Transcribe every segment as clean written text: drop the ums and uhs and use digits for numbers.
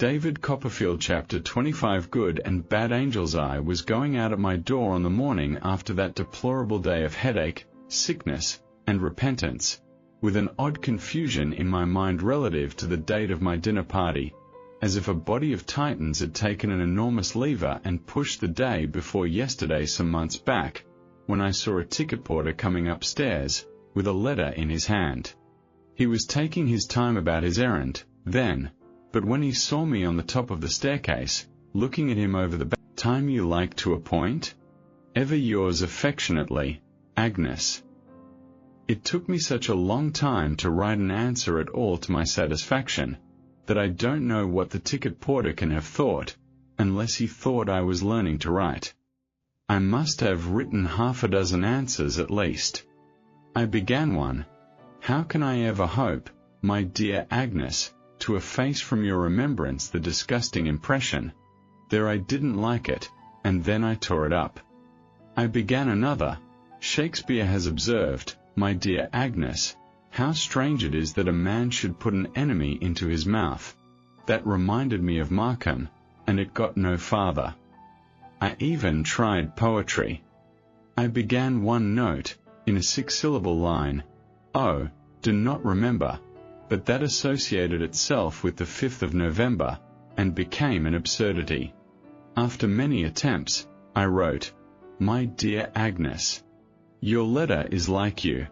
David Copperfield Chapter 25 Good and Bad Angels. I was going out at my door on the morning after that deplorable day of headache, sickness, and repentance, with an odd confusion in my mind relative to the date of my dinner party, as if a body of titans had taken an enormous lever and pushed the day before yesterday some months back, when I saw a ticket porter coming upstairs, with a letter in his hand. He was taking his time about his errand, then, but when he saw me on the top of the staircase, looking at him over the back, "Time you like to appoint? Ever yours affectionately, Agnes." It took me such a long time to write an answer at all to my satisfaction, that I don't know what the ticket porter can have thought, unless he thought I was learning to write. I must have written half a dozen answers at least. I began one. "How can I ever hope, my dear Agnes, to efface from your remembrance the disgusting impression?" There, I didn't like it, and then I tore it up. I began another. "Shakespeare has observed, my dear Agnes, how strange it is that a man should put an enemy into his mouth." That reminded me of Markham, and it got no farther. I even tried poetry. I began one note, in a 6-syllable line, "Oh, do not remember," but that associated itself with the 5th of November, and became an absurdity. After many attempts, I wrote, "My dear Agnes, your letter is like you,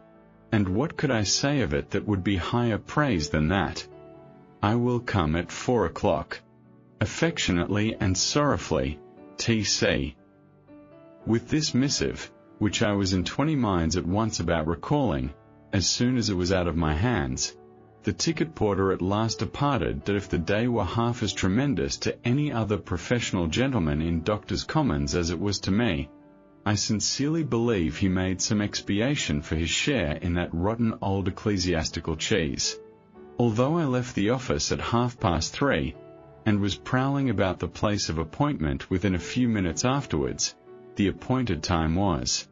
and what could I say of it that would be higher praise than that? I will come at 4 o'clock. Affectionately and sorrowfully, T.C." With this missive, which I was in 20 minds at once about recalling, as soon as it was out of my hands, the ticket porter at last departed. That if the day were half as tremendous to any other professional gentleman in Doctors' Commons as it was to me, I sincerely believe he made some expiation for his share in that rotten old ecclesiastical cheese. Although I left the office at 3:30, and was prowling about the place of appointment within a few minutes afterwards, the appointed time was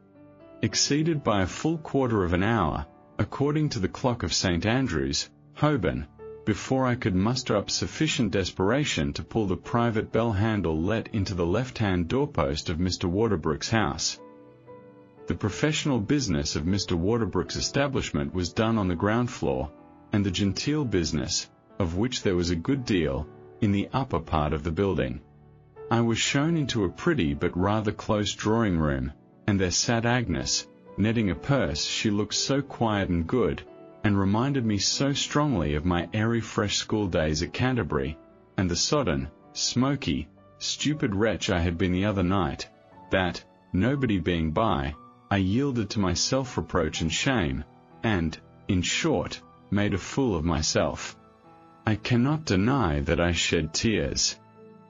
exceeded by a full quarter of an hour, according to the clock of St. Andrew's, Holborn, before I could muster up sufficient desperation to pull the private bell handle let into the left-hand doorpost of Mr. Waterbrook's house. The professional business of Mr. Waterbrook's establishment was done on the ground floor, and the genteel business, of which there was a good deal, in the upper part of the building. I was shown into a pretty but rather close drawing-room, and there sat Agnes, netting a purse. She looked so quiet and good, and reminded me so strongly of my airy fresh school days at Canterbury, and the sodden, smoky, stupid wretch I had been the other night, that, nobody being by, I yielded to my self-reproach and shame, and, in short, made a fool of myself. I cannot deny that I shed tears.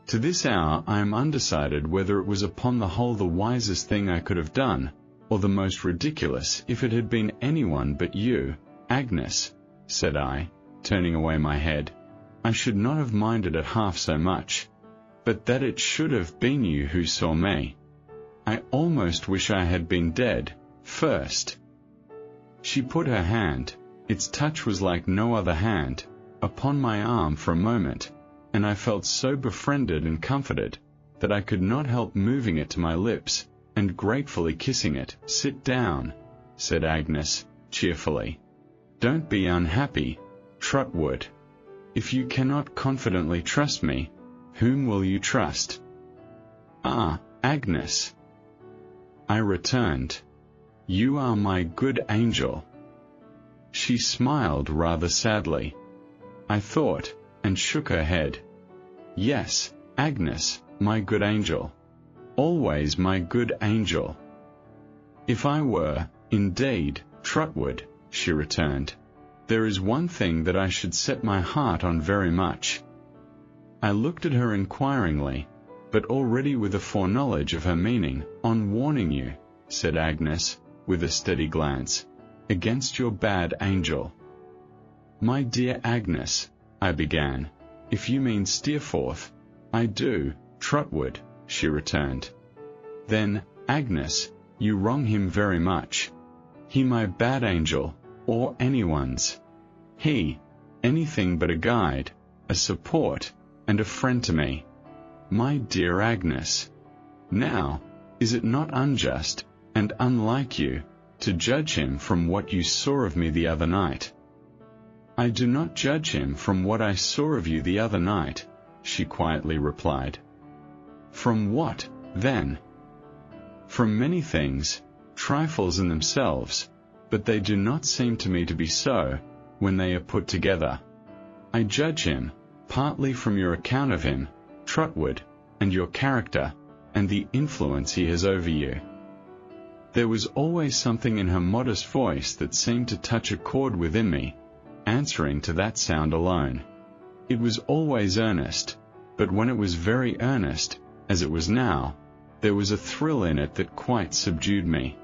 To this hour I am undecided whether it was upon the whole the wisest thing I could have done, or the most ridiculous. "If it had been anyone but you, Agnes," said I, turning away my head, "I should not have minded it half so much. But that it should have been you who saw me. I almost wish I had been dead, first." She put her hand, its touch was like no other hand, upon my arm for a moment, and I felt so befriended and comforted, that I could not help moving it to my lips, and gratefully kissing it. "Sit down," said Agnes, cheerfully. "Don't be unhappy, Trotwood. If you cannot confidently trust me, whom will you trust?" "Ah, Agnes," I returned, "you are my good angel." She smiled rather sadly, I thought, and shook her head. "Yes, Agnes, my good angel. Always my good angel." "If I were, indeed, Trotwood," she returned, "there is one thing that I should set my heart on very much." I looked at her inquiringly, but already with a foreknowledge of her meaning. "On warning you," said Agnes, with a steady glance, "against your bad angel." "My dear Agnes," I began, "if you mean Steerforth—" "I do, Trotwood," she returned. "Then, Agnes, you wrong him very much. He my bad angel, or anyone's. He, anything but a guide, a support, and a friend to me. My dear Agnes, now, is it not unjust, and unlike you, to judge him from what you saw of me the other night? I do not judge him from what I saw of you the other night, she quietly replied. From what, then? From many things, trifles in themselves, but they do not seem to me to be so, when they are put together. I judge him, partly from your account of him, Trotwood, and your character, and the influence he has over you. There was always something in her modest voice that seemed to touch a chord within me, answering to that sound alone. It was always earnest, but when it was very earnest, as it was now, there was a thrill in it that quite subdued me.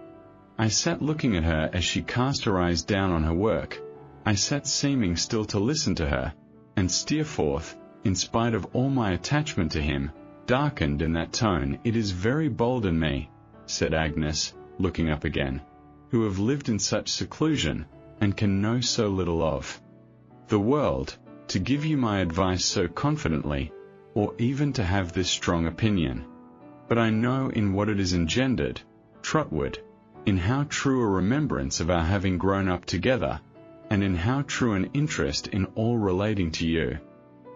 I sat looking at her as she cast her eyes down on her work. I sat seeming still to listen to her, and Steerforth, in spite of all my attachment to him, darkened in that tone. It is very bold in me, said Agnes, looking up again, who have lived in such seclusion, and can know so little of the world, to give you my advice so confidently, or even to have this strong opinion. But I know in what it is engendered, Trotwood, in how true a remembrance of our having grown up together, and in how true an interest in all relating to you.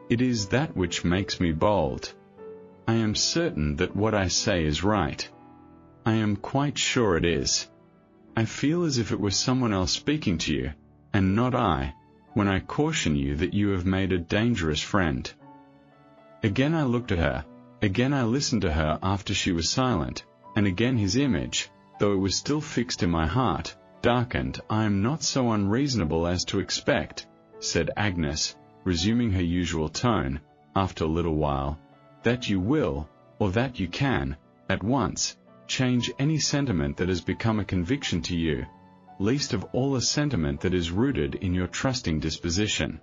It is that which makes me bold. I am certain that what I say is right. I am quite sure it is. I feel as if it were someone else speaking to you, and not I, when I caution you that you have made a dangerous friend. Again I looked at her, again I listened to her after she was silent, and again his image, though it was still fixed in my heart, darkened. I am not so unreasonable as to expect, said Agnes, resuming her usual tone, after a little while, that you will, or that you can, at once, change any sentiment that has become a conviction to you, least of all a sentiment that is rooted in your trusting disposition.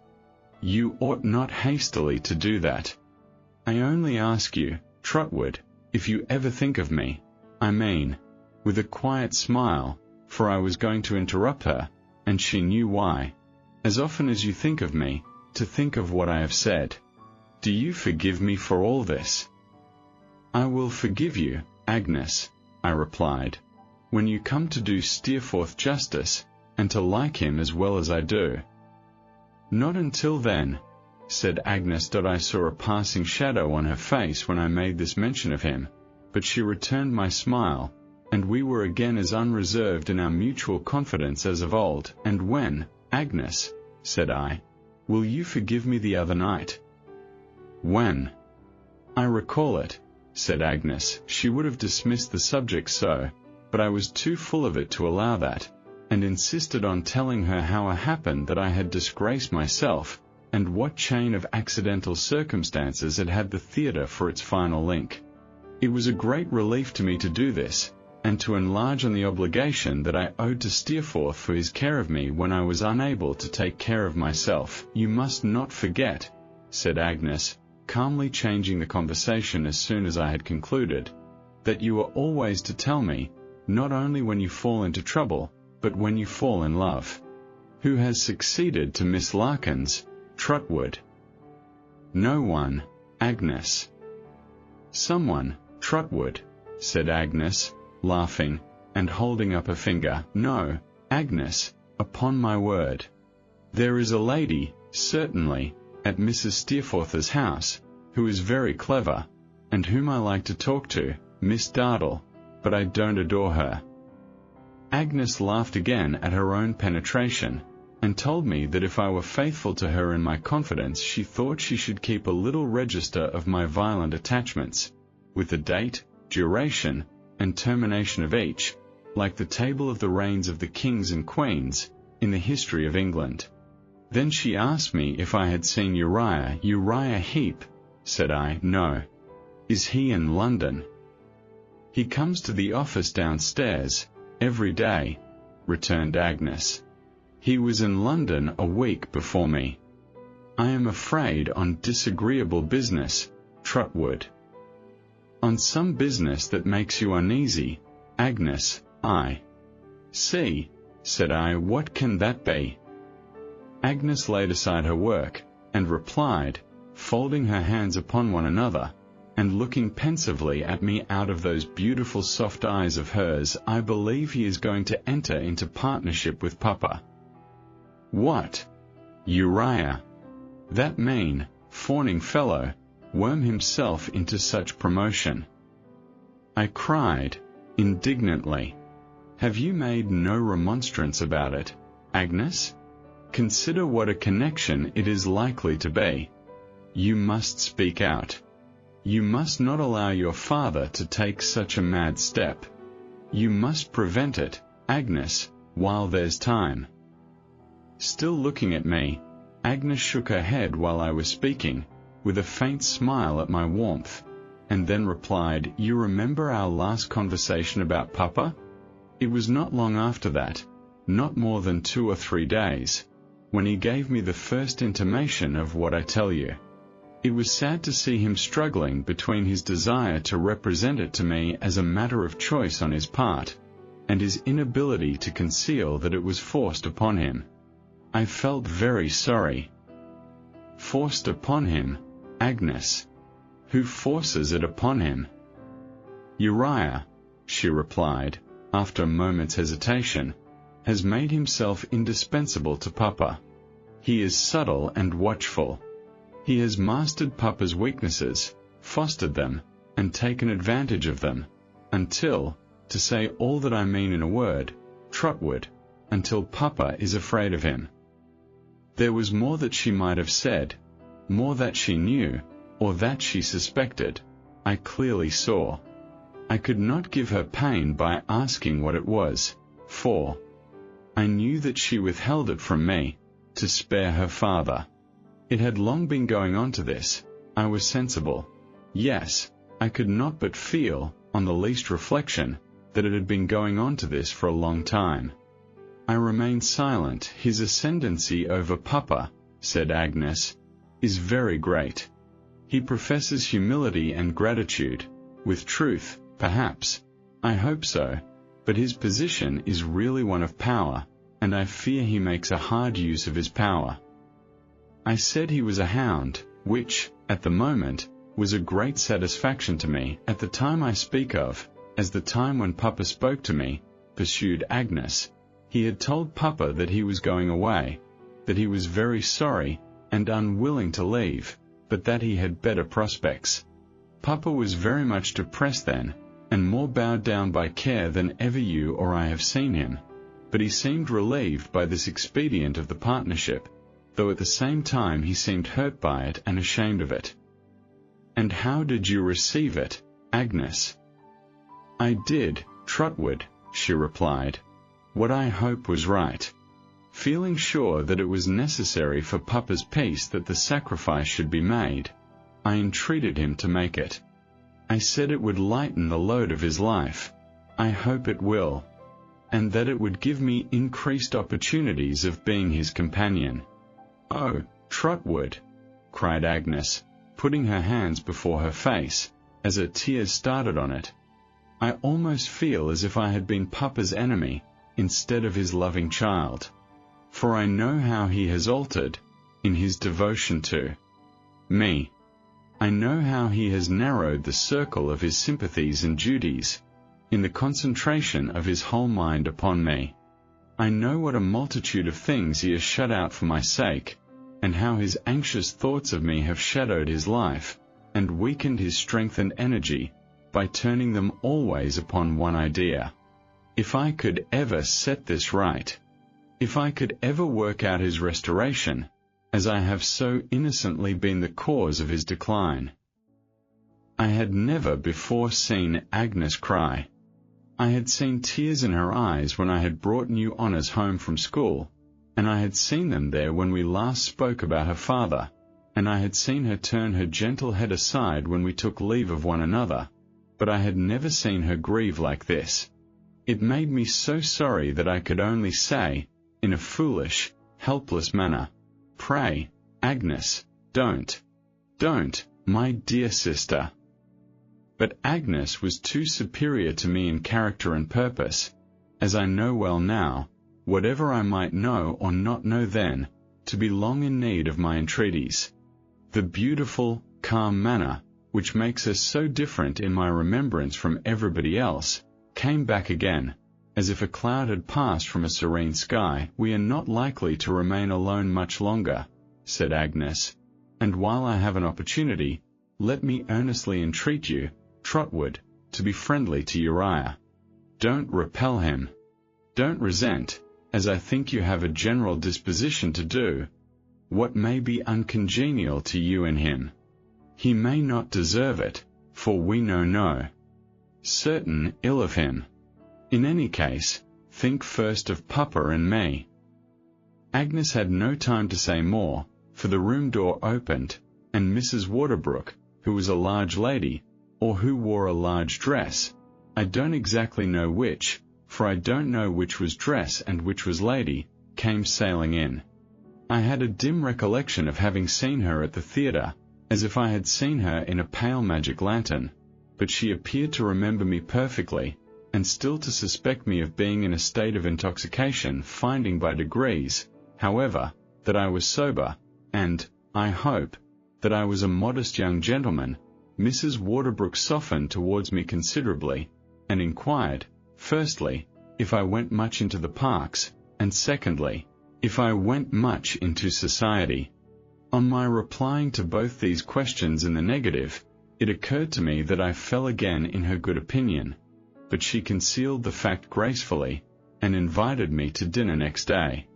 You ought not hastily to do that. I only ask you, Trotwood, if you ever think of me, I mean, with a quiet smile, for I was going to interrupt her, and she knew why, as often as you think of me, to think of what I have said. Do you forgive me for all this? I will forgive you, Agnes, I replied, when you come to do Steerforth justice, and to like him as well as I do. Not until then, said Agnes. I saw a passing shadow on her face when I made this mention of him, but she returned my smile, and we were again as unreserved in our mutual confidence as of old. And when, Agnes, said I, will you forgive me the other night? When? I recall it, said Agnes. She would have dismissed the subject so, but I was too full of it to allow that, and insisted on telling her how it happened that I had disgraced myself, and what chain of accidental circumstances had had the theatre for its final link. It was a great relief to me to do this, and to enlarge on the obligation that I owed to Steerforth for his care of me when I was unable to take care of myself. You must not forget, said Agnes, calmly changing the conversation as soon as I had concluded, that you are always to tell me, not only when you fall into trouble, but when you fall in love. Who has succeeded to Miss Larkins, Trotwood? No one, Agnes. Someone, Trotwood, said Agnes, laughing, and holding up a finger. No, Agnes, upon my word. There is a lady, certainly, at Mrs. Steerforth's house, who is very clever, and whom I like to talk to, Miss Dartle, but I don't adore her. Agnes laughed again at her own penetration, and told me that if I were faithful to her in my confidence, she thought she should keep a little register of my violent attachments, with the date, duration, and termination of each, like the table of the reigns of the kings and queens, in the history of England. Then she asked me if I had seen Uriah Heep, said I. No. Is he in London? He comes to the office downstairs, every day, returned Agnes. He was in London a week before me. I am afraid on disagreeable business, Trotwood. On some business that makes you uneasy, Agnes. I see, said I. What can that be? Agnes laid aside her work, and replied, folding her hands upon one another, and looking pensively at me out of those beautiful soft eyes of hers. "I believe he is going to enter into partnership with Papa." "What? Uriah? That mean, fawning fellow, worm himself into such promotion?" I cried, indignantly. "Have you made no remonstrance about it, Agnes? Consider what a connection it is likely to be. You must speak out. You must not allow your father to take such a mad step. You must prevent it, Agnes, while there's time." Still looking at me, Agnes shook her head while I was speaking, with a faint smile at my warmth, and then replied, "You remember our last conversation about Papa? It was not long after that, not more than 2 or 3 days, when he gave me the first intimation of what I tell you. It was sad to see him struggling between his desire to represent it to me as a matter of choice on his part, and his inability to conceal that it was forced upon him. I felt very sorry." "Forced upon him, Agnes? Who forces it upon him?" "Uriah," she replied, after a moment's hesitation, "has made himself indispensable to Papa. He is subtle and watchful. He has mastered Papa's weaknesses, fostered them, and taken advantage of them, until, to say all that I mean in a word, Trotwood, until Papa is afraid of him." There was more that she might have said, more that she knew, or that she suspected, I clearly saw. I could not give her pain by asking what it was, for I knew that she withheld it from me, to spare her father. It had long been going on to this, I was sensible. Yes, I could not but feel, on the least reflection, that it had been going on to this for a long time. I remained silent. "His ascendancy over Papa," said Agnes, "is very great. He professes humility and gratitude, with truth, perhaps. I hope so, but his position is really one of power, and I fear he makes a hard use of his power." I said he was a hound, which, at the moment, was a great satisfaction to me. "At the time I speak of, as the time when Papa spoke to me," pursued Agnes, "he had told Papa that he was going away, that he was very sorry and unwilling to leave, but that he had better prospects. Papa was very much depressed then, and more bowed down by care than ever you or I have seen him, but he seemed relieved by this expedient of the partnership, though at the same time he seemed hurt by it and ashamed of it." "And how did you receive it, Agnes?" "I did, Trotwood," she replied, "what I hope was right. Feeling sure that it was necessary for Papa's peace that the sacrifice should be made, I entreated him to make it. I said it would lighten the load of his life. I hope it will. And that it would give me increased opportunities of being his companion." "Oh, Trotwood," cried Agnes, putting her hands before her face, as her tears started on it, "I almost feel as if I had been Papa's enemy, instead of his loving child. For I know how he has altered, in his devotion to me. I know how he has narrowed the circle of his sympathies and duties, in the concentration of his whole mind upon me. I know what a multitude of things he has shut out for my sake, and how his anxious thoughts of me have shadowed his life, and weakened his strength and energy, by turning them always upon one idea. If I could ever set this right, if I could ever work out his restoration, as I have so innocently been the cause of his decline." I had never before seen Agnes cry. I had seen tears in her eyes when I had brought new honors home from school, and I had seen them there when we last spoke about her father, and I had seen her turn her gentle head aside when we took leave of one another, but I had never seen her grieve like this. It made me so sorry that I could only say, in a foolish, helpless manner, "Pray, Agnes, don't, my dear sister." But Agnes was too superior to me in character and purpose, as I know well now, whatever I might know or not know then, to be long in need of my entreaties. The beautiful, calm manner, which makes us so different in my remembrance from everybody else, came back again, as if a cloud had passed from a serene sky. "We are not likely to remain alone much longer," said Agnes, "and while I have an opportunity, let me earnestly entreat you, Trotwood, to be friendly to Uriah. Don't repel him. Don't resent, as I think you have a general disposition to do, what may be uncongenial to you and him. He may not deserve it, for we know no certain ill of him. In any case, think first of Papa and me." Agnes had no time to say more, for the room door opened, and Mrs. Waterbrook, who was a large lady, or who wore a large dress, I don't exactly know which, for I don't know which was dress and which was lady, came sailing in. I had a dim recollection of having seen her at the theatre, as if I had seen her in a pale magic lantern, but she appeared to remember me perfectly, and still to suspect me of being in a state of intoxication, finding by degrees, however, that I was sober, and, I hope, that I was a modest young gentleman. Mrs. Waterbrook softened towards me considerably, and inquired, firstly, if I went much into the parks, and secondly, if I went much into society. On my replying to both these questions in the negative, it occurred to me that I fell again in her good opinion, but she concealed the fact gracefully, and invited me to dinner next day.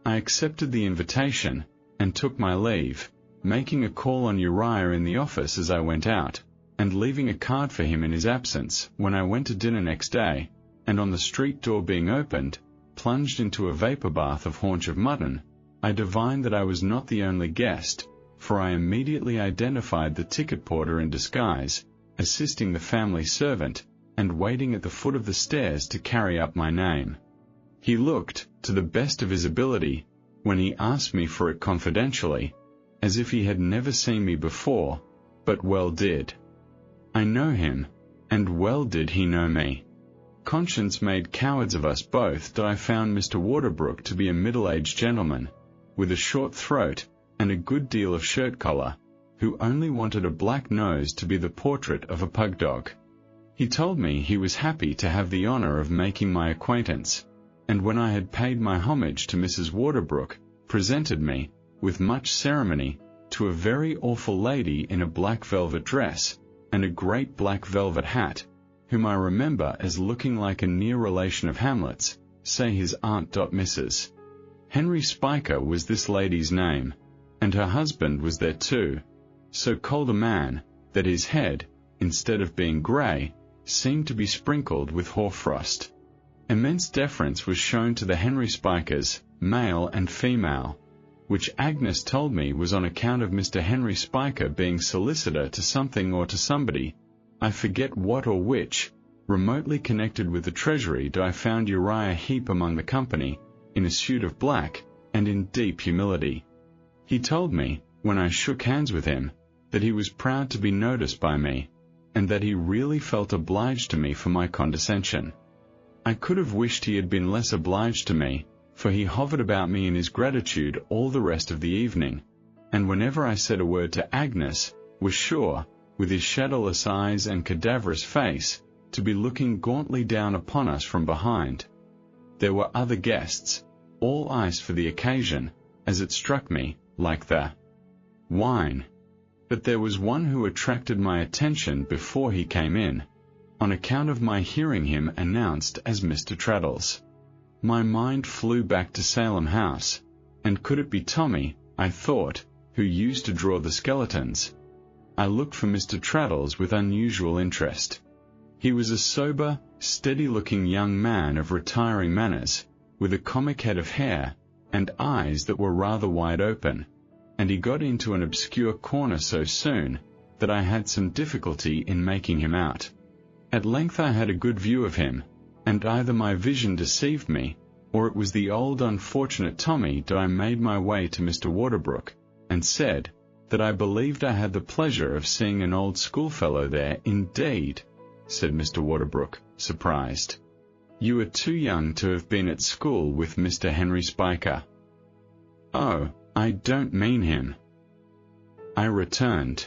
I accepted the invitation, and took my leave, making a call on Uriah in the office as I went out, and leaving a card for him in his absence. When I went to dinner next day, and on the street door being opened, plunged into a vapor bath of haunch of mutton, I divined that I was not the only guest, for I immediately identified the ticket porter in disguise, assisting the family servant, and waiting at the foot of the stairs to carry up my name. He looked, to the best of his ability, when he asked me for it confidentially, as if he had never seen me before, but well did I know him, and well did he know me. Conscience made cowards of us both, that I found Mr. Waterbrook to be a middle-aged gentleman, with a short throat, and a good deal of shirt-collar, who only wanted a black nose to be the portrait of a pug-dog. He told me he was happy to have the honour of making my acquaintance, and when I had paid my homage to Mrs. Waterbrook, presented me, with much ceremony, to a very awful lady in a black velvet dress, and a great black velvet hat, whom I remember as looking like a near relation of Hamlet's, say his aunt. Mrs. Henry Spiker was this lady's name, and her husband was there too, so cold a man, that his head, instead of being grey, seemed to be sprinkled with hoarfrost. Immense deference was shown to the Henry Spikers, male and female, which Agnes told me was on account of Mr. Henry Spiker being solicitor to something or to somebody, I forget what or which, remotely connected with the Treasury. I found Uriah Heep among the company, in a suit of black, and in deep humility. He told me, when I shook hands with him, that he was proud to be noticed by me, and that he really felt obliged to me for my condescension. I could have wished he had been less obliged to me, for he hovered about me in his gratitude all the rest of the evening, and whenever I said a word to Agnes, was sure, with his shadowless eyes and cadaverous face, to be looking gauntly down upon us from behind. There were other guests, all ice for the occasion, as it struck me, like the wine. But there was one who attracted my attention before he came in, on account of my hearing him announced as Mr. Traddles. My mind flew back to Salem House, and could it be Tommy, I thought, who used to draw the skeletons? I looked for Mr. Traddles with unusual interest. He was a sober, steady-looking young man of retiring manners, with a comic head of hair, and eyes that were rather wide open, and he got into an obscure corner so soon, that I had some difficulty in making him out. At length I had a good view of him, and either my vision deceived me, or it was the old unfortunate Tommy. I made my way to Mr. Waterbrook, and said, that I believed I had the pleasure of seeing an old schoolfellow there. Indeed, said Mr. Waterbrook, surprised. You are too young to have been at school with Mr. Henry Spiker. Oh, I don't mean him. I returned.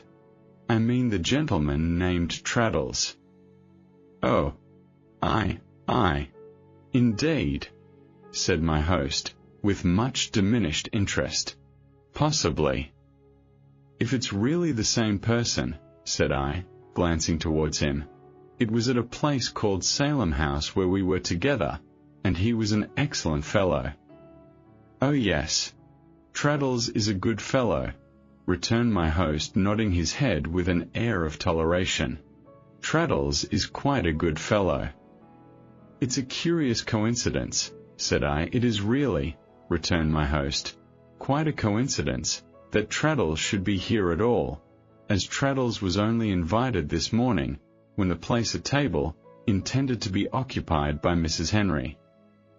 I mean the gentleman named Traddles. Oh, indeed, said my host, with much diminished interest. Possibly. If it's really the same person, said I, glancing towards him. It was at a place called Salem House where we were together, and he was an excellent fellow. Oh yes, Traddles is a good fellow, returned my host, nodding his head with an air of toleration. Traddles is quite a good fellow. It's a curious coincidence, said I. It is really, returned my host, quite a coincidence that Traddles should be here at all, as Traddles was only invited this morning, when the place at table, intended to be occupied by Mrs. Henry,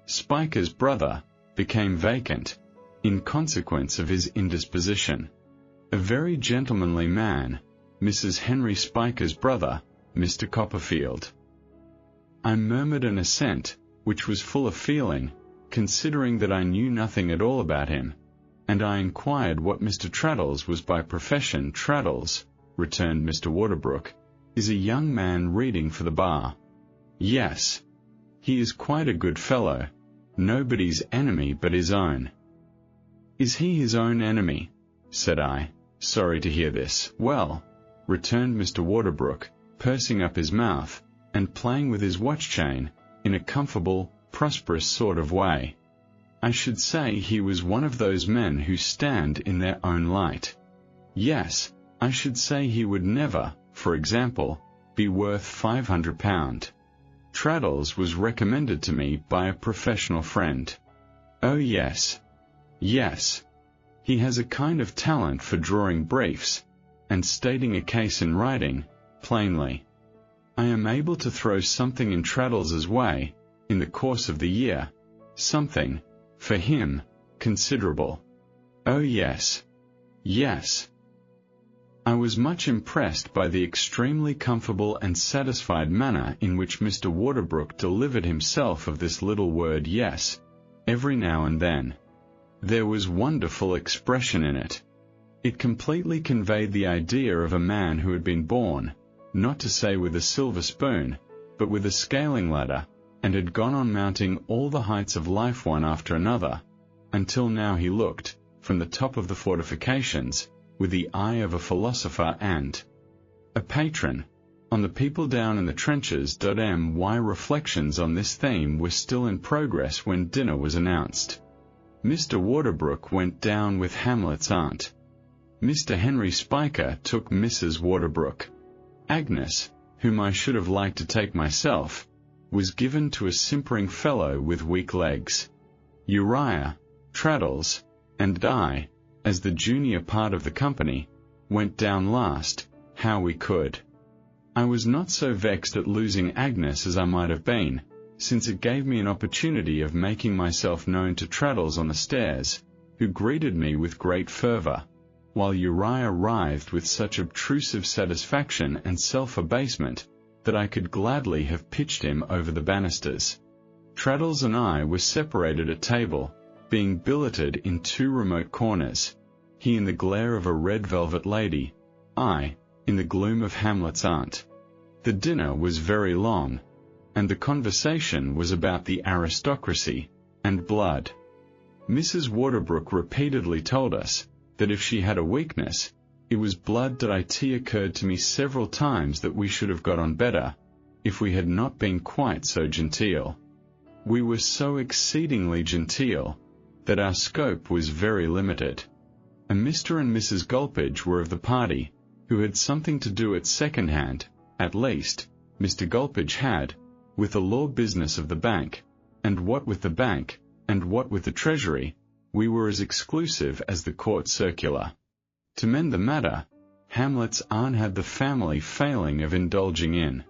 Spiker's brother, became vacant, in consequence of his indisposition. A very gentlemanly man, Mrs. Henry Spiker's brother, Mr. Copperfield. I murmured an assent, which was full of feeling, considering that I knew nothing at all about him, and I inquired what Mr. Traddles was by profession. Traddles, returned Mr. Waterbrook, is a young man reading for the bar. Yes. He is quite a good fellow, nobody's enemy but his own. Is he his own enemy? Said I, sorry to hear this. Well, returned Mr. Waterbrook, pursing up his mouth, and playing with his watch-chain, in a comfortable, prosperous sort of way. I should say he was one of those men who stand in their own light. Yes, I should say he would never, for example, be worth £500. Traddles was recommended to me by a professional friend. Oh yes. Yes. He has a kind of talent for drawing briefs, and stating a case in writing, plainly. I am able to throw something in Traddles's way, in the course of the year, something, for him, considerable. Oh yes. Yes. I was much impressed by the extremely comfortable and satisfied manner in which Mr. Waterbrook delivered himself of this little word yes, every now and then. There was wonderful expression in it. It completely conveyed the idea of a man who had been born, not to say with a silver spoon, but with a scaling ladder, and had gone on mounting all the heights of life one after another, until now he looked, from the top of the fortifications, with the eye of a philosopher and a patron, on the people down in the trenches. My reflections on this theme were still in progress when dinner was announced. Mr. Waterbrook went down with Hamlet's aunt. Mr. Henry Spiker took Mrs. Waterbrook. Agnes, whom I should have liked to take myself, was given to a simpering fellow with weak legs. Uriah, Traddles, and I, as the junior part of the company, went down last, how we could. I was not so vexed at losing Agnes as I might have been, since it gave me an opportunity of making myself known to Traddles on the stairs, who greeted me with great fervour, while Uriah writhed with such obtrusive satisfaction and self-abasement that I could gladly have pitched him over the banisters. Traddles and I were separated at table, being billeted in two remote corners, he in the glare of a red velvet lady, I in the gloom of Hamlet's aunt. The dinner was very long, and the conversation was about the aristocracy and blood. Mrs. Waterbrook repeatedly told us that if she had a weakness, it was blood. It occurred to me several times that we should have got on better, if we had not been quite so genteel. We were so exceedingly genteel, that our scope was very limited. A Mr. and Mrs. Gulpidge were of the party, who had something to do at second hand, at least, Mr. Gulpidge had, with the law business of the bank, and what with the bank, and what with the Treasury, we were as exclusive as the court circular. To mend the matter, Hamlet's aunt had the family failing of indulging in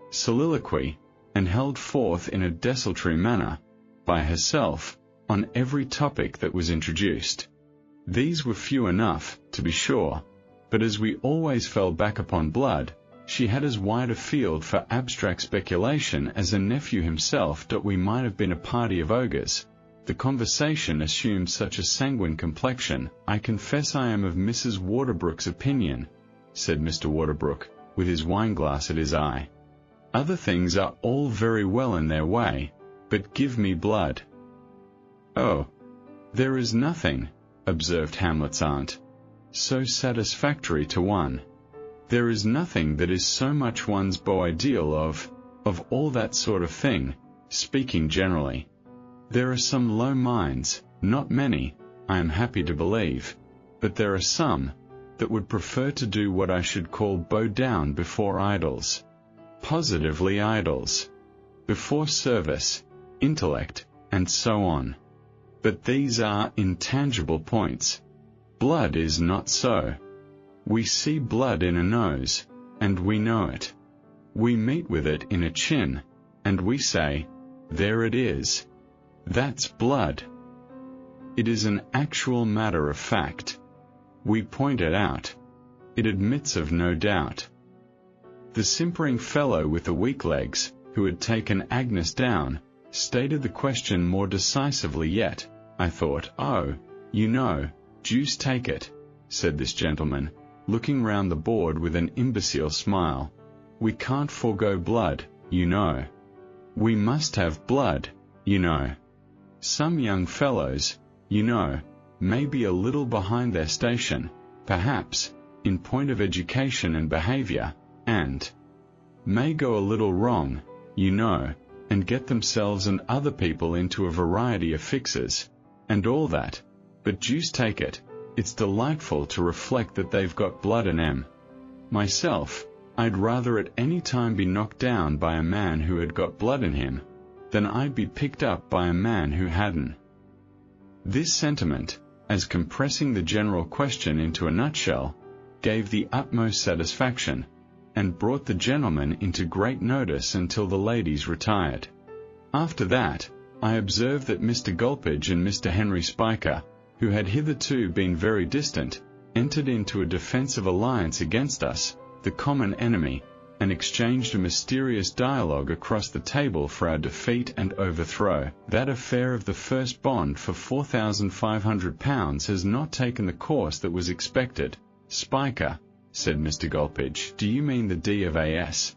soliloquy, and held forth in a desultory manner, by herself, on every topic that was introduced. These were few enough, to be sure, but as we always fell back upon blood, she had as wide a field for abstract speculation as a nephew himself. We might have been a party of ogres, The conversation assumed such a sanguine complexion. I confess I am of Mrs. Waterbrook's opinion, said Mr. Waterbrook, with his wineglass at his eye. Other things are all very well in their way, but give me blood. Oh, there is nothing, observed Hamlet's aunt, so satisfactory to one. There is nothing that is so much one's beau ideal of all that sort of thing, speaking generally. There are some low minds, not many, I am happy to believe, but there are some that would prefer to do what I should call bow down before idols. Positively idols. Before service, intellect, and so on. But these are intangible points. Blood is not so. We see blood in a nose, and we know it. We meet with it in a chin, and we say, there it is. That's blood. It is an actual matter of fact. We point it out. It admits of no doubt. The simpering fellow with the weak legs, who had taken Agnes down, stated the question more decisively yet. I thought, oh, you know, deuce take it, said this gentleman, looking round the board with an imbecile smile. We can't forego blood, you know. We must have blood, you know. Some young fellows, you know, may be a little behind their station, perhaps, in point of education and behavior, and may go a little wrong, you know, and get themselves and other people into a variety of fixes, and all that, but deuce take it, it's delightful to reflect that they've got blood in 'em. Myself, I'd rather at any time be knocked down by a man who had got blood in him, than I'd be picked up by a man who hadn't. This sentiment, as compressing the general question into a nutshell, gave the utmost satisfaction, and brought the gentlemen into great notice until the ladies retired. After that, I observed that Mr. Gulpidge and Mr. Henry Spiker, who had hitherto been very distant, entered into a defensive alliance against us, the common enemy, and exchanged a mysterious dialogue across the table for our defeat and overthrow. That affair of the first bond for £4,500 has not taken the course that was expected. Spiker, said Mr. Gulpidge. Do you mean the D of A.S.?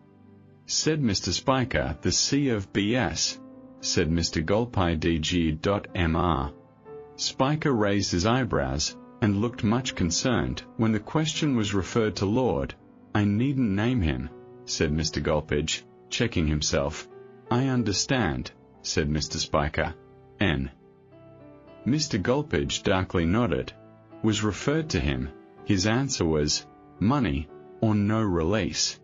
Said Mr. Spiker. The C of B.S., said Mr. Gulpidge.Mr. Spiker raised his eyebrows, and looked much concerned. When the question was referred to Lord, I needn't name him, said Mr. Gulpidge, checking himself. I understand, said Mr. Spiker. N. Mr. Gulpidge darkly nodded. Was referred to him. His answer was, money, or no release.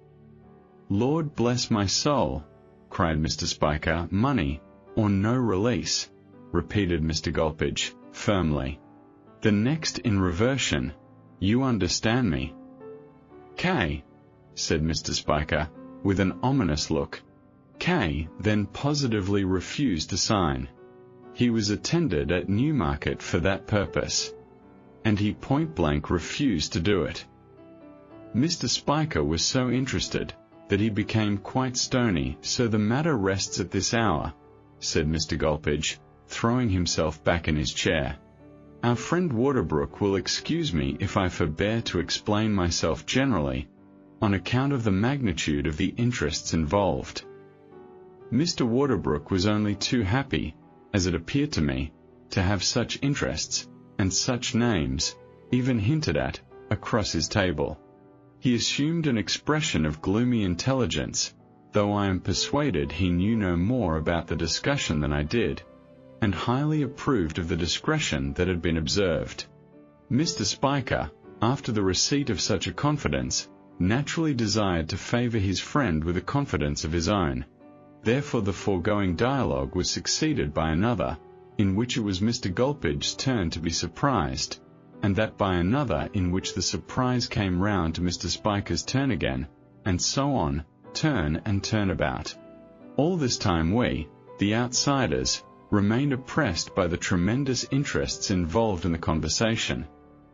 Lord bless my soul, cried Mr. Spiker. Money, or no release, repeated Mr. Gulpidge, firmly. The next in reversion. You understand me. K, said Mr. Spiker, with an ominous look. K then positively refused to sign. He was attended at Newmarket for that purpose, and he point-blank refused to do it. Mr. Spiker was so interested that he became quite stony. So the matter rests at this hour, said Mr. Gulpidge, throwing himself back in his chair. Our friend Waterbrook will excuse me if I forbear to explain myself generally, on account of the magnitude of the interests involved. Mr. Waterbrook was only too happy, as it appeared to me, to have such interests, and such names, even hinted at, across his table. He assumed an expression of gloomy intelligence, though I am persuaded he knew no more about the discussion than I did, and highly approved of the discretion that had been observed. Mr. Spiker, after the receipt of such a confidence, naturally desired to favour his friend with a confidence of his own. Therefore the foregoing dialogue was succeeded by another, in which it was Mr. Gulpidge's turn to be surprised, and that by another in which the surprise came round to Mr. Spiker's turn again, and so on, turn and turn about. All this time we, the outsiders, remained oppressed by the tremendous interests involved in the conversation,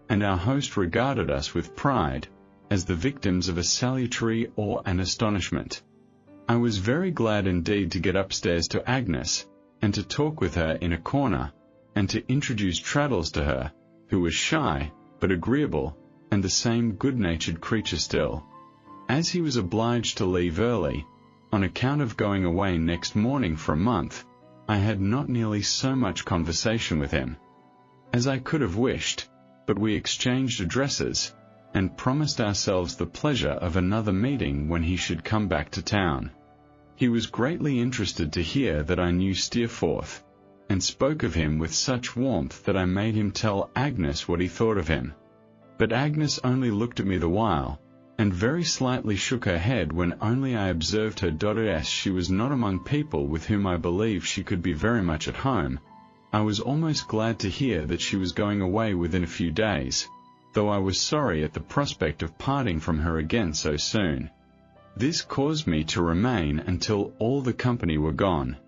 and our host regarded us with pride, as the victims of a salutary awe and astonishment. I was very glad indeed to get upstairs to Agnes, and to talk with her in a corner, and to introduce Traddles to her, who was shy, but agreeable, and the same good-natured creature still. As he was obliged to leave early, on account of going away next morning for a month, I had not nearly so much conversation with him as I could have wished, but we exchanged addresses, and promised ourselves the pleasure of another meeting when he should come back to town. He was greatly interested to hear that I knew Steerforth, and spoke of him with such warmth that I made him tell Agnes what he thought of him. But Agnes only looked at me the while, and very slightly shook her head when only I observed her. She was not among people with whom I believed she could be very much at home. I was almost glad to hear that she was going away within a few days, though I was sorry at the prospect of parting from her again so soon. This caused me to remain until all the company were gone.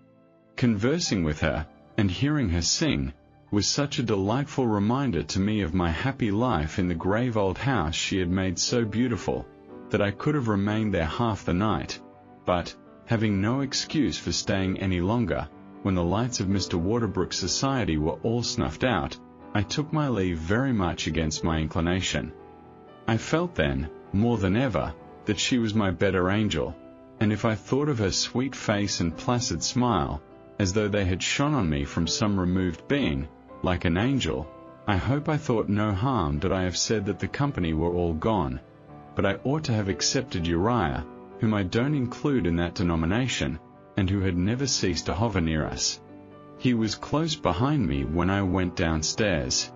Conversing with her, and hearing her sing, was such a delightful reminder to me of my happy life in the grave old house she had made so beautiful, that I could have remained there half the night, but, having no excuse for staying any longer, when the lights of Mr. Waterbrook's society were all snuffed out, I took my leave very much against my inclination. I felt then, more than ever, that she was my better angel, and if I thought of her sweet face and placid smile, as though they had shone on me from some removed being, like an angel, I hope I thought no harm that I have said that the company were all gone, but I ought to have accepted Uriah, whom I don't include in that denomination, and who had never ceased to hover near us. He was close behind me when I went downstairs.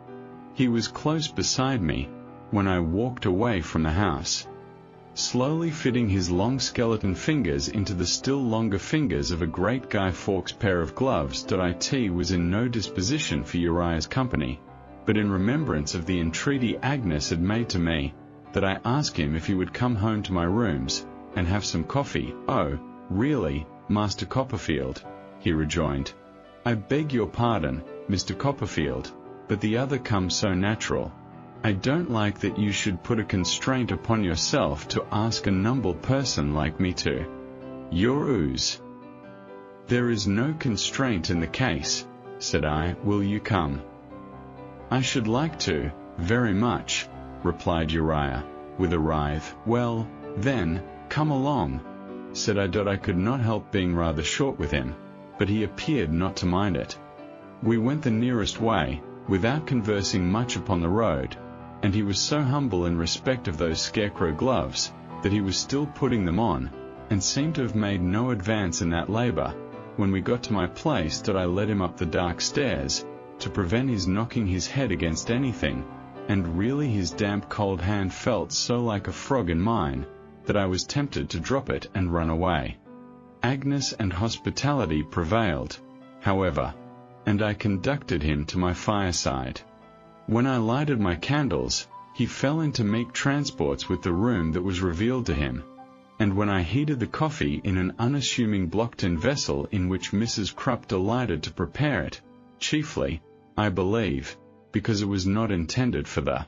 He was close beside me when I walked away from the house, slowly fitting his long skeleton fingers into the still longer fingers of a great Guy Fawkes pair of gloves. It was in no disposition for Uriah's company, but in remembrance of the entreaty Agnes had made to me, that I asked him if he would come home to my rooms, and have some coffee. "Oh, really, Master Copperfield," he rejoined. "I beg your pardon, Mr. Copperfield, but the other comes so natural. I don't like that you should put a constraint upon yourself to ask a numble person like me to your ooze." "There is no constraint in the case," said I. "Will you come?" "I should like to, very much," replied Uriah, with a writhe. "Well, then, come along," said I. I could not help being rather short with him, but he appeared not to mind it. We went the nearest way, without conversing much upon the road, and he was so humble in respect of those scarecrow gloves, that he was still putting them on, and seemed to have made no advance in that labour. When we got to my place, I led him up the dark stairs, to prevent his knocking his head against anything, and really his damp cold hand felt so like a frog in mine, that I was tempted to drop it and run away. Agnes and hospitality prevailed, however, and I conducted him to my fireside. When I lighted my candles, he fell into meek transports with the room that was revealed to him, and when I heated the coffee in an unassuming block-tin vessel in which Mrs. Krupp delighted to prepare it, chiefly, I believe, because it was not intended for the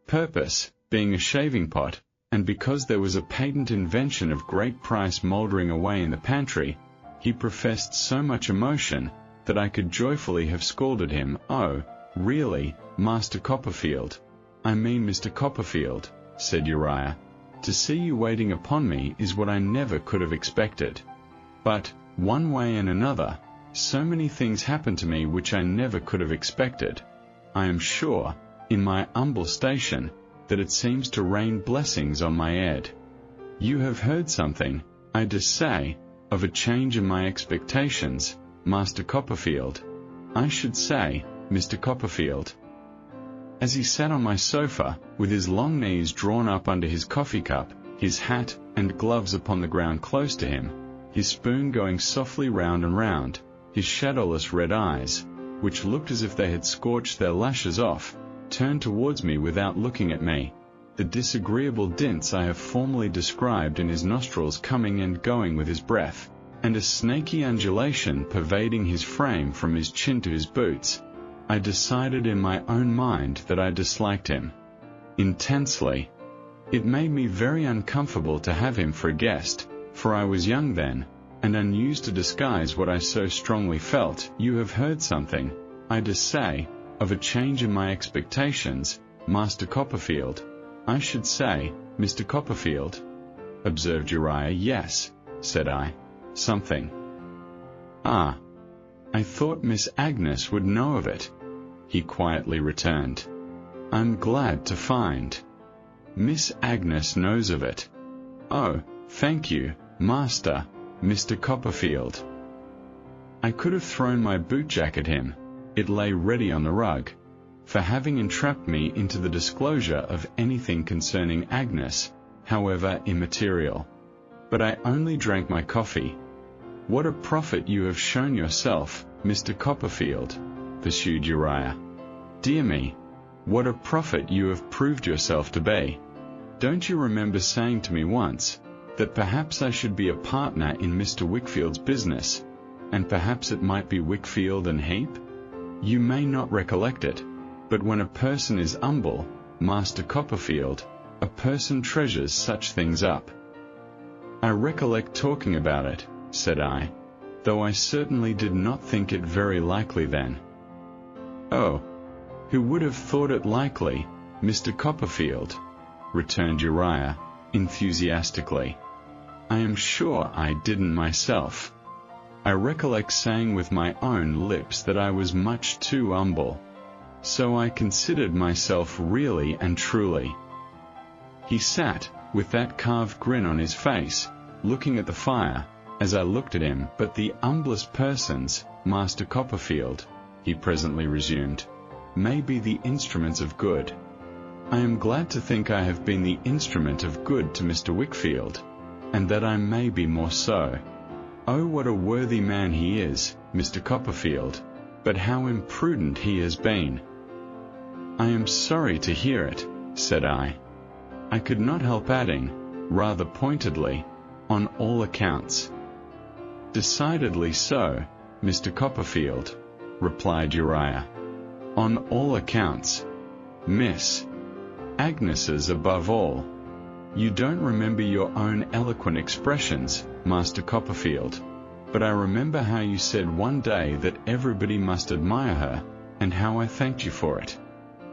purpose, being a shaving-pot, and because there was a patent invention of great price mouldering away in the pantry, he professed so much emotion that I could joyfully have scolded him. "Oh, really, Master Copperfield, I mean Mr. Copperfield," said Uriah, "to see you waiting upon me is what I never could have expected. But, one way and another, so many things happen to me which I never could have expected. I am sure, in my humble station, that it seems to rain blessings on my head. You have heard something, I dessay, of a change in my expectations, Master Copperfield. I should say, Mr. Copperfield." As he sat on my sofa, with his long knees drawn up under his coffee cup, his hat and gloves upon the ground close to him, his spoon going softly round and round, his shadowless red eyes, which looked as if they had scorched their lashes off, turned towards me without looking at me, the disagreeable dints I have formerly described in his nostrils coming and going with his breath, and a snaky undulation pervading his frame from his chin to his boots, I decided in my own mind that I disliked him intensely. It made me very uncomfortable to have him for a guest, for I was young then, and unused to disguise what I so strongly felt. "You have heard something, I dare say, of a change in my expectations, Master Copperfield. I should say, Mr. Copperfield, observed Uriah. Yes, said I. Something. Ah, I thought Miss Agnes would know of it, he quietly returned. I'm glad to find Miss Agnes knows of it. Oh, thank you, Master, Mr. Copperfield. I could have thrown my boot jack at him, it lay ready on the rug, for having entrapped me into the disclosure of anything concerning Agnes, however immaterial. But I only drank my coffee. What a prophet you have shown yourself, Mr. Copperfield, pursued Uriah. Dear me, what a prophet you have proved yourself to be. Don't you remember saying to me once, that perhaps I should be a partner in Mr. Wickfield's business, and perhaps it might be Wickfield and Heep? You may not recollect it, but when a person is humble, Master Copperfield, a person treasures such things up. I recollect talking about it, said I, though I certainly did not think it very likely then. Oh, who would have thought it likely, Mr. Copperfield? Returned Uriah, enthusiastically. I am sure I didn't myself. I recollect saying with my own lips that I was much too humble. So I considered myself really and truly. He sat, with that carved grin on his face, looking at the fire, as I looked at him. But the humblest persons, Master Copperfield, he presently resumed, may be the instruments of good. I am glad to think I have been the instrument of good to Mr. Wickfield, and that I may be more so. Oh, what a worthy man he is, Mr. Copperfield, but how imprudent he has been. I am sorry to hear it, said I. I could not help adding, rather pointedly, on all accounts. Decidedly so, Mr. Copperfield, replied Uriah. On all accounts. Miss Agnes's above all. You don't remember your own eloquent expressions, Master Copperfield, but I remember how you said one day that everybody must admire her, and how I thanked you for it.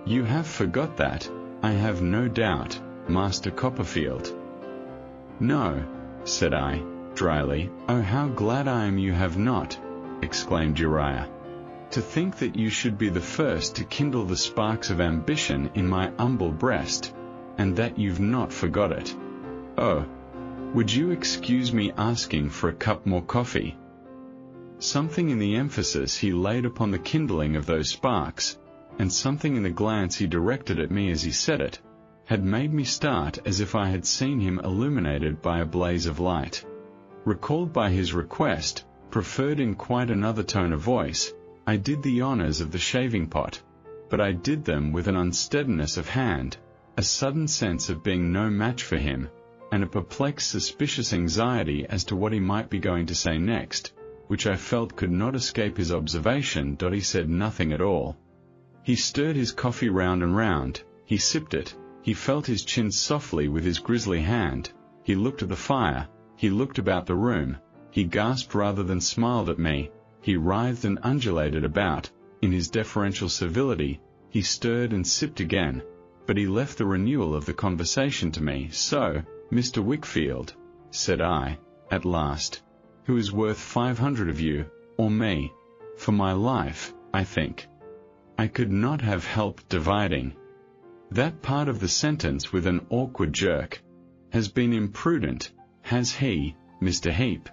You have forgot that, I have no doubt, Master Copperfield. No, said I, dryly. Oh, how glad I am you have not, exclaimed Uriah. To think that you should be the first to kindle the sparks of ambition in my humble breast, and that you've not forgot it. Oh, would you excuse me asking for a cup more coffee? Something in the emphasis he laid upon the kindling of those sparks, and something in the glance he directed at me as he said it, had made me start as if I had seen him illuminated by a blaze of light. Recalled by his request, preferred in quite another tone of voice, I did the honors of the shaving pot, but I did them with an unsteadiness of hand, a sudden sense of being no match for him, and a perplexed suspicious anxiety as to what he might be going to say next, which I felt could not escape his observation. He said nothing at all. He stirred his coffee round and round, he sipped it, he felt his chin softly with his grisly hand, he looked at the fire, he looked about the room, he gasped rather than smiled at me, he writhed and undulated about, in his deferential civility, he stirred and sipped again, but he left the renewal of the conversation to me. So, Mr. Wickfield, said I, at last, who is worth 500 of you, or me, for my life, I think. I could not have helped dividing that part of the sentence with an awkward jerk. Has been imprudent, has he, Mr. Heep?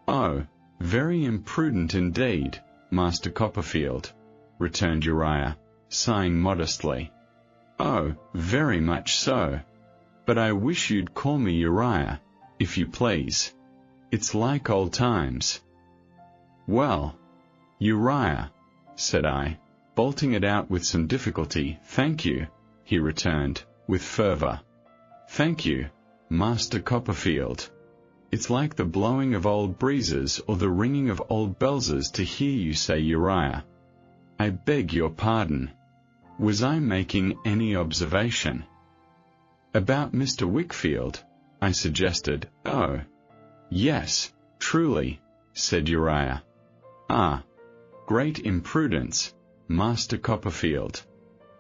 Oh, very imprudent indeed, Master Copperfield, returned Uriah, sighing modestly. Oh, very much so. But I wish you'd call me Uriah, if you please. It's like old times. Well, Uriah, said I, bolting it out with some difficulty. Thank you, he returned, with fervor. Thank you, Master Copperfield. It's like the blowing of old breezes or the ringing of old bells to hear you say Uriah. I beg your pardon. Was I making any observation? About Mr. Wickfield, I suggested. Oh, yes, truly, said Uriah. Ah, Great imprudence, Master Copperfield.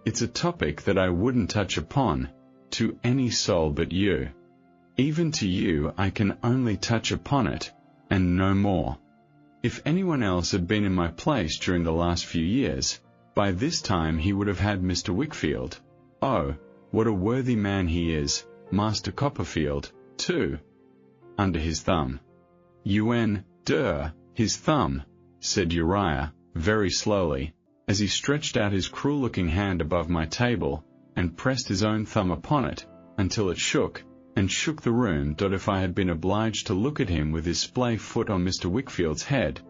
It's a topic that I wouldn't touch upon, to any soul but you. Even to you I can only touch upon it, and no more. If anyone else had been in my place during the last few years, by this time he would have had Mr. Wickfield. Oh, what a worthy man he is, Master Copperfield, too, under his thumb. His thumb, said Uriah, very slowly, as he stretched out his cruel-looking hand above my table, and pressed his own thumb upon it, until it shook, and shook the room. If I had been obliged to look at him with his splay foot on Mr. Wickfield's head,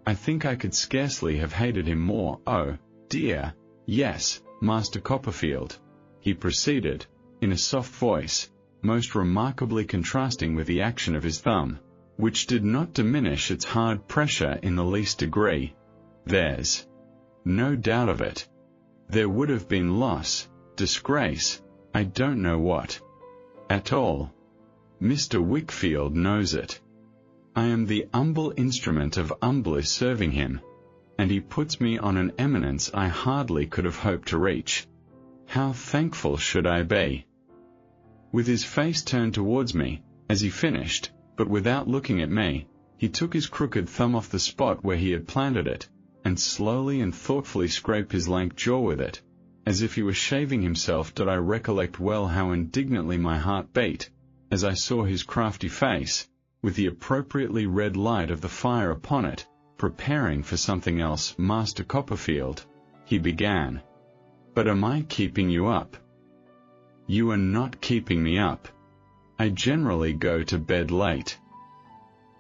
I think I could scarcely have hated him more. Oh, dear, yes, Master Copperfield, he proceeded, in a soft voice, most remarkably contrasting with the action of his thumb, which did not diminish its hard pressure in the least degree. There's no doubt of it. There would have been loss, disgrace, I don't know what. At all. Mr. Wickfield knows it. I am the humble instrument of humblest serving him, and he puts me on an eminence I hardly could have hoped to reach. How thankful should I be? With his face turned towards me, as he finished, but without looking at me, he took his crooked thumb off the spot where he had planted it, and slowly and thoughtfully scraped his lank jaw with it, as if he were shaving himself. I recollect well how indignantly my heart beat, as I saw his crafty face, with the appropriately red light of the fire upon it, preparing for something else. Master Copperfield, he began. But am I keeping you up? You are not keeping me up. I generally go to bed late.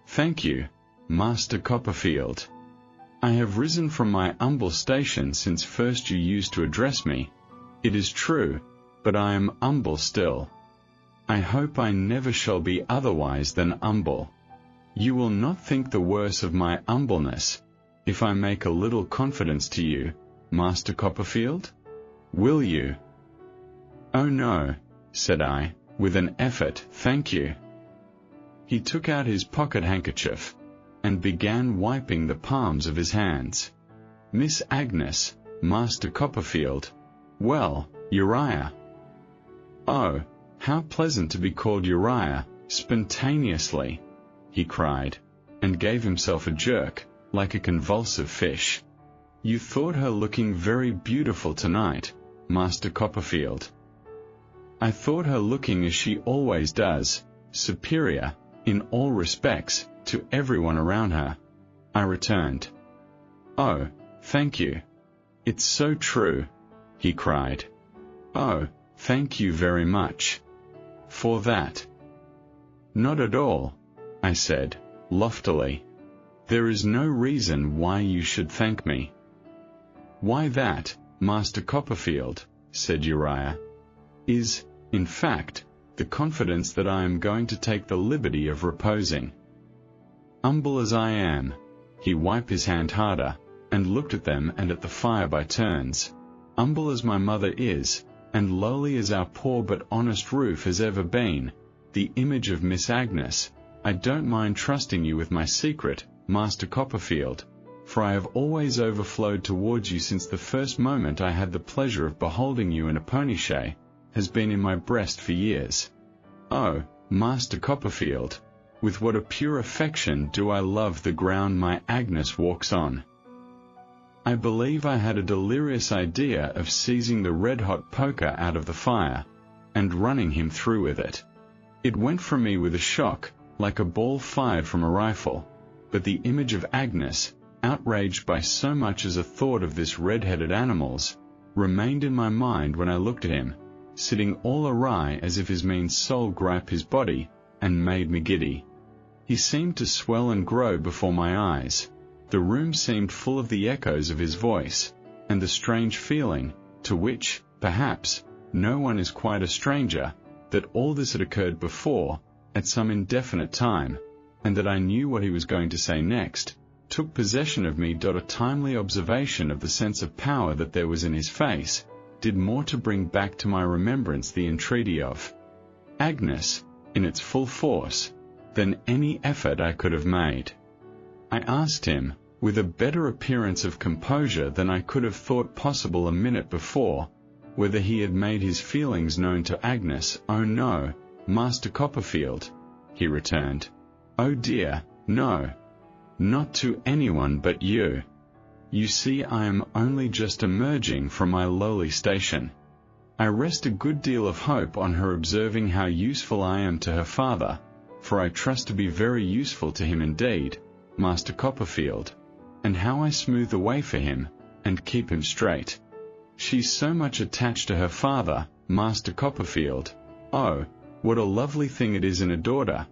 Thank you, Master Copperfield. I have risen from my humble station since first you used to address me. It is true, but I am humble still. I hope I never shall be otherwise than humble. You will not think the worse of my humbleness, if I make a little confidence to you, Master Copperfield? Will you? Oh no, said I, with an effort. Thank you. He took out his pocket-handkerchief, and began wiping the palms of his hands. Miss Agnes, Master Copperfield. Well, Uriah. Oh, how pleasant to be called Uriah, spontaneously, he cried, and gave himself a jerk, like a convulsive fish. You thought her looking very beautiful tonight, Master Copperfield. I thought her looking as she always does, superior, in all respects, to everyone around her, I returned. Oh, thank you. It's so true, he cried. Oh, thank you very much. For that. Not at all, I said, loftily. There is no reason why you should thank me. Why that, Master Copperfield, said Uriah, is, in fact, the confidence that I am going to take the liberty of reposing. Humble as I am, he wiped his hand harder, and looked at them and at the fire by turns, humble as my mother is, and lowly as our poor but honest roof has ever been, the image of Miss Agnes, I don't mind trusting you with my secret, Master Copperfield, for I have always overflowed towards you since the first moment I had the pleasure of beholding you in a pony-shay, has been in my breast for years. Oh, Master Copperfield, with what a pure affection do I love the ground my Agnes walks on. I believe I had a delirious idea of seizing the red-hot poker out of the fire, and running him through with it. It went from me with a shock, like a ball fired from a rifle, but the image of Agnes, outraged by so much as a thought of this red-headed animal's, remained in my mind when I looked at him, sitting all awry as if his mean soul griped his body, and made me giddy. He seemed to swell and grow before my eyes. The room seemed full of the echoes of his voice, and the strange feeling, to which, perhaps, no one is quite a stranger, that all this had occurred before, at some indefinite time, and that I knew what he was going to say next, took possession of me. A timely observation of the sense of power that there was in his face, did more to bring back to my remembrance the entreaty of Agnes, in its full force, than any effort I could have made. I asked him, with a better appearance of composure than I could have thought possible a minute before, whether he had made his feelings known to Agnes. "Oh no, Master Copperfield," he returned. "Oh dear, no. Not to anyone but you. You see, I am only just emerging from my lowly station. I rest a good deal of hope on her observing how useful I am to her father, for I trust to be very useful to him indeed, Master Copperfield, and how I smooth the way for him, and keep him straight. She's so much attached to her father, Master Copperfield, oh, what a lovely thing it is in a daughter,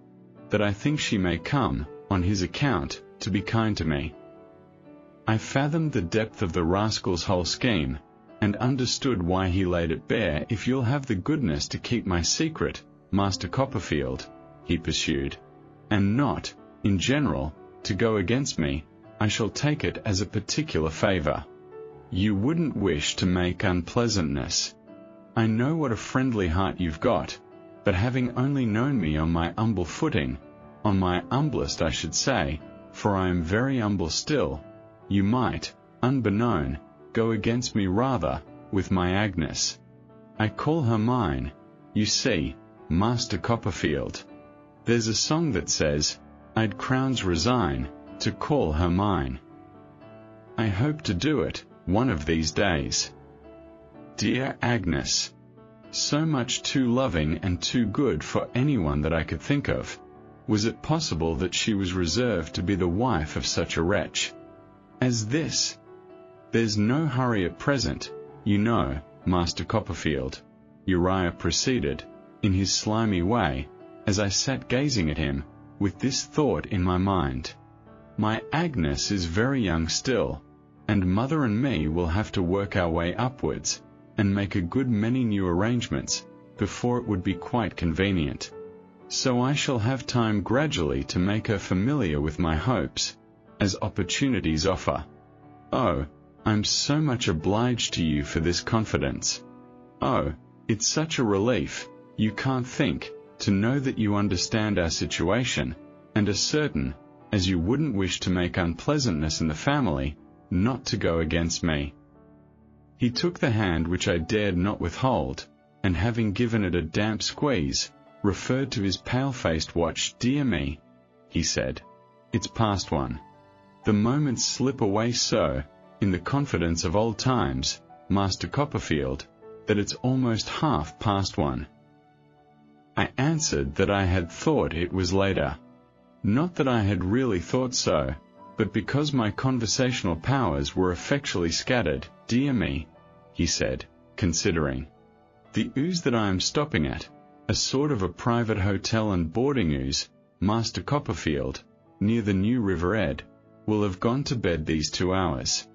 that I think she may come, on his account, to be kind to me." I fathomed the depth of the rascal's whole scheme, and understood why he laid it bare. "If you'll have the goodness to keep my secret, Master Copperfield," he pursued, "and not, in general, to go against me, I shall take it as a particular favor. You wouldn't wish to make unpleasantness. I know what a friendly heart you've got, but having only known me on my humble footing, on my humblest I should say, for I am very humble still, you might, unbeknown, go against me rather, with my Agnes. I call her mine, you see, Master Copperfield. There's a song that says, I'd crowns resign, to call her mine. I hope to do it, one of these days. Dear Agnes, so much too loving and too good for anyone that I could think of. Was it possible that she was reserved to be the wife of such a wretch as this? There's no hurry at present, you know, Master Copperfield, Uriah proceeded, in his slimy way, as I sat gazing at him, with this thought in my mind. My Agnes is very young still, and Mother and me will have to work our way upwards, and make a good many new arrangements, before it would be quite convenient. So I shall have time gradually to make her familiar with my hopes, as opportunities offer. Oh, I'm so much obliged to you for this confidence. Oh, it's such a relief, you can't think, to know that you understand our situation, and are certain, as you wouldn't wish to make unpleasantness in the family, not to go against me." He took the hand which I dared not withhold, and having given it a damp squeeze, referred to his pale-faced watch. "Dear me," he said, "it's past 1. The moments slip away so, in the confidence of old times, Master Copperfield, that it's almost half past 1. I answered that I had thought it was later. Not that I had really thought so, but because my conversational powers were effectually scattered. "Dear me," he said, considering. "The ooze that I am stopping at, a sort of a private hotel and boarding ooze, Master Copperfield, near the New River Ed, will have gone to bed these 2 hours."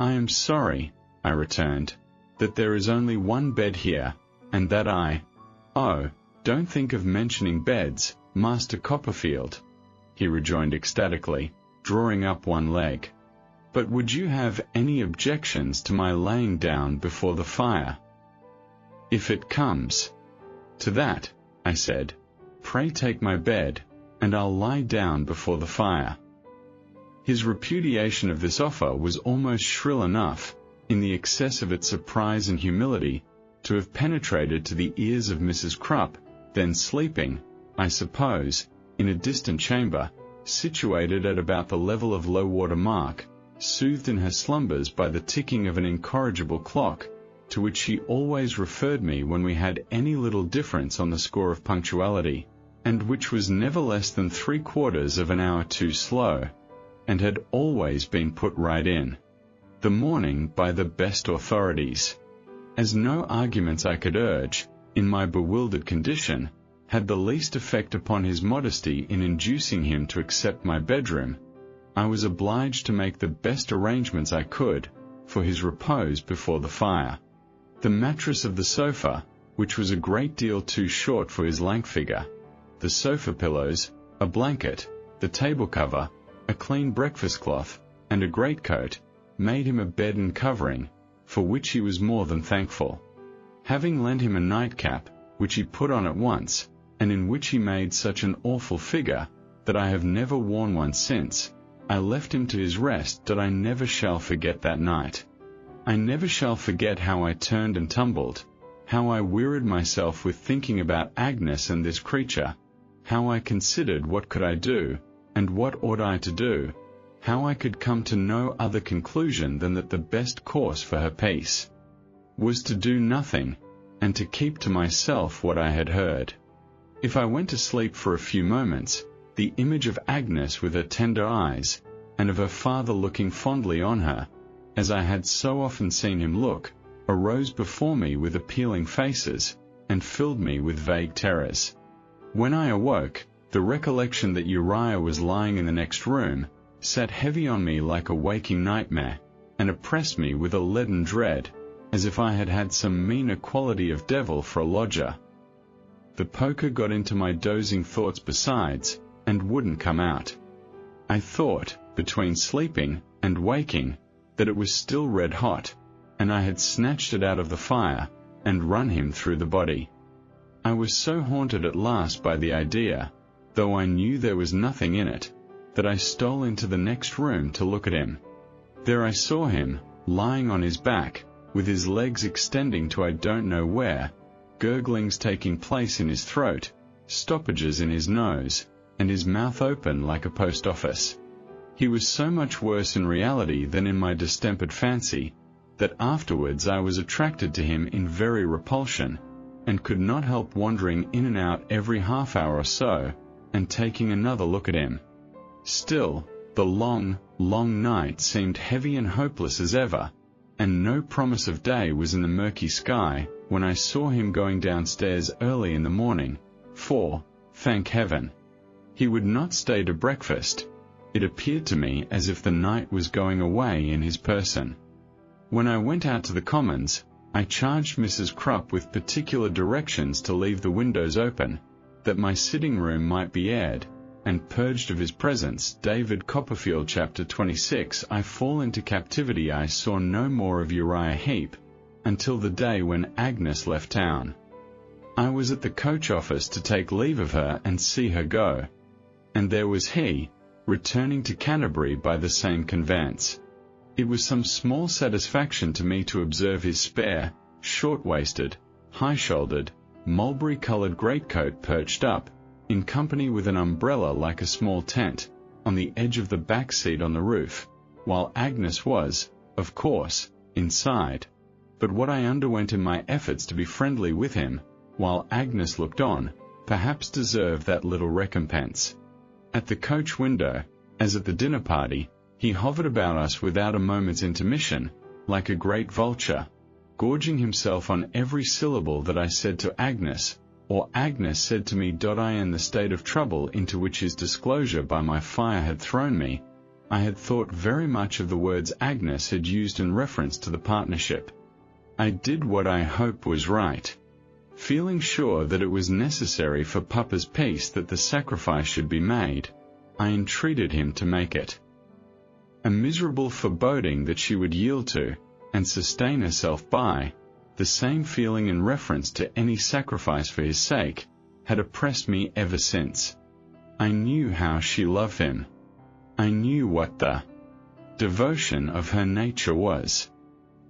"I am sorry," I returned, "that there is only one bed here, and that Oh, don't think of mentioning beds, Master Copperfield," he rejoined ecstatically, drawing up one leg. "But would you have any objections to my laying down before the fire?" "If it comes to that," I said, "pray take my bed, and I'll lie down before the fire." His repudiation of this offer was almost shrill enough, in the excess of its surprise and humility, to have penetrated to the ears of Mrs. Crupp, then sleeping, I suppose, in a distant chamber, situated at about the level of low-water mark, soothed in her slumbers by the ticking of an incorrigible clock, to which she always referred me when we had any little difference on the score of punctuality, and which was never less than 3/4 of an hour too slow, and had always been put right in the morning by the best authorities. As no arguments I could urge, in my bewildered condition, had the least effect upon his modesty in inducing him to accept my bedroom, I was obliged to make the best arrangements I could for his repose before the fire. The mattress of the sofa, which was a great deal too short for his lank figure, the sofa pillows, a blanket, the table cover, a clean breakfast cloth, and a greatcoat, made him a bed and covering, for which he was more than thankful. Having lent him a nightcap, which he put on at once, and in which he made such an awful figure, that I have never worn one since, I left him to his rest. I never shall forget that night. I never shall forget how I turned and tumbled, how I wearied myself with thinking about Agnes and this creature, how I considered what could I do, and what ought I to do, how I could come to no other conclusion than that the best course for her peace was to do nothing, and to keep to myself what I had heard. If I went to sleep for a few moments, the image of Agnes with her tender eyes, and of her father looking fondly on her, as I had so often seen him look, arose before me with appealing faces, and filled me with vague terrors. When I awoke, the recollection that Uriah was lying in the next room sat heavy on me like a waking nightmare, and oppressed me with a leaden dread, as if I had had some meaner quality of devil for a lodger. The poker got into my dozing thoughts besides, and wouldn't come out. I thought, between sleeping and waking, that it was still red hot, and I had snatched it out of the fire, and run him through the body. I was so haunted at last by the idea, though I knew there was nothing in it, that I stole into the next room to look at him. There I saw him, lying on his back, with his legs extending to I don't know where, gurglings taking place in his throat, stoppages in his nose, and his mouth open like a post office. He was so much worse in reality than in my distempered fancy, that afterwards I was attracted to him in very repulsion, and could not help wandering in and out every half hour or so, and taking another look at him. Still, the long, long night seemed heavy and hopeless as ever, and no promise of day was in the murky sky when I saw him going downstairs early in the morning, for, thank heaven, he would not stay to breakfast. It appeared to me as if the night was going away in his person. When I went out to the commons, I charged Mrs. Krupp with particular directions to leave the windows open, that my sitting room might be aired, and purged of his presence. David Copperfield, chapter 26. I fall into captivity. I saw no more of Uriah Heep, until the day when Agnes left town. I was at the coach office to take leave of her and see her go, and there was he, returning to Canterbury by the same conveyance. It was some small satisfaction to me to observe his spare, short-waisted, high-shouldered, mulberry-coloured greatcoat perched up, in company with an umbrella like a small tent, on the edge of the back seat on the roof, while Agnes was, of course, inside. But what I underwent in my efforts to be friendly with him, while Agnes looked on, perhaps deserved that little recompense. At the coach window, as at the dinner party, he hovered about us without a moment's intermission, like a great vulture, gorging himself on every syllable that I said to Agnes, or Agnes said to me. I in the state of trouble into which his disclosure by my fire had thrown me, I had thought very much of the words Agnes had used in reference to the partnership. I did what I hope was right, feeling sure that it was necessary for Papa's peace that the sacrifice should be made. I entreated him to make it. A miserable foreboding that she would yield to, and sustain herself by, the same feeling in reference to any sacrifice for his sake, had oppressed me ever since. I knew how she loved him. I knew what the devotion of her nature was.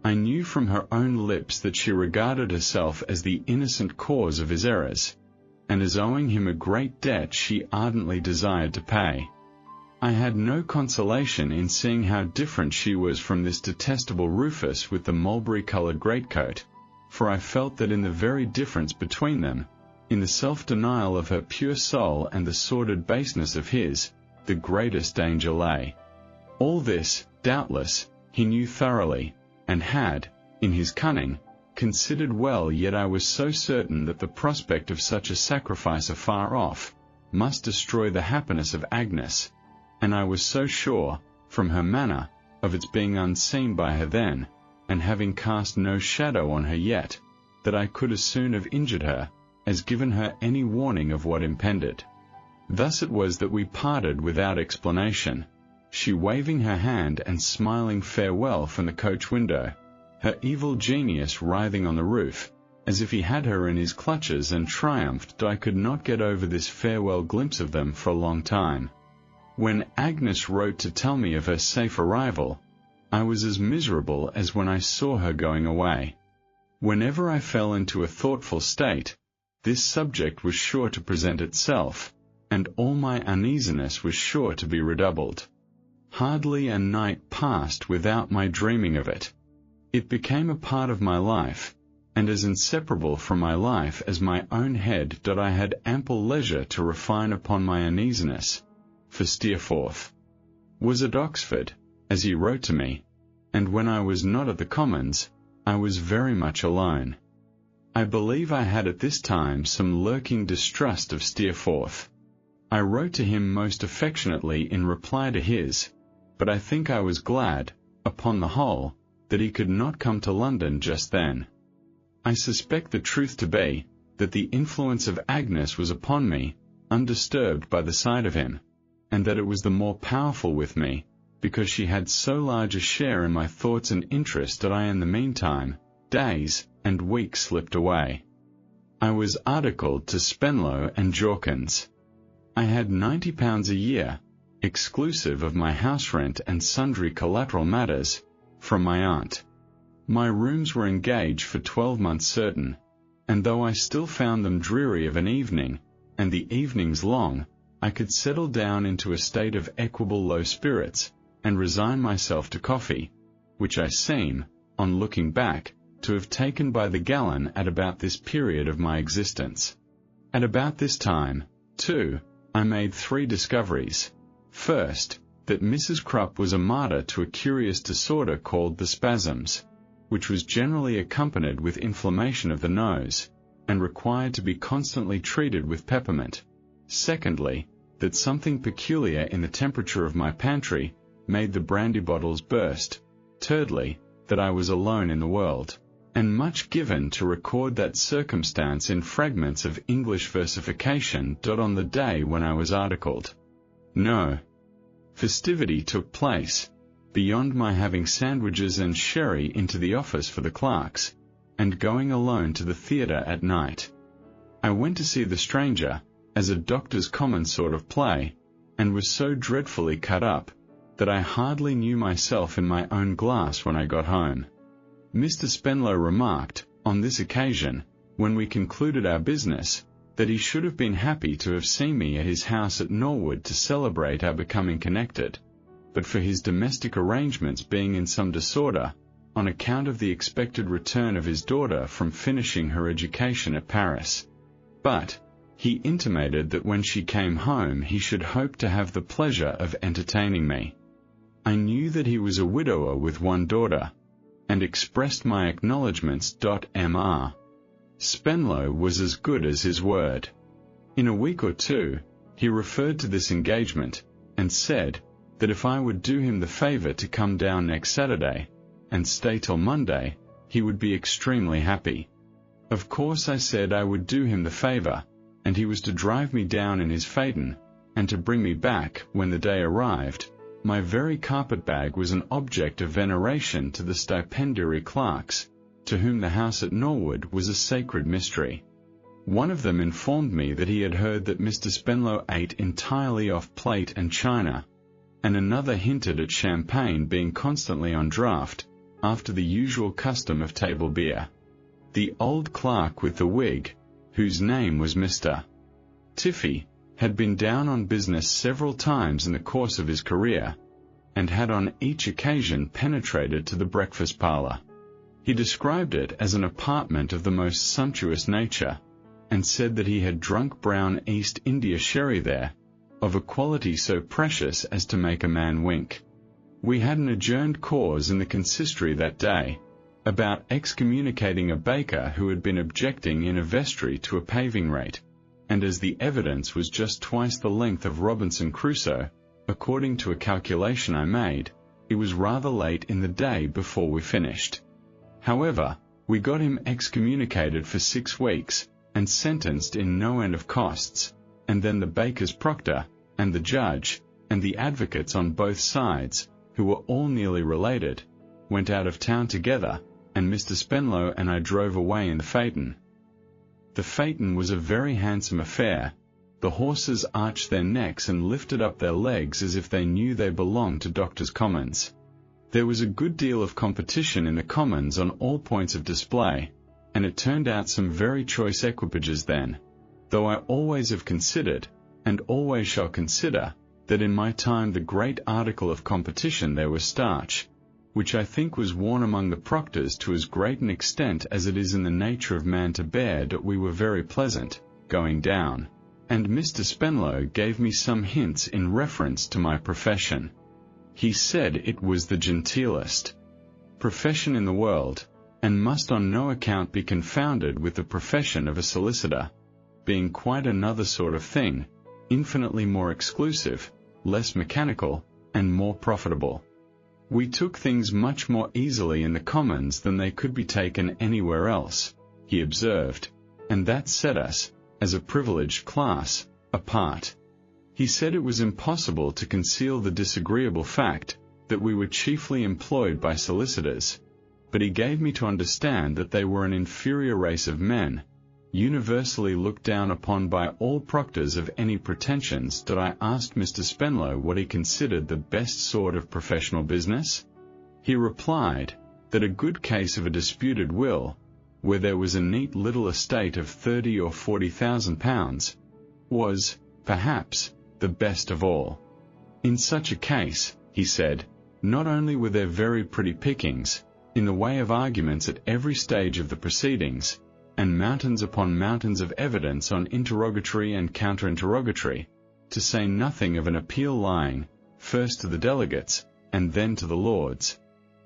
I knew from her own lips that she regarded herself as the innocent cause of his errors, and as owing him a great debt she ardently desired to pay. I had no consolation in seeing how different she was from this detestable Rufus with the mulberry-coloured greatcoat, for I felt that in the very difference between them, in the self-denial of her pure soul and the sordid baseness of his, the greatest danger lay. All this, doubtless, he knew thoroughly, and had, in his cunning, considered well. Yet I was so certain that the prospect of such a sacrifice afar off must destroy the happiness of Agnes, and I was so sure, from her manner, of its being unseen by her then, and having cast no shadow on her yet, that I could as soon have injured her, as given her any warning of what impended. Thus it was that we parted without explanation, she waving her hand and smiling farewell from the coach window, her evil genius writhing on the roof, as if he had her in his clutches and triumphed. I could not get over this farewell glimpse of them for a long time. When Agnes wrote to tell me of her safe arrival, I was as miserable as when I saw her going away. Whenever I fell into a thoughtful state, this subject was sure to present itself, and all my uneasiness was sure to be redoubled. Hardly a night passed without my dreaming of it. It became a part of my life, and as inseparable from my life as my own head that I had ample leisure to refine upon my uneasiness. For Steerforth was at Oxford, as he wrote to me, and when I was not at the Commons, I was very much alone. I believe I had at this time some lurking distrust of Steerforth. I wrote to him most affectionately in reply to his, but I think I was glad, upon the whole, that he could not come to London just then. I suspect the truth to be, that the influence of Agnes was upon me, undisturbed by the sight of him, and that it was the more powerful with me, because she had so large a share in my thoughts and interest that I in the meantime, days and weeks slipped away. I was articled to Spenlow and Jorkins. I had £90 a year, exclusive of my house rent and sundry collateral matters, from my aunt. My rooms were engaged for 12 months certain, and though I still found them dreary of an evening, and the evenings long, I could settle down into a state of equable low spirits, and resign myself to coffee, which I seem, on looking back, to have taken by the gallon at about this period of my existence. At about this time, too, I made 3 discoveries. First, that Mrs. Krupp was a martyr to a curious disorder called the spasms, which was generally accompanied with inflammation of the nose, and required to be constantly treated with peppermint. Secondly, that something peculiar in the temperature of my pantry made the brandy bottles burst. Thirdly, that I was alone in the world, and much given to record that circumstance in fragments of English versification. On the day when I was articled, no festivity took place, beyond my having sandwiches and sherry into the office for the clerks, and going alone to the theatre at night. I went to see The Stranger, as a Doctor's Commons sort of play, and was so dreadfully cut up, that I hardly knew myself in my own glass when I got home. Mr. Spenlow remarked, on this occasion, when we concluded our business, that he should have been happy to have seen me at his house at Norwood to celebrate our becoming connected, but for his domestic arrangements being in some disorder, on account of the expected return of his daughter from finishing her education at Paris. But he intimated that when she came home he should hope to have the pleasure of entertaining me. I knew that he was a widower with 1 daughter, and expressed my acknowledgments. Mr. Spenlow was as good as his word. In a week or 2, he referred to this engagement, and said that if I would do him the favour to come down next Saturday, and stay till Monday, he would be extremely happy. Of course I said I would do him the favour, and he was to drive me down in his phaeton, and to bring me back when the day arrived. My very carpet-bag was an object of veneration to the stipendiary clerks, to whom the house at Norwood was a sacred mystery. One of them informed me that he had heard that Mr. Spenlow ate entirely off plate and china, and another hinted at champagne being constantly on draught, after the usual custom of table beer. The old clerk with the wig, whose name was Mr. Tiffy, had been down on business several times in the course of his career, and had on each occasion penetrated to the breakfast parlour. He described it as an apartment of the most sumptuous nature, and said that he had drunk brown East India sherry there, of a quality so precious as to make a man wink. We had an adjourned cause in the consistory that day, about excommunicating a baker who had been objecting in a vestry to a paving rate, and as the evidence was just twice the length of Robinson Crusoe, according to a calculation I made, it was rather late in the day before we finished. However, we got him excommunicated for 6 weeks, and sentenced in no end of costs, and then the baker's proctor, and the judge, and the advocates on both sides, who were all nearly related, went out of town together, and Mr. Spenlow and I drove away in the phaeton. The phaeton was a very handsome affair, The horses arched their necks and lifted up their legs as if they knew they belonged to Doctors' Commons. There was a good deal of competition in the Commons on all points of display, and it turned out some very choice equipages then, though I always have considered, and always shall consider, that in my time the great article of competition there was starch, which I think was worn among the proctors to as great an extent as it is in the nature of man to bear, that we were very pleasant, going down, and Mr. Spenlow gave me some hints in reference to my profession. He said it was the genteelest profession in the world, and must on no account be confounded with the profession of a solicitor, being quite another sort of thing, infinitely more exclusive, less mechanical, and more profitable. We took things much more easily in the Commons than they could be taken anywhere else, he observed, and that set us, as a privileged class, apart. He said it was impossible to conceal the disagreeable fact that we were chiefly employed by solicitors, but he gave me to understand that they were an inferior race of men, universally looked down upon by all proctors of any pretensions. That I asked Mr. Spenlow what he considered the best sort of professional business? He replied that a good case of a disputed will, where there was a neat little estate of £30,000 or £40,000, was, perhaps, the best of all. In such a case, he said, not only were there very pretty pickings, in the way of arguments at every stage of the proceedings, and mountains upon mountains of evidence on interrogatory and counter-interrogatory, to say nothing of an appeal lying, first to the delegates, and then to the lords.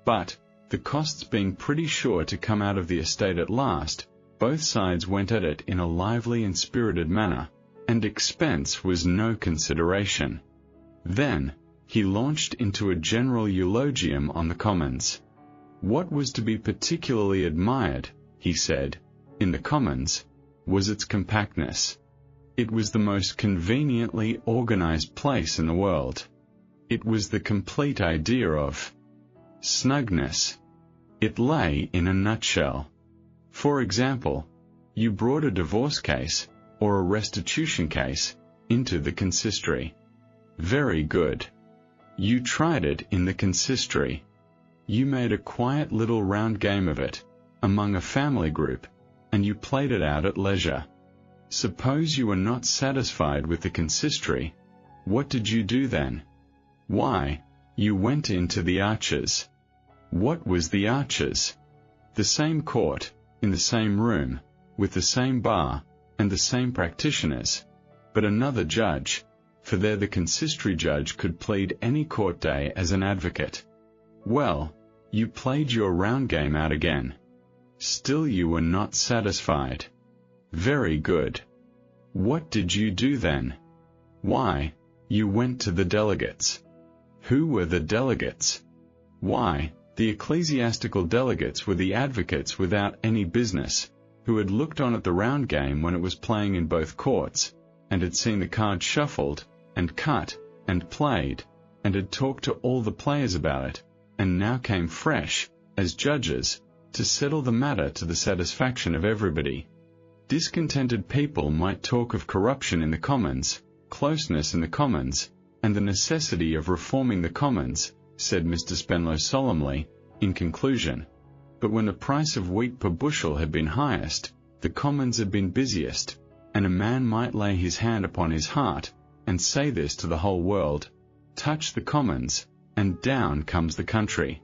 But, the costs being pretty sure to come out of the estate at last, both sides went at it in a lively and spirited manner, and expense was no consideration. Then, he launched into a general eulogium on the Commons. What was to be particularly admired, he said, in the Commons, was its compactness. It was the most conveniently organized place in the world. It was the complete idea of snugness. It lay in a nutshell. For example, you brought a divorce case, or a restitution case, into the consistory. Very good. You tried it in the consistory. You made a quiet little round game of it, among a family group, and you played it out at leisure. Suppose you were not satisfied with the consistory, what did you do then? Why, you went into the Arches. What was the Arches? The same court, in the same room, with the same bar, and the same practitioners, but another judge, for there the consistory judge could plead any court day as an advocate. Well, you played your round game out again. Still you were not satisfied. Very good. What did you do then? Why, you went to the delegates. Who were the delegates? Why, the ecclesiastical delegates were the advocates without any business, who had looked on at the round game when it was playing in both courts, and had seen the cards shuffled, and cut, and played, and had talked to all the players about it, and now came fresh, as judges, to settle the matter to the satisfaction of everybody. Discontented people might talk of corruption in the Commons, closeness in the Commons, and the necessity of reforming the Commons, said Mr. Spenlow solemnly, in conclusion. But when the price of wheat per bushel had been highest, the Commons had been busiest, and a man might lay his hand upon his heart, and say this to the whole world, touch the Commons, and down comes the country.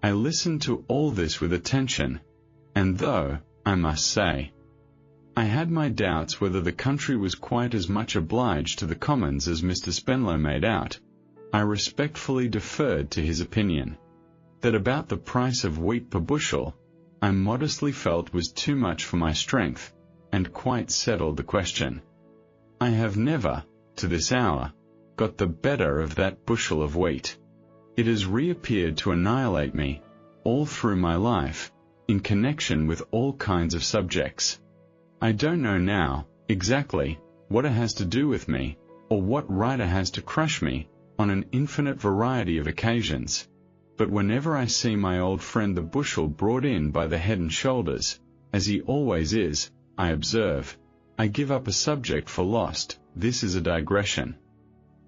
I listened to all this with attention, and though, I must say, I had my doubts whether the country was quite as much obliged to the Commons as Mr. Spenlow made out, I respectfully deferred to his opinion. That about the price of wheat per bushel, I modestly felt was too much for my strength, and quite settled the question. I have never, to this hour, got the better of that bushel of wheat. It has reappeared to annihilate me, all through my life, in connection with all kinds of subjects. I don't know now, exactly, what it has to do with me, or what right it has to crush me, on an infinite variety of occasions. But whenever I see my old friend the bushel brought in by the head and shoulders, as he always is, I observe, I give up a subject for lost, this is a digression.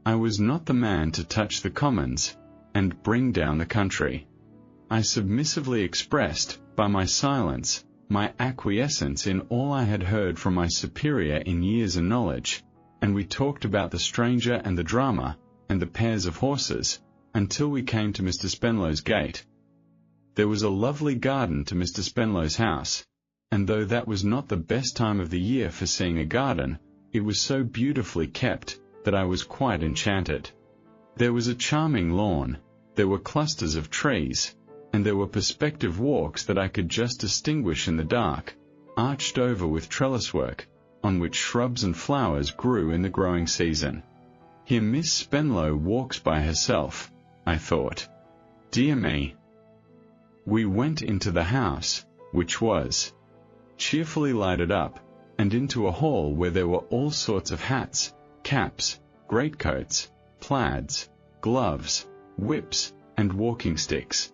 I was not the man to touch the commons, and bring down the country. I submissively expressed, by my silence, my acquiescence in all I had heard from my superior in years and knowledge, and we talked about the stranger and the drama, and the pairs of horses, until we came to Mr. Spenlow's gate. There was a lovely garden to Mr. Spenlow's house, and though that was not the best time of the year for seeing a garden, it was so beautifully kept that I was quite enchanted. There was a charming lawn, there were clusters of trees, and there were perspective walks that I could just distinguish in the dark, arched over with trellis work, on which shrubs and flowers grew in the growing season. Here Miss Spenlow walks by herself, I thought. Dear me. We went into the house, which was cheerfully lighted up, and into a hall where there were all sorts of hats, caps, greatcoats, plaids, gloves, whips, and walking sticks.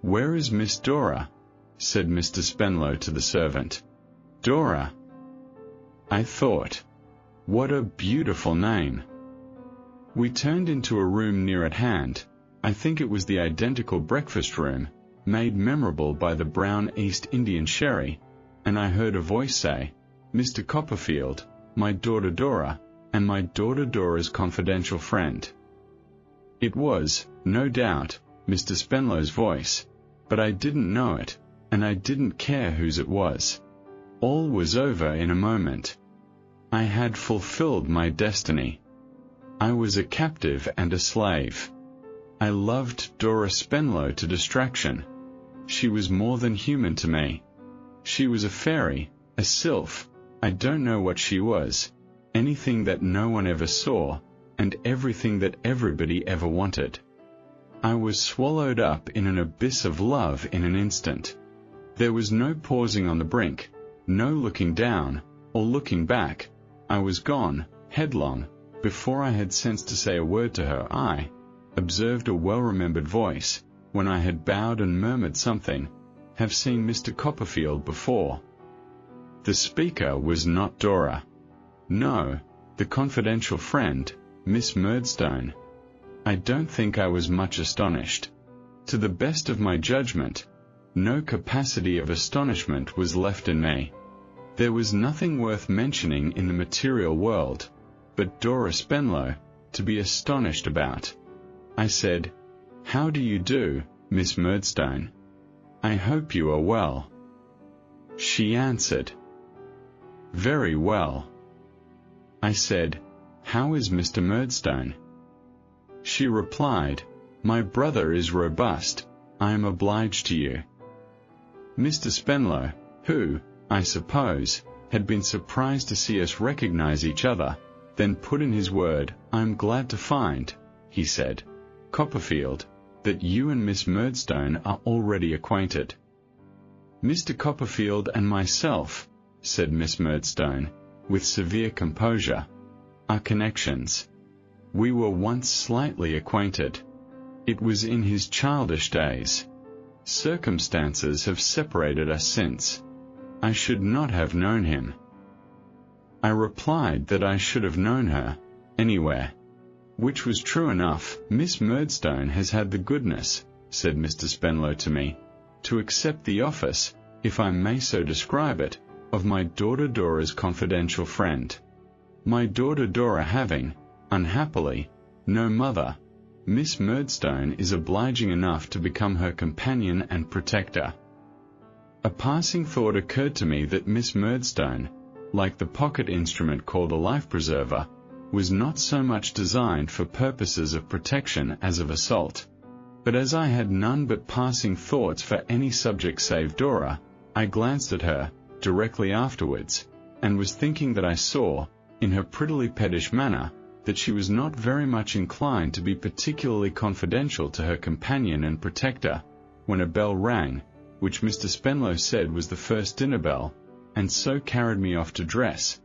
"Where is Miss Dora?" said Mr. Spenlow to the servant. Dora. I thought, what a beautiful name. We turned into a room near at hand. I think it was the identical breakfast room, made memorable by the brown East Indian sherry, and I heard a voice say, "Mr. Copperfield, my daughter Dora, and my daughter Dora's confidential friend." It was, no doubt, Mr. Spenlow's voice, but I didn't know it, and I didn't care whose it was. All was over in a moment. I had fulfilled my destiny. I was a captive and a slave. I loved Dora Spenlow to distraction. She was more than human to me. She was a fairy, a sylph, I don't know what she was, anything that no one ever saw, and everything that everybody ever wanted. I was swallowed up in an abyss of love in an instant. There was no pausing on the brink, no looking down, or looking back. I was gone, headlong. Before I had sense to say a word to her, I observed a well-remembered voice, when I had bowed and murmured something, "Have seen Mr. Copperfield before." The speaker was not Dora. No, the confidential friend, Miss Murdstone. I don't think I was much astonished. To the best of my judgment, no capacity of astonishment was left in me. There was nothing worth mentioning in the material world, but Dora Spenlow, to be astonished about. I said, "How do you do, Miss Murdstone? I hope you are well." She answered, "Very well." I said, "How is Mr. Murdstone?" She replied, "My brother is robust, I am obliged to you." Mr. Spenlow, who, I suppose, had been surprised to see us recognize each other, then put in his word, "I am glad to find," he said, "Copperfield, that you and Miss Murdstone are already acquainted." "Mr. Copperfield and myself," said Miss Murdstone, with severe composure, "are connections. We were once slightly acquainted. It was in his childish days. Circumstances have separated us since. I should not have known him." I replied that I should have known her, anywhere. Which was true enough. "Miss Murdstone has had the goodness," said Mr. Spenlow to me, "to accept the office, if I may so describe it, of my daughter Dora's confidential friend. My daughter Dora having, unhappily, no mother, Miss Murdstone is obliging enough to become her companion and protector." A passing thought occurred to me that Miss Murdstone, like the pocket instrument called a life-preserver, was not so much designed for purposes of protection as of assault. But as I had none but passing thoughts for any subject save Dora, I glanced at her, directly afterwards, and was thinking that I saw, in her prettily pettish manner, that she was not very much inclined to be particularly confidential to her companion and protector, when a bell rang, which Mr. Spenlow said was the first dinner bell, and so carried me off to dress.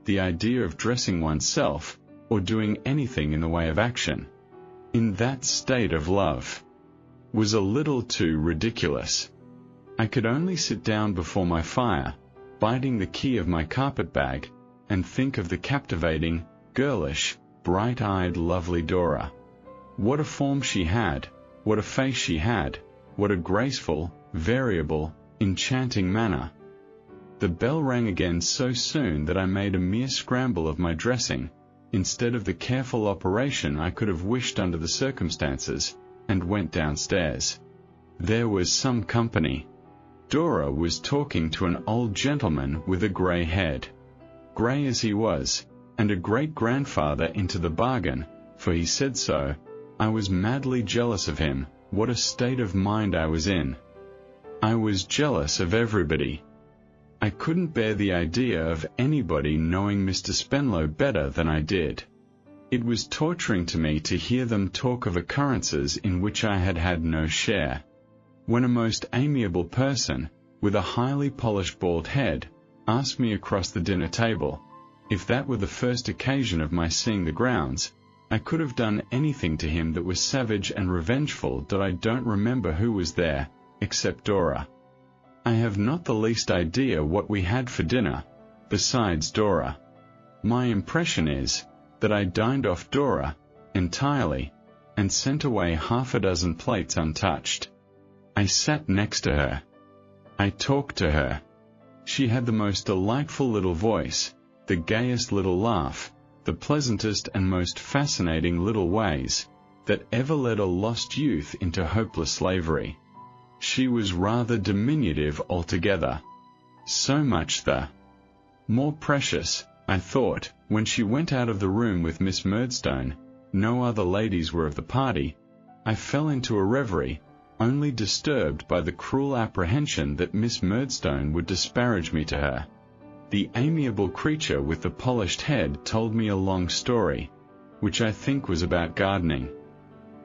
The idea of dressing oneself, or doing anything in the way of action, in that state of love, was a little too ridiculous. I could only sit down before my fire, biting the key of my carpet-bag, and think of the captivating, girlish, bright-eyed, lovely Dora. What a form she had, what a face she had, what a graceful, variable, enchanting manner. The bell rang again so soon that I made a mere scramble of my dressing, instead of the careful operation I could have wished under the circumstances, and went downstairs. There was some company. Dora was talking to an old gentleman with a grey head. Grey as he was, and a great-grandfather into the bargain, for he said so, I was madly jealous of him. What a state of mind I was in! I was jealous of everybody. I couldn't bear the idea of anybody knowing Mr. Spenlow better than I did. It was torturing to me to hear them talk of occurrences in which I had had no share. When a most amiable person, with a highly polished bald head, asked me across the dinner table, if that were the first occasion of my seeing the grounds, I could have done anything to him that was savage and revengeful. That I don't remember who was there, except Dora. I have not the least idea what we had for dinner, besides Dora. My impression is, that I dined off Dora, entirely, and sent away half a dozen plates untouched. I sat next to her. I talked to her. She had the most delightful little voice, the gayest little laugh, the pleasantest and most fascinating little ways, that ever led a lost youth into hopeless slavery. She was rather diminutive altogether. So much the more precious, I thought, when she went out of the room with Miss Murdstone. No other ladies were of the party. I fell into a reverie, only disturbed by the cruel apprehension that Miss Murdstone would disparage me to her. The amiable creature with the polished head told me a long story, which I think was about gardening.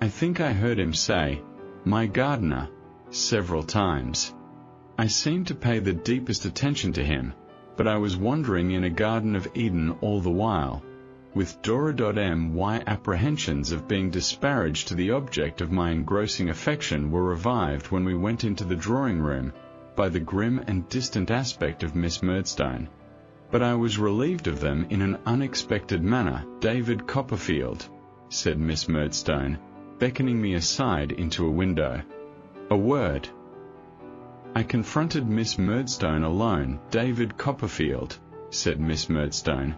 I think I heard him say, "My gardener," several times. I seemed to pay the deepest attention to him, but I was wandering in a Garden of Eden all the while, with Dora.my apprehensions of being disparaged to the object of my engrossing affection were revived when we went into the drawing-room, by the grim and distant aspect of Miss Murdstone. But I was relieved of them in an unexpected manner. "David Copperfield," said Miss Murdstone, beckoning me aside into a window. "A word." I confronted Miss Murdstone alone. "David Copperfield," said Miss Murdstone,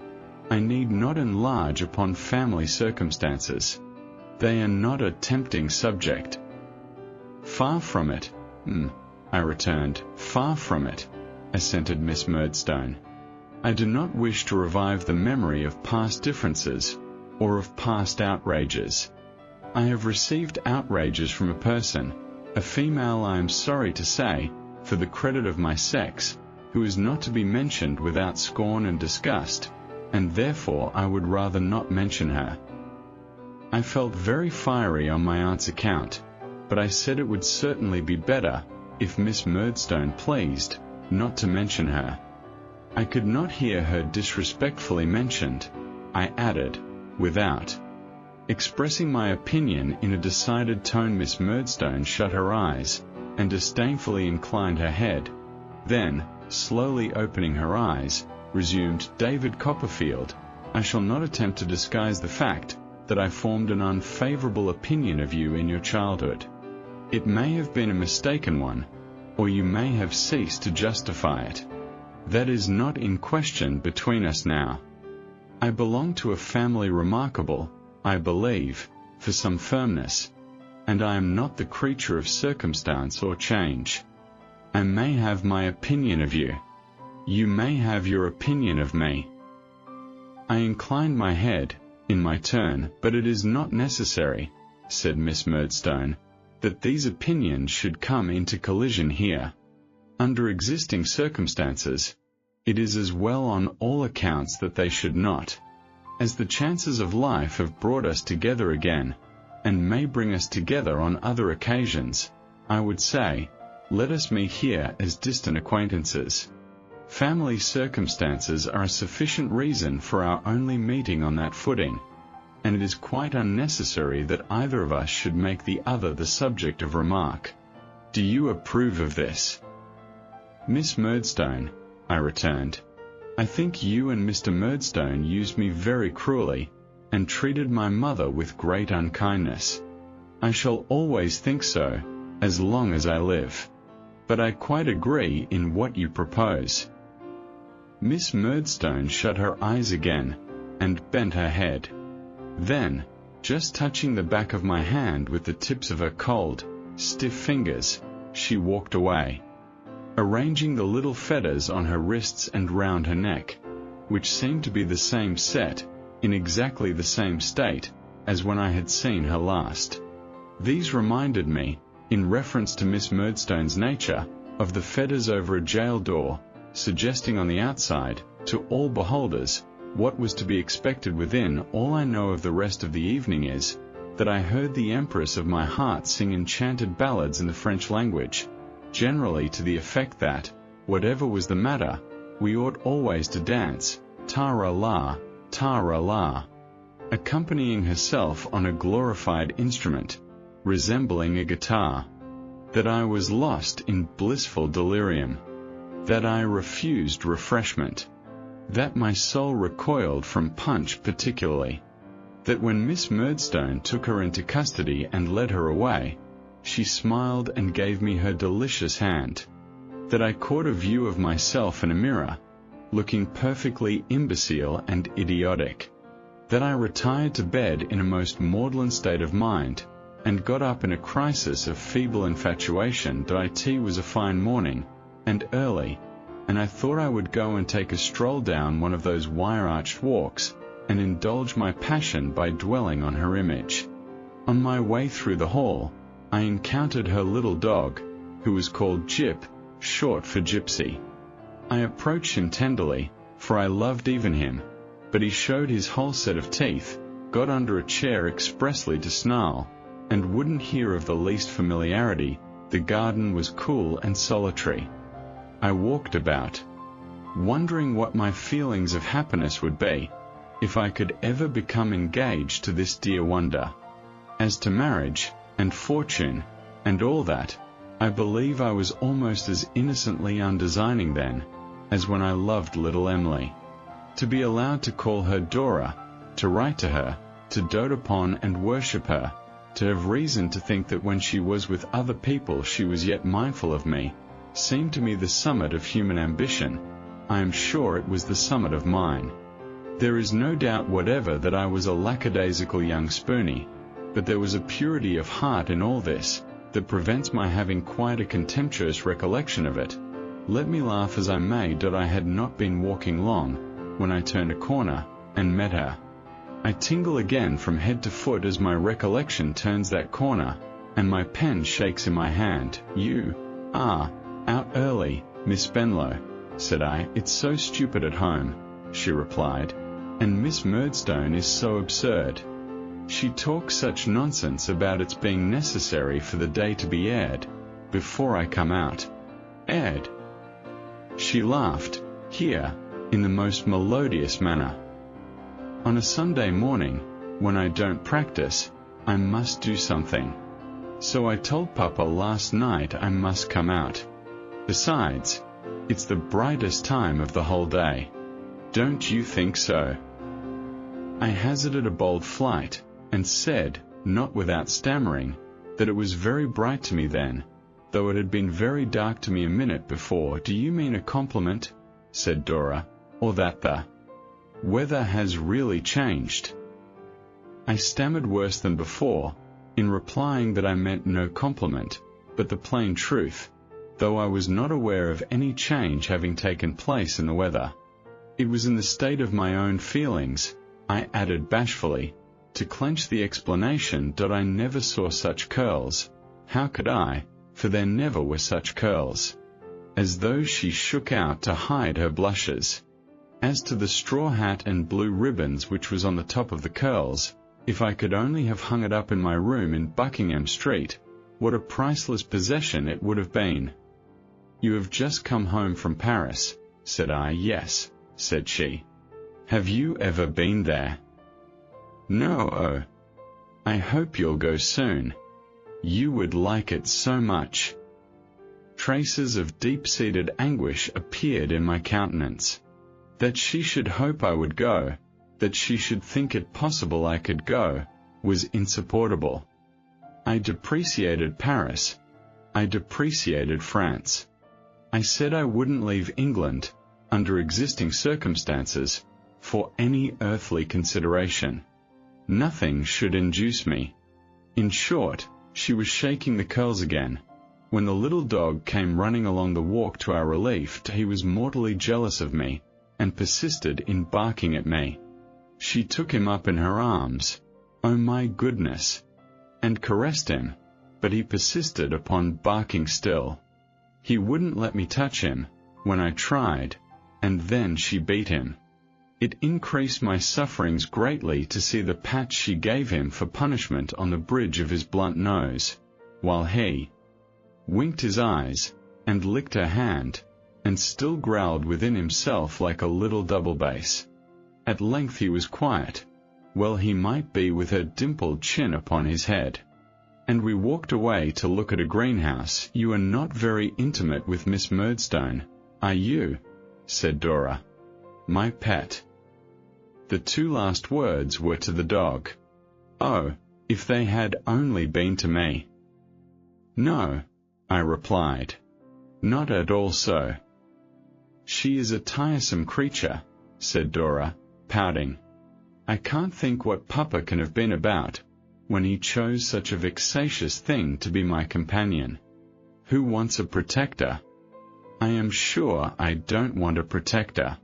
"I need not enlarge upon family circumstances. They are not a tempting subject." "Far from it." I returned. "Far from it," assented Miss Murdstone. "I do not wish to revive the memory of past differences, or of past outrages. I have received outrages from a person, a female, I am sorry to say, for the credit of my sex, who is not to be mentioned without scorn and disgust, and therefore I would rather not mention her." I felt very fiery on my aunt's account, but I said it would certainly be better, if Miss Murdstone pleased, not to mention her. I could not hear her disrespectfully mentioned, I added, without expressing my opinion in a decided tone. Miss Murdstone shut her eyes, and disdainfully inclined her head. Then, slowly opening her eyes, resumed, "David Copperfield, I shall not attempt to disguise the fact that I formed an unfavorable opinion of you in your childhood. It may have been a mistaken one, or you may have ceased to justify it. That is not in question between us now. I belong to a family remarkable, I believe, for some firmness, and I am not the creature of circumstance or change. I may have my opinion of you. You may have your opinion of me." I inclined my head, in my turn. "But it is not necessary," said Miss Murdstone, "that these opinions should come into collision here. Under existing circumstances, it is as well on all accounts that they should not. As the chances of life have brought us together again, and may bring us together on other occasions, I would say, let us meet here as distant acquaintances. Family circumstances are a sufficient reason for our only meeting on that footing, and it is quite unnecessary that either of us should make the other the subject of remark. Do you approve of this?" "Miss Murdstone," I returned, I think you and Mr. Murdstone used me very cruelly, and treated my mother with great unkindness. I shall always think so, as long as I live. But I quite agree in what you propose." Miss Murdstone shut her eyes again, and bent her head. Then, just touching the back of my hand with the tips of her cold, stiff fingers, she walked away, arranging the little feathers on her wrists and round her neck, which seemed to be the same set, in exactly the same state, as when I had seen her last. These reminded me, in reference to Miss Murdstone's nature, of the feathers over a jail door, suggesting on the outside, to all beholders, what was to be expected within. All I know of the rest of the evening is, that I heard the Empress of my heart sing enchanted ballads in the French language, generally to the effect that, whatever was the matter, we ought always to dance, ta-ra-la, ta-ra-la, accompanying herself on a glorified instrument, resembling a guitar. That I was lost in blissful delirium. That I refused refreshment. That my soul recoiled from punch particularly. That when Miss Murdstone took her into custody and led her away, she smiled and gave me her delicious hand. That I caught a view of myself in a mirror, looking perfectly imbecile and idiotic. That I retired to bed in a most maudlin state of mind, and got up in a crisis of feeble infatuation. That it was a fine morning, and early, and I thought I would go and take a stroll down one of those wire-arched walks, and indulge my passion by dwelling on her image. On my way through the hall, I encountered her little dog, who was called Jip, short for Gypsy. I approached him tenderly, for I loved even him, but he showed his whole set of teeth, got under a chair expressly to snarl, and wouldn't hear of the least familiarity. The garden was cool and solitary. I walked about, wondering what my feelings of happiness would be, if I could ever become engaged to this dear wonder. As to marriage, and fortune, and all that, I believe I was almost as innocently undesigning then, as when I loved little Emily. To be allowed to call her Dora, to write to her, to dote upon and worship her, to have reason to think that when she was with other people she was yet mindful of me, seemed to me the summit of human ambition. I am sure it was the summit of mine. There is no doubt whatever that I was a lackadaisical young spoony, but there was a purity of heart in all this, that prevents my having quite a contemptuous recollection of it. Let me laugh as I may, that I had not been walking long, when I turned a corner, and met her. I tingle again from head to foot as my recollection turns that corner, and my pen shakes in my hand. "You are out early, Miss Spenlow," said I. "It's so stupid at home," she replied, "and Miss Murdstone is so absurd. She talks such nonsense about its being necessary for the day to be aired, before I come out." "Aired?" She laughed, here, in the most melodious manner. "On a Sunday morning, when I don't practice, I must do something. So I told Papa last night I must come out. Besides, it's the brightest time of the whole day. Don't you think so?" I hazarded a bold flight, and said, not without stammering, that it was very bright to me then, though it had been very dark to me a minute before. "Do you mean a compliment?" said Dora, "or that the weather has really changed?" I stammered worse than before, in replying that I meant no compliment, but the plain truth, though I was not aware of any change having taken place in the weather. It was in the state of my own feelings, I added bashfully, to clench the explanation, that I never saw such curls. How could I, for there never were such curls. As though she shook out to hide her blushes. As to the straw hat and blue ribbons which was on the top of the curls, if I could only have hung it up in my room in Buckingham Street, what a priceless possession it would have been. "You have just come home from Paris," said I. "Yes," said she. "Have you ever been there?" "No." "Oh, I hope you'll go soon. You would like it so much." Traces of deep-seated anguish appeared in my countenance. That she should hope I would go, that she should think it possible I could go, was insupportable. I depreciated Paris. I depreciated France. I said I wouldn't leave England, under existing circumstances, for any earthly consideration. Nothing should induce me. In short, she was shaking the curls again. When the little dog came running along the walk to our relief, he was mortally jealous of me, and persisted in barking at me. She took him up in her arms, oh my goodness, and caressed him, but he persisted upon barking still. He wouldn't let me touch him, when I tried, and then she beat him. It increased my sufferings greatly to see the pat she gave him for punishment on the bridge of his blunt nose, while he winked his eyes, and licked her hand, and still growled within himself like a little double bass. At length he was quiet. Well he might be with her dimpled chin upon his head. And we walked away to look at a greenhouse. You are not very intimate with Miss Murdstone, are you? Said Dora. My pet. The two last words were to the dog. Oh, if they had only been to me. No, I replied. Not at all so. She is a tiresome creature, said Dora, pouting. I can't think what Papa can have been about, when he chose such a vexatious thing to be my companion. Who wants a protector? I am sure I don't want a protector.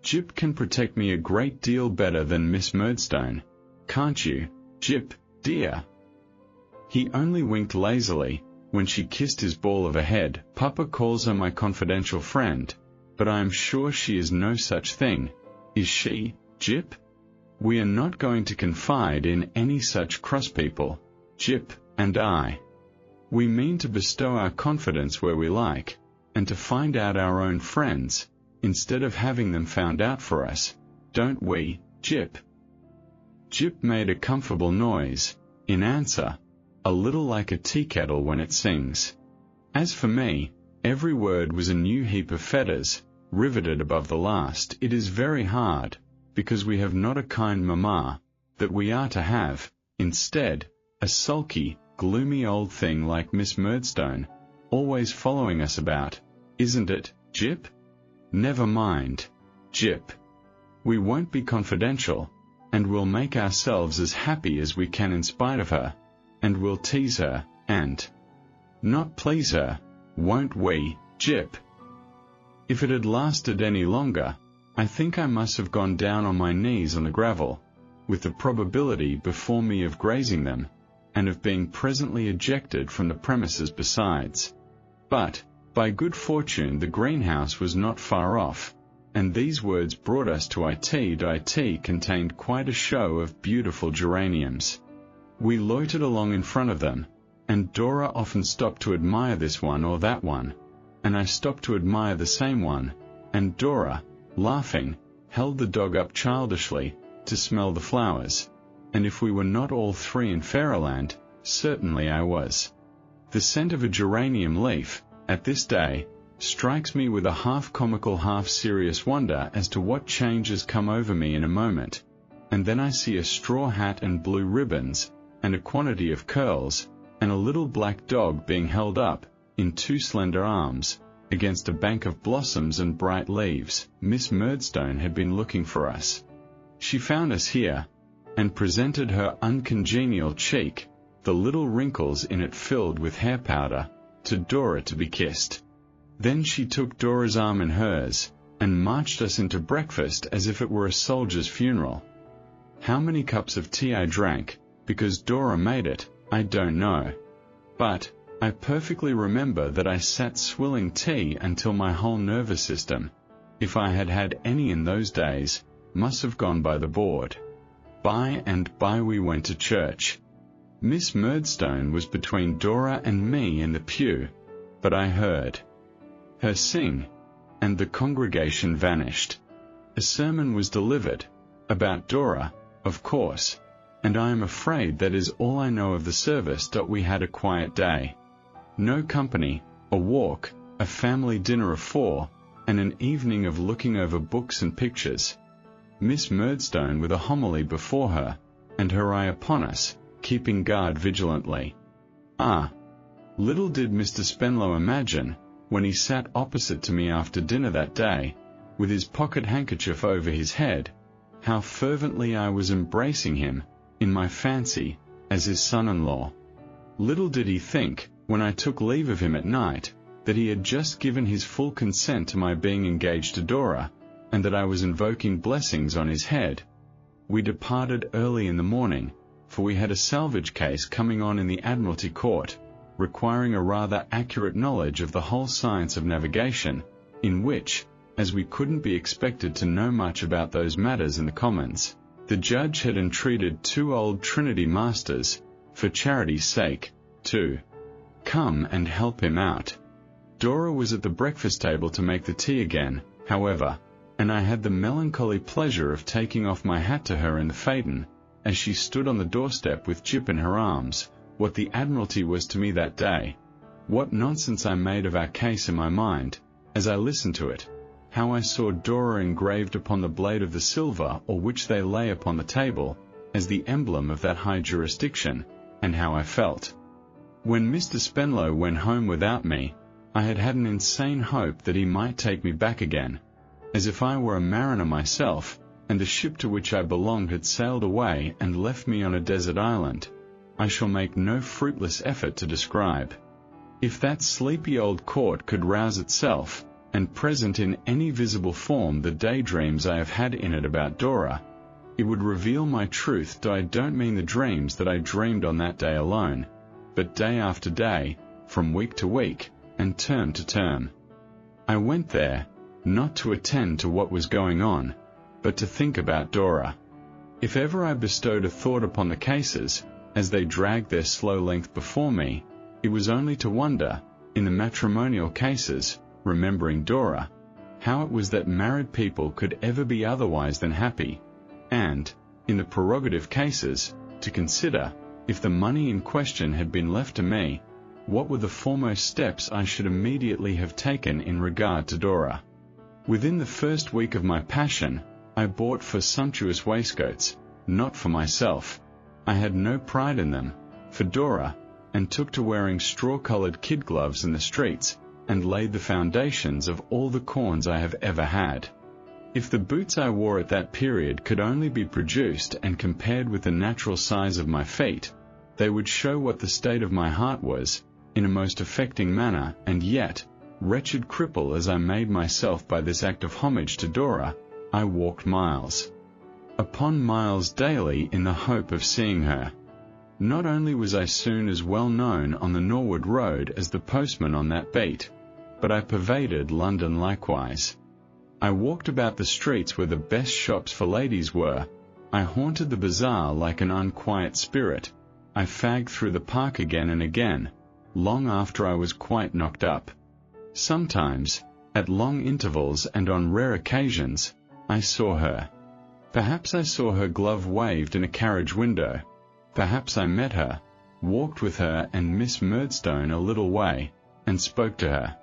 Jip can protect me a great deal better than Miss Murdstone, can't you, Jip, dear? He only winked lazily, when she kissed his ball of a head. Papa calls her my confidential friend, but I am sure she is no such thing, is she, Jip? We are not going to confide in any such cross people, Jip and I. We mean to bestow our confidence where we like, and to find out our own friends, instead of having them found out for us, don't we, Jip? Jip made a comfortable noise, in answer, a little like a tea kettle when it sings. As for me, every word was a new heap of feathers, riveted above the last. It is very hard, because we have not a kind mamma, that we are to have, instead, a sulky, gloomy old thing like Miss Murdstone, always following us about, isn't it, Jip? Never mind, Jip. We won't be confidential, and we'll make ourselves as happy as we can in spite of her, and we'll tease her, and not please her, won't we, Jip? If it had lasted any longer, I think I must have gone down on my knees on the gravel, with the probability before me of grazing them, and of being presently ejected from the premises besides. But, by good fortune, the greenhouse was not far off, and these words brought us to it contained quite a show of beautiful geraniums. We loitered along in front of them, and Dora often stopped to admire this one or that one, and I stopped to admire the same one, and Dora, laughing, held the dog up childishly, to smell the flowers, and if we were not all three in Fairyland, certainly I was. The scent of a geranium leaf, at this day, strikes me with a half-comical half-serious wonder as to what changes come over me in a moment, and then I see a straw hat and blue ribbons, and a quantity of curls, and a little black dog being held up, in two slender arms, against a bank of blossoms and bright leaves. Miss Murdstone had been looking for us. She found us here, and presented her uncongenial cheek, the little wrinkles in it filled with hair powder, to Dora to be kissed. Then she took Dora's arm in hers, and marched us into breakfast as if it were a soldier's funeral. How many cups of tea I drank, because Dora made it, I don't know. But I perfectly remember that I sat swilling tea until my whole nervous system, if I had had any in those days, must have gone by the board. By and by we went to church. Miss Murdstone was between Dora and me in the pew, but I heard her sing, and the congregation vanished. A sermon was delivered, about Dora, of course, and I am afraid that is all I know of the service. We had a quiet day. No company, a walk, a family dinner of 4, and an evening of looking over books and pictures. Miss Murdstone with a homily before her, and her eye upon us, keeping guard vigilantly. Ah! Little did Mr. Spenlow imagine, when he sat opposite to me after dinner that day, with his pocket handkerchief over his head, how fervently I was embracing him, in my fancy, as his son-in-law. Little did he think, when I took leave of him at night, that he had just given his full consent to my being engaged to Dora, and that I was invoking blessings on his head. We departed early in the morning, for we had a salvage case coming on in the Admiralty Court, requiring a rather accurate knowledge of the whole science of navigation, in which, as we couldn't be expected to know much about those matters in the Commons, the judge had entreated 2 old Trinity masters, for charity's sake, to come and help him out. Dora was at the breakfast table to make the tea again, however, and I had the melancholy pleasure of taking off my hat to her in the phaeton, as she stood on the doorstep with Jip in her arms. What the Admiralty was to me that day, what nonsense I made of our case in my mind, as I listened to it, how I saw Dora engraved upon the blade of the silver or which they lay upon the table, as the emblem of that high jurisdiction, and how I felt. When Mr. Spenlow went home without me, I had an insane hope that he might take me back again, as if I were a mariner myself, and the ship to which I belonged had sailed away and left me on a desert island. I shall make no fruitless effort to describe. If that sleepy old court could rouse itself, and present in any visible form the daydreams I have had in it about Dora, it would reveal my truth, though I don't mean the dreams that I dreamed on that day alone, but day after day, from week to week, and term to term. I went there, not to attend to what was going on, but to think about Dora. If ever I bestowed a thought upon the cases, as they dragged their slow length before me, it was only to wonder, in the matrimonial cases, remembering Dora, how it was that married people could ever be otherwise than happy, and, in the prerogative cases, to consider, if the money in question had been left to me, what were the foremost steps I should immediately have taken in regard to Dora. Within the first week of my passion, I bought for sumptuous waistcoats, not for myself. I had no pride in them, for Dora, and took to wearing straw-coloured kid gloves in the streets, and laid the foundations of all the corns I have ever had. If the boots I wore at that period could only be produced and compared with the natural size of my feet, they would show what the state of my heart was, in a most affecting manner, and yet, wretched cripple as I made myself by this act of homage to Dora, I walked miles upon miles daily in the hope of seeing her. Not only was I soon as well known on the Norwood Road as the postman on that beat, but I pervaded London likewise. I walked about the streets where the best shops for ladies were. I haunted the bazaar like an unquiet spirit. I fagged through the park again and again, long after I was quite knocked up. Sometimes, at long intervals and on rare occasions, I saw her. Perhaps I saw her glove waved in a carriage window. Perhaps I met her, walked with her and Miss Murdstone a little way, and spoke to her.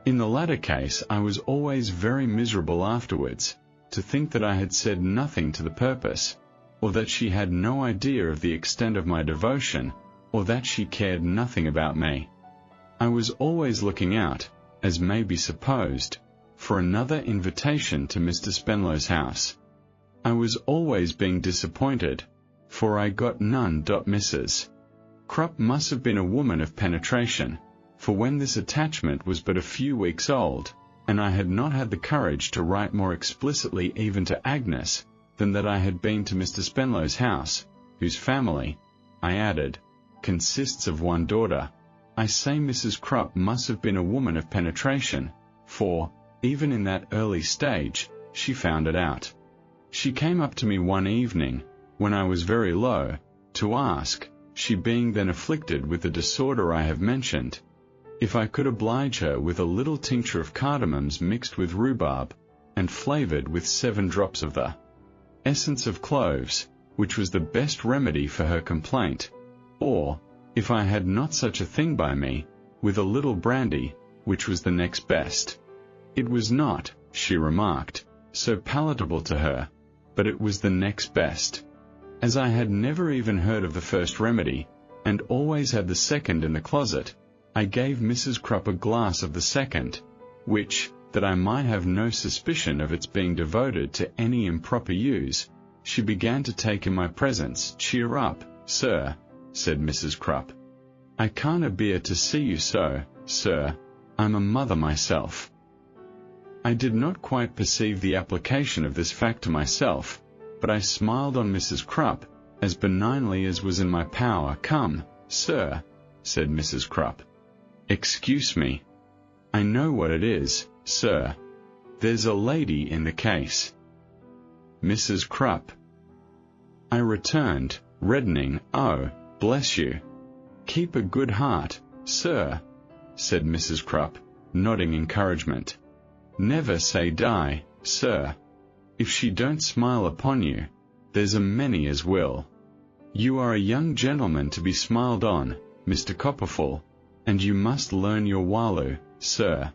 In the latter case I was always very miserable afterwards, to think that I had said nothing to the purpose, or that she had no idea of the extent of my devotion, or that she cared nothing about me. I was always looking out, as may be supposed, for another invitation to Mr. Spenlow's house. I was always being disappointed, for I got none. Mrs. Krupp must have been a woman of penetration, for when this attachment was but a few weeks old, and I had not had the courage to write more explicitly even to Agnes than that I had been to Mr. Spenlow's house, whose family, I added, consists of one daughter. I say Mrs. Krupp must have been a woman of penetration, for, even in that early stage, she found it out. She came up to me one evening, when I was very low, to ask, she being then afflicted with the disorder I have mentioned, if I could oblige her with a little tincture of cardamoms mixed with rhubarb, and flavoured with 7 drops of the essence of cloves, which was the best remedy for her complaint, or, if I had not such a thing by me, with a little brandy, which was the next best. It was not, she remarked, so palatable to her, but it was the next best. As I had never even heard of the first remedy, and always had the second in the closet, I gave Mrs. Crupp a glass of the second, which, that I might have no suspicion of its being devoted to any improper use, she began to take in my presence. "Cheer up, sir," said Mrs. Crupp. "I can't abear to see you so, sir. I'm a mother myself." I did not quite perceive the application of this fact to myself, but I smiled on Mrs. Crupp, as benignly as was in my power. "Come, sir," said Mrs. Crupp. "Excuse me. I know what it is, sir. There's a lady in the case." "Mrs. Crupp?" I returned, reddening. "Oh, bless you. Keep a good heart, sir," said Mrs. Crupp, nodding encouragement. "Never say die, sir. If she don't smile upon you, there's a many as will. You are a young gentleman to be smiled on, Mr. Copperfield, and you must learn your walu, sir."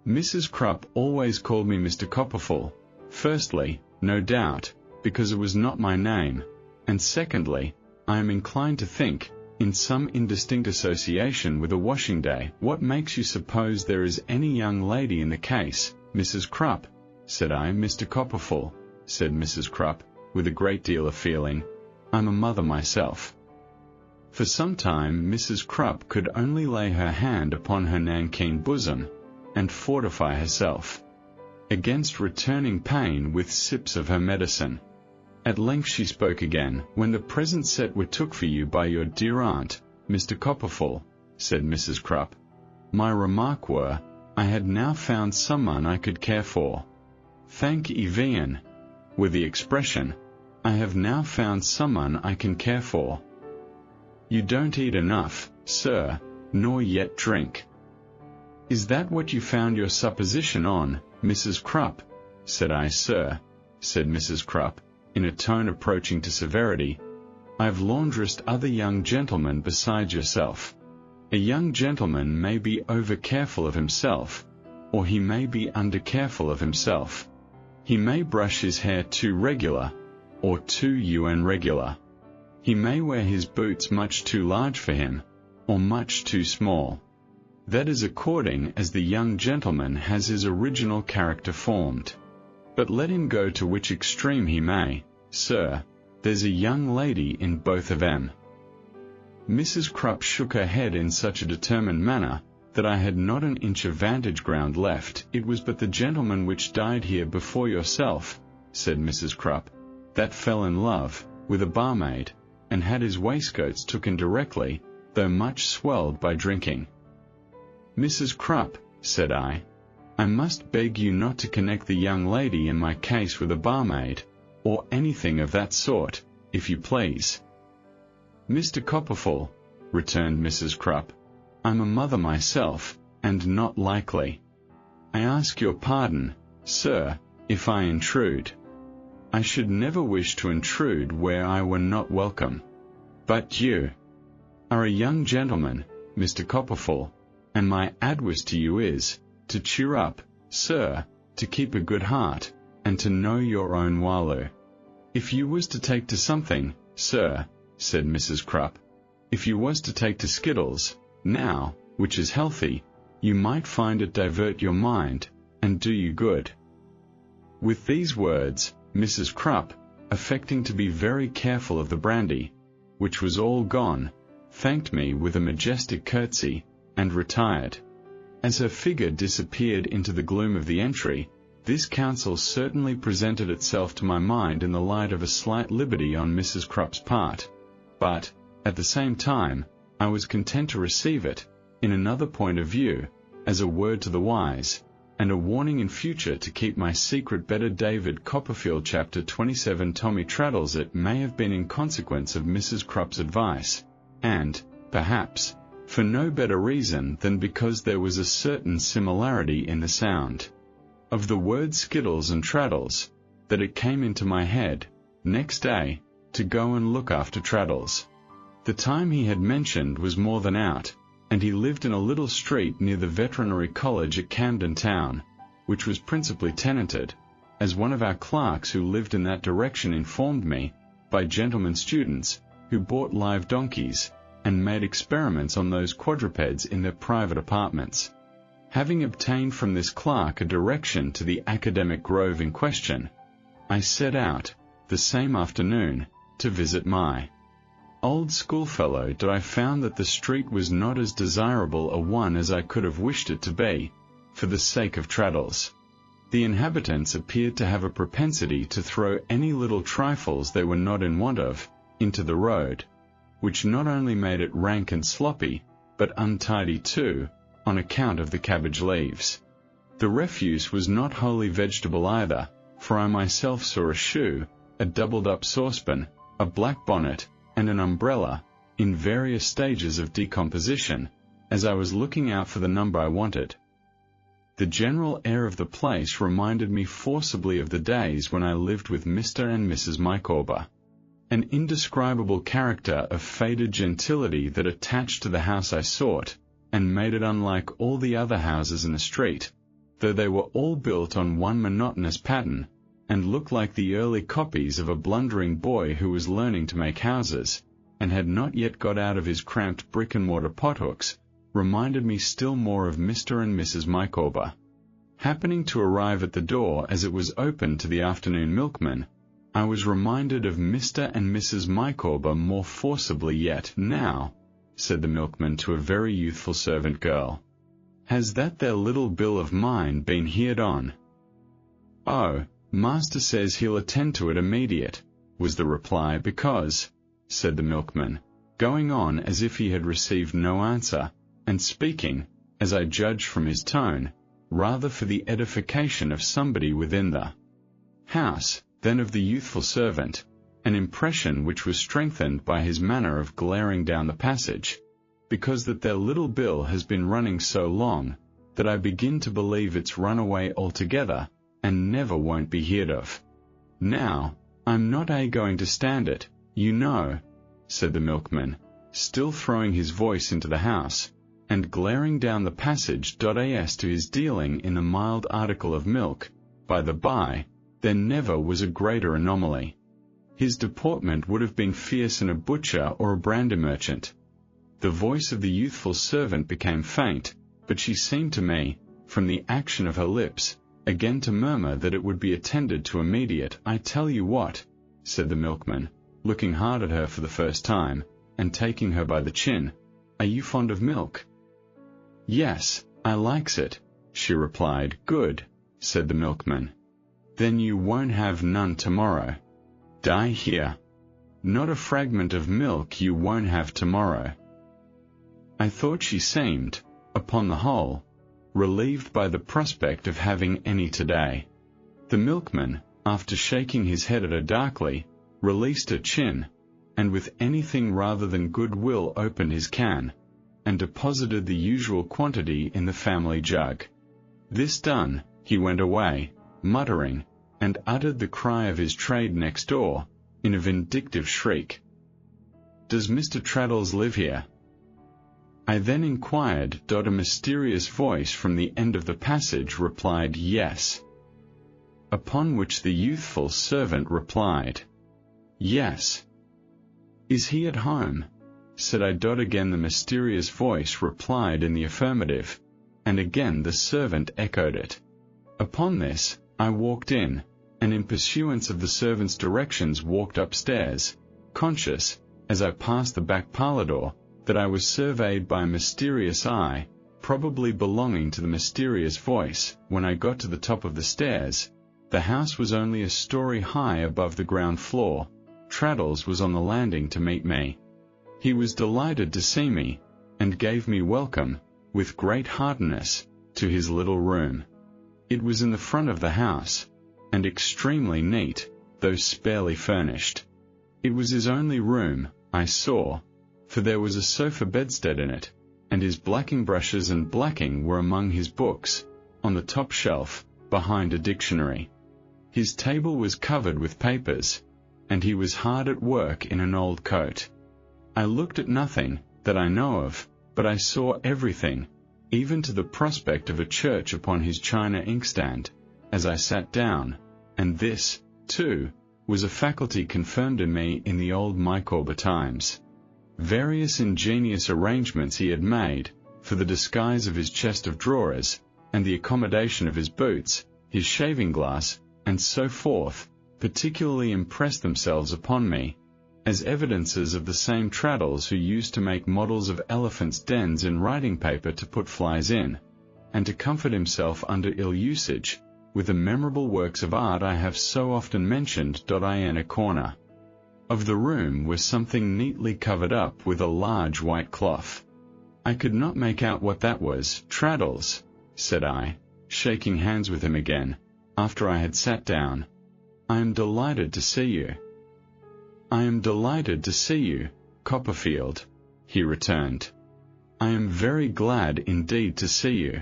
Mrs. Crupp always called me Mr. Copperfield, firstly, no doubt, because it was not my name, and secondly, I am inclined to think, in some indistinct association with a washing day. "What makes you suppose there is any young lady in the case, Mrs. Crupp?" said I. "Mr. Copperfield," said Mrs. Crupp, with a great deal of feeling, "I'm a mother myself." For some time Mrs. Crupp could only lay her hand upon her nankeen bosom, and fortify herself against returning pain with sips of her medicine. At length she spoke again. "When the present set were took for you by your dear aunt, Mr. Copperfield," said Mrs. Crupp, "my remark were, I had now found someone I could care for. Thank Evian, with the expression, I have now found someone I can care for. You don't eat enough, sir, nor yet drink." "Is that what you found your supposition on, Mrs. Crupp?" said I. "Sir," said Mrs. Crupp, in a tone approaching to severity, "I've laundressed other young gentlemen besides yourself. A young gentleman may be over-careful of himself, or he may be under-careful of himself. He may brush his hair too regular, or too regular. He may wear his boots much too large for him, or much too small. That is according as the young gentleman has his original character formed. But let him go to which extreme he may, sir, there's a young lady in both of 'em." Mrs. Crupp shook her head in such a determined manner, that I had not an inch of vantage ground left. "It was but the gentleman which died here before yourself," said Mrs. Crupp, "that fell in love with a barmaid, and had his waistcoats took in directly, though much swelled by drinking." "Mrs. Crupp," said I must beg you not to connect the young lady in my case with a barmaid, or anything of that sort, if you please." "Mr. Copperfield," returned Mrs. Crupp, "I'm a mother myself, and not likely. I ask your pardon, sir, if I intrude. I should never wish to intrude where I were not welcome. But you are a young gentleman, Mr. Copperfield, and my advice to you is, to cheer up, sir, to keep a good heart, and to know your own walu. If you was to take to something, sir," said Mrs. Crupp, "if you was to take to skittles, now, which is healthy, you might find it divert your mind, and do you good." With these words, Mrs. Crupp, affecting to be very careful of the brandy, which was all gone, thanked me with a majestic curtsy, and retired. As her figure disappeared into the gloom of the entry, this counsel certainly presented itself to my mind in the light of a slight liberty on Mrs. Crupp's part, but, at the same time, I was content to receive it, in another point of view, as a word to the wise, and a warning in future to keep my secret better. David Copperfield. Chapter 27. Tommy Traddles. It may have been in consequence of Mrs. Crupp's advice, and, perhaps, for no better reason than because there was a certain similarity in the sound of the word skittles and traddles, that it came into my head, next day, to go and look after Traddles. The time he had mentioned was more than out, and he lived in a little street near the veterinary college at Camden Town, which was principally tenanted, as one of our clerks who lived in that direction informed me, by gentlemen students who bought live donkeys and made experiments on those quadrupeds in their private apartments. Having obtained from this clerk a direction to the academic grove in question, I set out, the same afternoon, to visit my old schoolfellow. I found that the street was not as desirable a one as I could have wished it to be, for the sake of Traddles. The inhabitants appeared to have a propensity to throw any little trifles they were not in want of into the road, which not only made it rank and sloppy, but untidy too, on account of the cabbage leaves. The refuse was not wholly vegetable either, for I myself saw a shoe, a doubled-up saucepan, a black bonnet, and an umbrella, in various stages of decomposition, as I was looking out for the number I wanted. The general air of the place reminded me forcibly of the days when I lived with Mr. and Mrs. Micawber. An indescribable character of faded gentility that attached to the house I sought, and made it unlike all the other houses in the street, though they were all built on one monotonous pattern, and looked like the early copies of a blundering boy who was learning to make houses, and had not yet got out of his cramped brick-and-mortar pothooks, reminded me still more of Mr. and Mrs. Micawber. Happening to arrive at the door as it was opened to the afternoon milkman, I was reminded of Mr. and Mrs. Micawber more forcibly yet. "Now," said the milkman to a very youthful servant girl, "has that there little bill of mine been heerd on?" "Oh, master says he'll attend to it immediate," was the reply. "Because," said the milkman, going on as if he had received no answer, and speaking, as I judged from his tone, rather for the edification of somebody within the house than of the youthful servant, an impression which was strengthened by his manner of glaring down the passage, "because that their little bill has been running so long, that I begin to believe it's run away altogether, and never won't be heard of. Now, I'm not going to stand it, you know," said the milkman, still throwing his voice into the house, and glaring down the passage. As to his dealing in the mild article of milk, by the by, there never was a greater anomaly. His deportment would have been fierce in a butcher or a brandy merchant. The voice of the youthful servant became faint, but she seemed to me, from the action of her lips, again to murmur that it would be attended to immediate. "I tell you what," said the milkman, looking hard at her for the first time, and taking her by the chin, "are you fond of milk?" "Yes, I likes it," she replied. "Good," said the milkman. "Then you won't have none tomorrow. Die here. Not a fragment of milk you won't have tomorrow." I thought she seemed, upon the whole, relieved by the prospect of having any today. The milkman, after shaking his head at her darkly, released her chin, and with anything rather than good will opened his can, and deposited the usual quantity in the family jug. This done, he went away, muttering, and uttered the cry of his trade next door, in a vindictive shriek. "Does Mr. Traddles live here?" I then inquired. A mysterious voice from the end of the passage replied yes. Upon which the youthful servant replied, "Yes." "Is he at home?" said I. Again the mysterious voice replied in the affirmative, and again the servant echoed it. Upon this, I walked in, and in pursuance of the servant's directions walked upstairs, conscious, as I passed the back parlour door, that I was surveyed by a mysterious eye, probably belonging to the mysterious voice. When I got to the top of the stairs, the house was only a story high above the ground floor. Traddles was on the landing to meet me. He was delighted to see me, and gave me welcome, with great heartiness, to his little room. It was in the front of the house, and extremely neat, though sparely furnished. It was his only room, I saw, for there was a sofa bedstead in it, and his blacking brushes and blacking were among his books, on the top shelf, behind a dictionary. His table was covered with papers, and he was hard at work in an old coat. I looked at nothing, that I know of, but I saw everything, even to the prospect of a church upon his china inkstand, as I sat down, and this, too, was a faculty confirmed in me in the old Micawber times. Various ingenious arrangements he had made, for the disguise of his chest of drawers, and the accommodation of his boots, his shaving glass, and so forth, particularly impressed themselves upon me, as evidences of the same Traddles who used to make models of elephants' dens in writing paper to put flies in, and to comfort himself under ill usage, with the memorable works of art I have so often mentioned. In a corner of the room was something neatly covered up with a large white cloth. I could not make out what that was. Traddles, said I, shaking hands with him again, after I had sat down, I am delighted to see you. I am delighted to see you, Copperfield, he returned. I am very glad indeed to see you.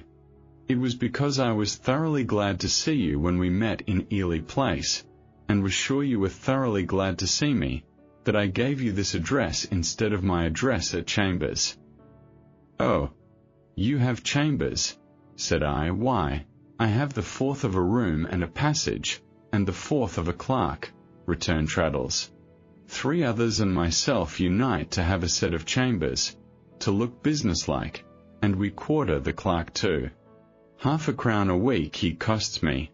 It was because I was thoroughly glad to see you when we met in Ely Place, and was sure you were thoroughly glad to see me, that I gave you this address instead of my address at Chambers. Oh, you have Chambers, said I. Why, I have the fourth of a room and a passage, and the fourth of a clerk, returned Traddles. 3 others and myself unite to have a set of chambers, to look businesslike, and we quarter the clerk too. 1/2 crown a week he costs me.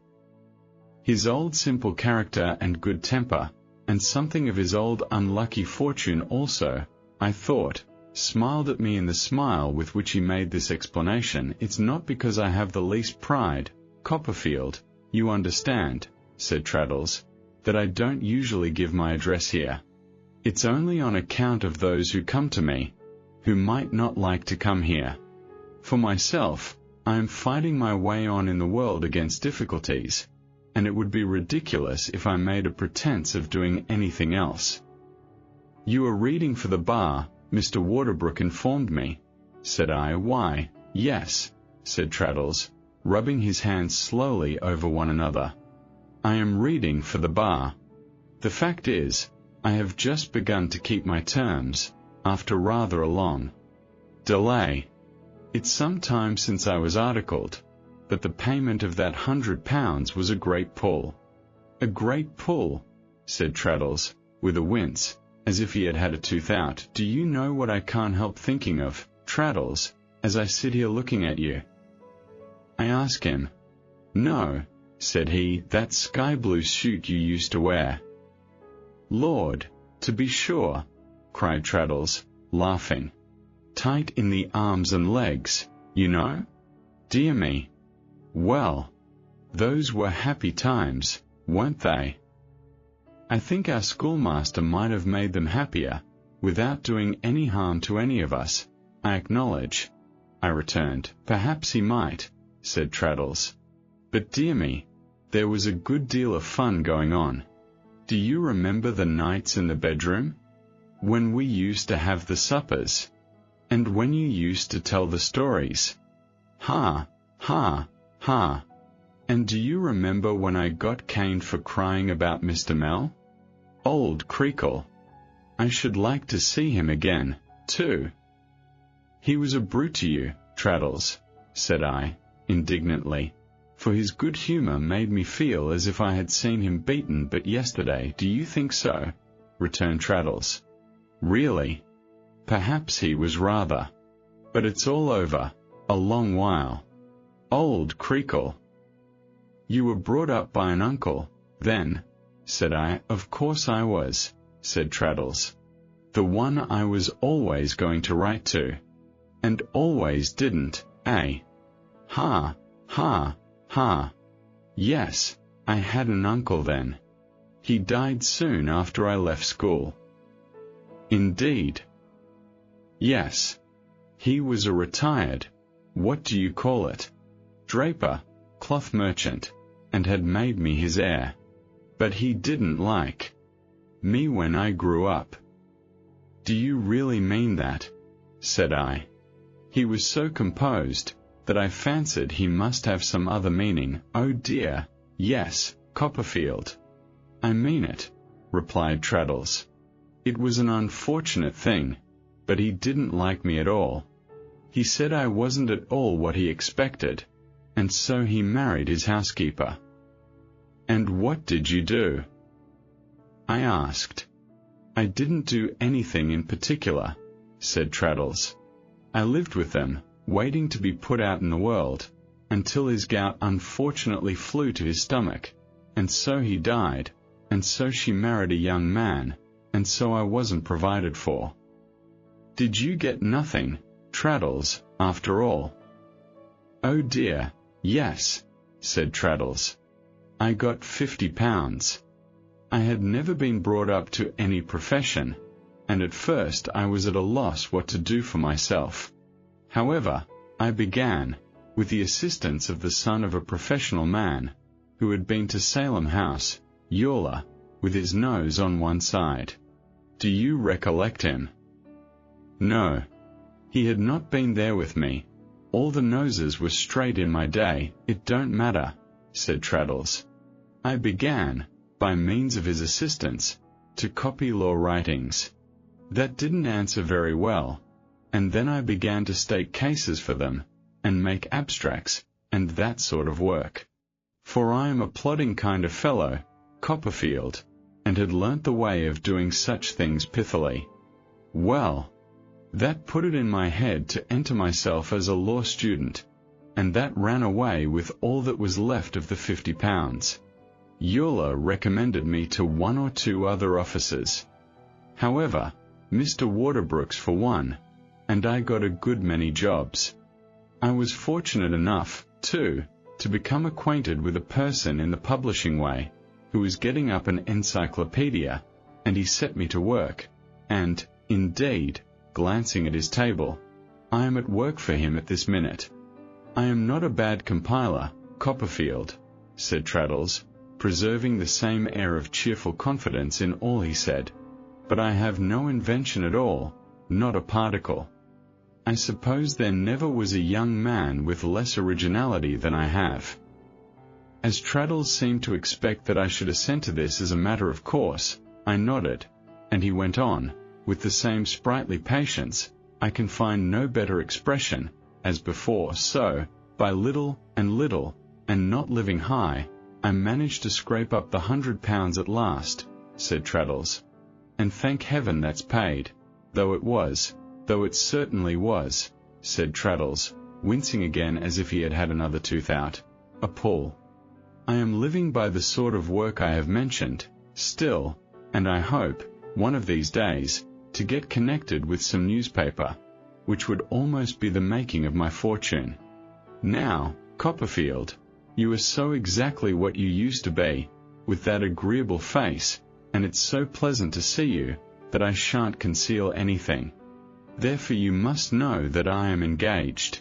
His old simple character and good temper, and something of his old unlucky fortune also, I thought, smiled at me in the smile with which he made this explanation. It's not because I have the least pride, Copperfield, you understand, said Traddles, that I don't usually give my address here. It's only on account of those who come to me, who might not like to come here. For myself, I am fighting my way on in the world against difficulties, and it would be ridiculous if I made a pretense of doing anything else. You are reading for the bar, Mr. Waterbrook informed me, said I. Why, yes, said Traddles, rubbing his hands slowly over one another. I am reading for the bar. The fact is, I have just begun to keep my terms, after rather a long delay. It's some time since I was articled, but the payment of that £100 was a great pull. A great pull, said Traddles, with a wince, as if he had had a tooth out. Do you know what I can't help thinking of, Traddles, as I sit here looking at you? I asked him. No, said he, that sky-blue suit you used to wear. Lord, to be sure, cried Traddles, laughing. Tight in the arms and legs, you know? Dear me. Well, those were happy times, weren't they? I think our schoolmaster might have made them happier, without doing any harm to any of us, I acknowledge, I returned. Perhaps he might, said Traddles. But dear me, there was a good deal of fun going on. Do you remember the nights in the bedroom? When we used to have the suppers? And when you used to tell the stories? Ha, ha, ha. And do you remember when I got caned for crying about Mr. Mell? Old Creakle. I should like to see him again, too. He was a brute to you, Traddles, said I, indignantly, for his good humour made me feel as if I had seen him beaten but yesterday. Do you think so? Returned Traddles. Really? Perhaps he was rather. But it's all over, a long while. Old Creakle. You were brought up by an uncle, then, said I. Of course I was, said Traddles. The one I was always going to write to. And always didn't, eh? Ha, ha, ha. Yes, I had an uncle then. He died soon after I left school. Indeed. Yes. He was a retired, what do you call it? Draper, cloth merchant, and had made me his heir. But he didn't like me when I grew up. Do you really mean that? Said I. He was so composed that I fancied he must have some other meaning. Oh dear, yes, Copperfield. I mean it, replied Traddles. It was an unfortunate thing, but he didn't like me at all. He said I wasn't at all what he expected, and so he married his housekeeper." "And what did you do?" I asked. "I didn't do anything in particular," said Traddles. "I lived with them, waiting to be put out in the world, until his gout unfortunately flew to his stomach, and so he died, and so she married a young man, and so I wasn't provided for." "Did you get nothing, Traddles, after all?" "Oh dear, yes," said Traddles. "I got £50. I had never been brought up to any profession, and at first I was at a loss what to do for myself. However, I began, with the assistance of the son of a professional man, who had been to Salem House, Eula, with his nose on one side. Do you recollect him?" "No. He had not been there with me. All the noses were straight in my day." "It don't matter," said Traddles. "I began, by means of his assistance, to copy law writings. That didn't answer very well, and then I began to state cases for them, and make abstracts, and that sort of work. For I am a plodding kind of fellow, Copperfield, and had learnt the way of doing such things pithily. Well, that put it in my head to enter myself as a law student, and that ran away with all that was left of the £50. Eula recommended me to one or two other officers. However, Mr. Waterbrooks for one, and I got a good many jobs. I was fortunate enough, too, to become acquainted with a person in the publishing way, who was getting up an encyclopedia, and he set me to work, and, indeed, glancing at his table, I am at work for him at this minute. I am not a bad compiler, Copperfield," said Traddles, preserving the same air of cheerful confidence in all he said, "but I have no invention at all, not a particle. I suppose there never was a young man with less originality than I have." As Traddles seemed to expect that I should assent to this as a matter of course, I nodded, and he went on, with the same sprightly patience, I can find no better expression, as before. "So, by little, and not living high, I managed to scrape up the £100 at last," said Traddles. "And thank heaven that's paid, though it certainly was," said Traddles, wincing again as if he had had another tooth out, "a pull. I am living by the sort of work I have mentioned, still, and I hope, one of these days, to get connected with some newspaper, which would almost be the making of my fortune. Now, Copperfield, you are so exactly what you used to be, with that agreeable face, and it's so pleasant to see you, that I shan't conceal anything. Therefore you must know that I am engaged."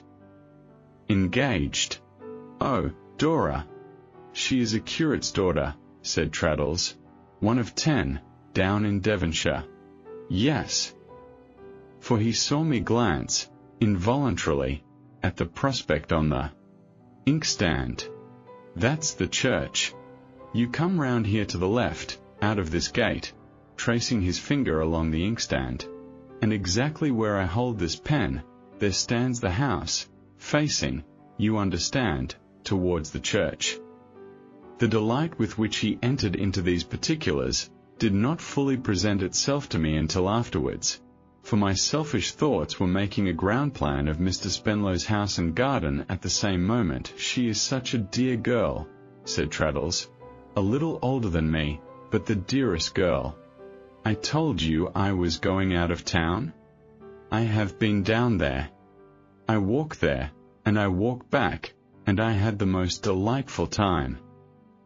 "Engaged? Oh, Dora. She is a curate's daughter," said Traddles. "One of 10, down in Devonshire." "Yes." For he saw me glance, involuntarily, at the prospect on the inkstand. "That's the church. You come round here to the left, out of this gate," tracing his finger along the inkstand, "and exactly where I hold this pen, there stands the house, facing, you understand, towards the church." The delight with which he entered into these particulars did not fully present itself to me until afterwards, for my selfish thoughts were making a ground plan of Mr. Spenlow's house and garden at the same moment. "She is such a dear girl," said Traddles, "a little older than me, but the dearest girl. I told you I was going out of town? I have been down there. I walk there, and I walk back, and I had the most delightful time.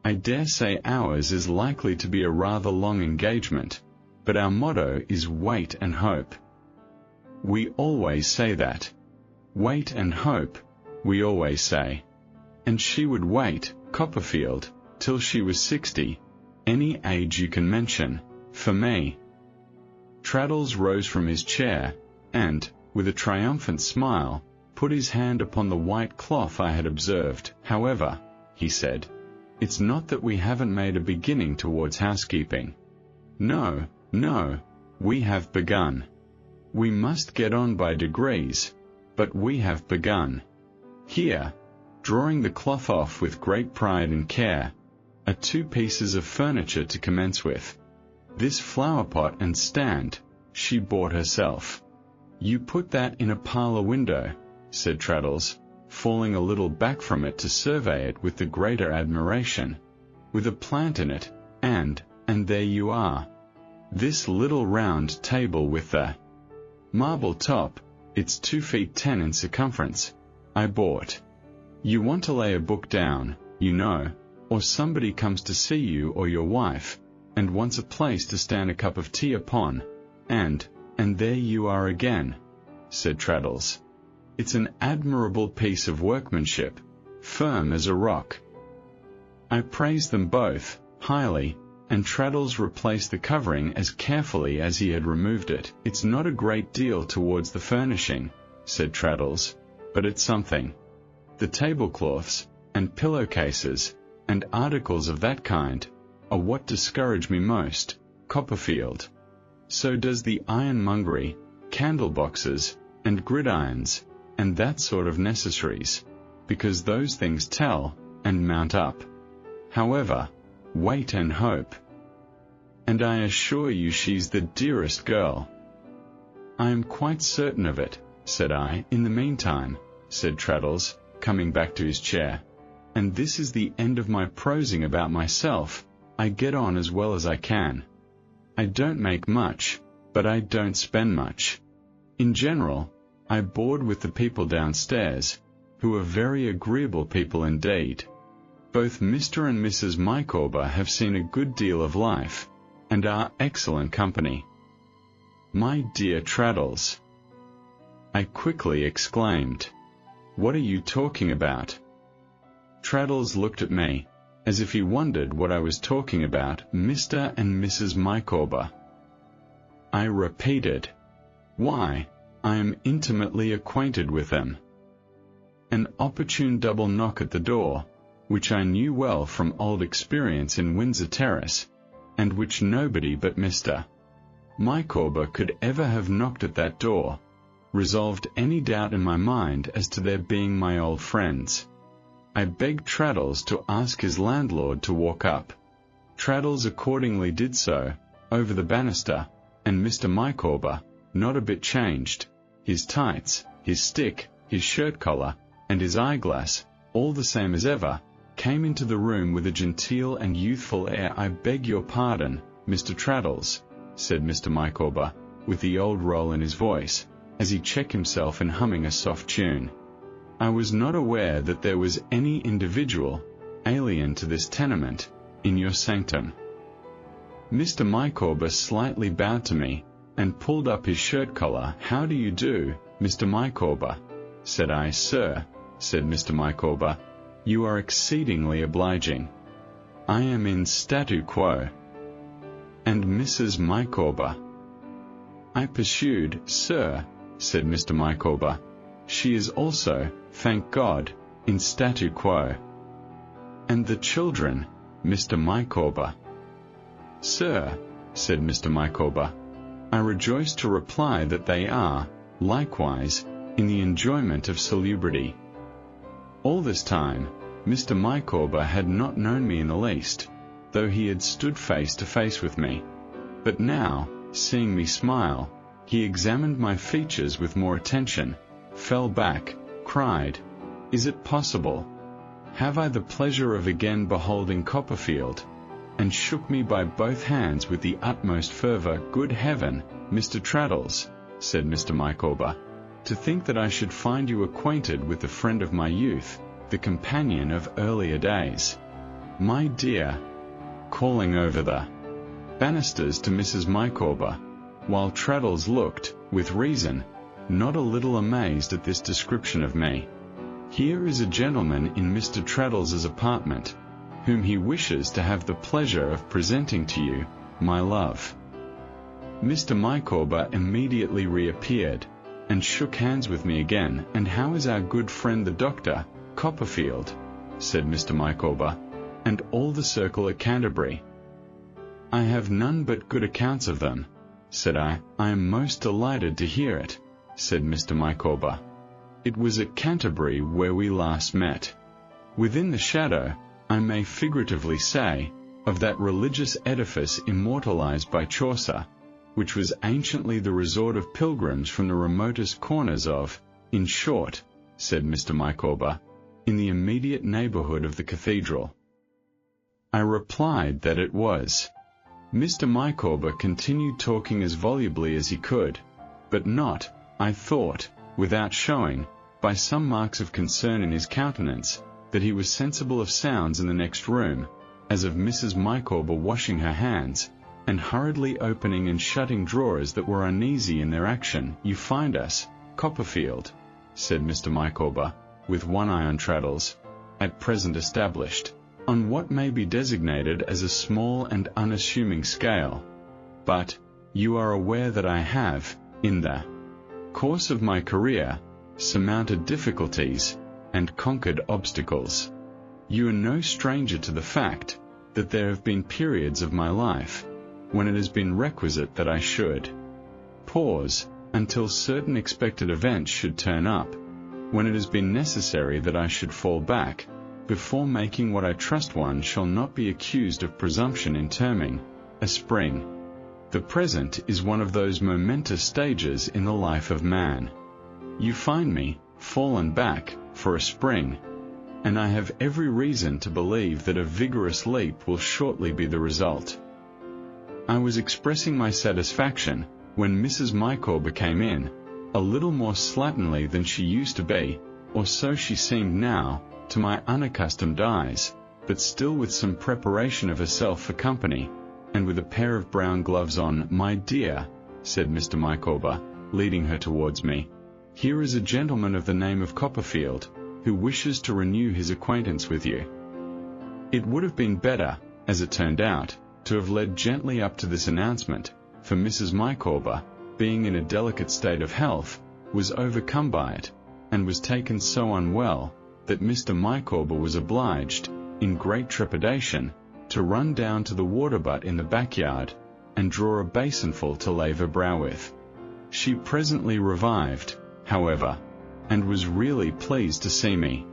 I dare say ours is likely to be a rather long engagement, but our motto is wait and hope. We always say that. Wait and hope, we always say. And she would wait, Copperfield, till she was 60, any age you can mention, for me." Traddles rose from his chair, and, with a triumphant smile, put his hand upon the white cloth I had observed. "However," he said, "it's not that we haven't made a beginning towards housekeeping. No, we have begun. We must get on by degrees, but we have begun. Here, drawing the cloth off with great pride and care, are 2 pieces of furniture to commence with. This flower pot and stand, she bought herself. You put that in a parlour window, said Traddles, falling a little back from it to survey it with the greater admiration, with a plant in it, and there you are. This little round table with the marble top, it's 2 feet 10 in circumference, I bought. You want to lay a book down, you know, or somebody comes to see you or your wife, and wants a place to stand a cup of tea upon, and there you are again, said Traddles. It's an admirable piece of workmanship, firm as a rock. I praised them both, highly, and Traddles replaced the covering as carefully as he had removed it. It's not a great deal towards the furnishing, said Traddles, but it's something. The tablecloths, and pillowcases, and articles of that kind, are what discourage me most, Copperfield. So does the ironmongery, candle-boxes, and gridirons, and that sort of necessaries, because those things tell, and mount up. However, wait and hope. And I assure you she's the dearest girl. I am quite certain of it, said I. In the meantime, said Traddles, coming back to his chair, and this is the end of my prosing about myself, I get on as well as I can. I don't make much, but I don't spend much. In general, I board with the people downstairs, who are very agreeable people indeed. Both Mr. and Mrs. Micawber have seen a good deal of life, and are excellent company. My dear Traddles, I quickly exclaimed, what are you talking about? Traddles looked at me, as if he wondered what I was talking about. Mr. and Mrs. Micawber. I repeated, why, I am intimately acquainted with them. An opportune double knock at the door, which I knew well from old experience in Windsor Terrace, and which nobody but Mr. Micawber could ever have knocked at that door, resolved any doubt in my mind as to their being my old friends. I begged Traddles to ask his landlord to walk up. Traddles accordingly did so, over the banister, and Mr. Micawber, not a bit changed, his tights, his stick, his shirt-collar, and his eyeglass, all the same as ever, came into the room with a genteel and youthful air. I beg your pardon, Mr. Traddles, said Mr. Micawber, with the old roll in his voice, as he checked himself in humming a soft tune. I was not aware that there was any individual, alien to this tenement, in your sanctum. Mr. Micawber slightly bowed to me, and pulled up his shirt-collar. How do you do, Mr. Micawber? Said I. Sir, said Mr. Micawber, you are exceedingly obliging. I am in statu quo. And Mrs. Micawber? I pursued. Sir, said Mr. Micawber, she is also, thank God, in statu quo. And the children, Mr. Micawber? Sir, said Mr. Micawber, I rejoice to reply that they are, likewise, in the enjoyment of salubrity. All this time, Mr. Micawber had not known me in the least, though he had stood face to face with me. But now, seeing me smile, he examined my features with more attention, fell back, cried, Is it possible? Have I the pleasure of again beholding Copperfield? And shook me by both hands with the utmost fervour. Good heaven, Mr. Traddles, said Mr. Micawber, to think that I should find you acquainted with the friend of my youth, the companion of earlier days. My dear, calling over the banisters to Mrs. Micawber, while Traddles looked, with reason, not a little amazed at this description of me. Here is a gentleman in Mr. Traddles's apartment, whom he wishes to have the pleasure of presenting to you, my love. Mr. Micawber immediately reappeared, and shook hands with me again. And how is our good friend the doctor, Copperfield? Said Mr. Micawber, and all the circle at Canterbury. I have none but good accounts of them, said I. I am most delighted to hear it, said Mr. Micawber. It was at Canterbury where we last met. Within the shadow, I may figuratively say, of that religious edifice immortalized by Chaucer, which was anciently the resort of pilgrims from the remotest corners of, in short, said Mr. Micawber, in the immediate neighborhood of the cathedral. I replied that it was. Mr. Micawber continued talking as volubly as he could, but not, I thought, without showing, by some marks of concern in his countenance, that he was sensible of sounds in the next room, as of Mrs. Micawber washing her hands, and hurriedly opening and shutting drawers that were uneasy in their action. You find us, Copperfield, said Mr. Micawber, with one eye on Traddles, at present established, on what may be designated as a small and unassuming scale. But, you are aware that I have, in the course of my career, surmounted difficulties, and conquered obstacles. You are no stranger to the fact that there have been periods of my life when it has been requisite that I should pause until certain expected events should turn up, when it has been necessary that I should fall back, before making what I trust one shall not be accused of presumption in terming a spring. The present is one of those momentous stages in the life of man. You find me fallen back for a spring, and I have every reason to believe that a vigorous leap will shortly be the result. I was expressing my satisfaction when Mrs. Micawber came in, a little more slatternly than she used to be, or so she seemed now, to my unaccustomed eyes, but still with some preparation of herself for company, and with a pair of brown gloves on. My dear, said Mr. Micawber, leading her towards me, here is a gentleman of the name of Copperfield, who wishes to renew his acquaintance with you. It would have been better, as it turned out, to have led gently up to this announcement, for Mrs. Micawber, being in a delicate state of health, was overcome by it, and was taken so unwell, that Mr. Micawber was obliged, in great trepidation, to run down to the water butt in the backyard, and draw a basinful to lave her brow with. She presently revived, however, and was really pleased to see me.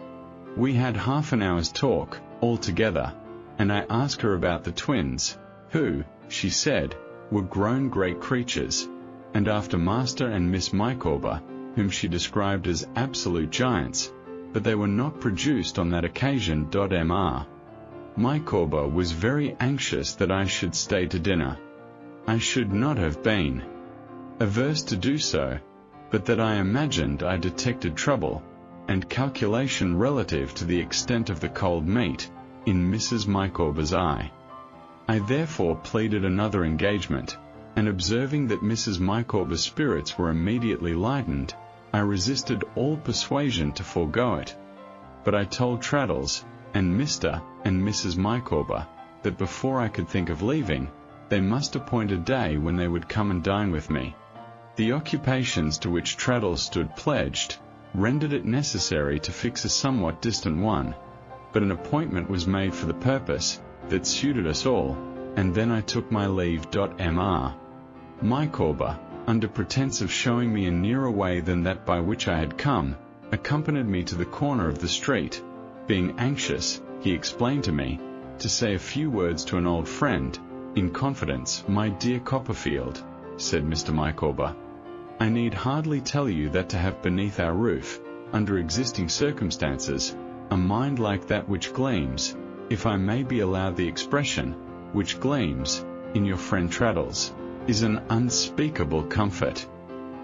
We had half an hour's talk, altogether, and I asked her about the twins, who, she said, were grown great creatures, and after Master and Miss Micawber, whom she described as absolute giants, but they were not produced on that occasion. Mr. Micawber was very anxious that I should stay to dinner. I should not have been averse to do so, but that I imagined I detected trouble, and calculation relative to the extent of the cold meat, in Mrs. Micawber's eye. I therefore pleaded another engagement, and observing that Mrs. Micawber's spirits were immediately lightened, I resisted all persuasion to forego it. But I told Traddles, and Mr. and Mrs. Micawber, that before I could think of leaving, they must appoint a day when they would come and dine with me. The occupations to which Traddles stood pledged rendered it necessary to fix a somewhat distant one, but an appointment was made for the purpose that suited us all, and then I took my leave. Mr. Micawber, under pretence of showing me a nearer way than that by which I had come, accompanied me to the corner of the street, being anxious, he explained to me, to say a few words to an old friend, in confidence. My dear Copperfield, said Mr. Micawber, I need hardly tell you that to have beneath our roof, under existing circumstances, a mind like that which gleams, if I may be allowed the expression, which gleams, in your friend Traddles, is an unspeakable comfort.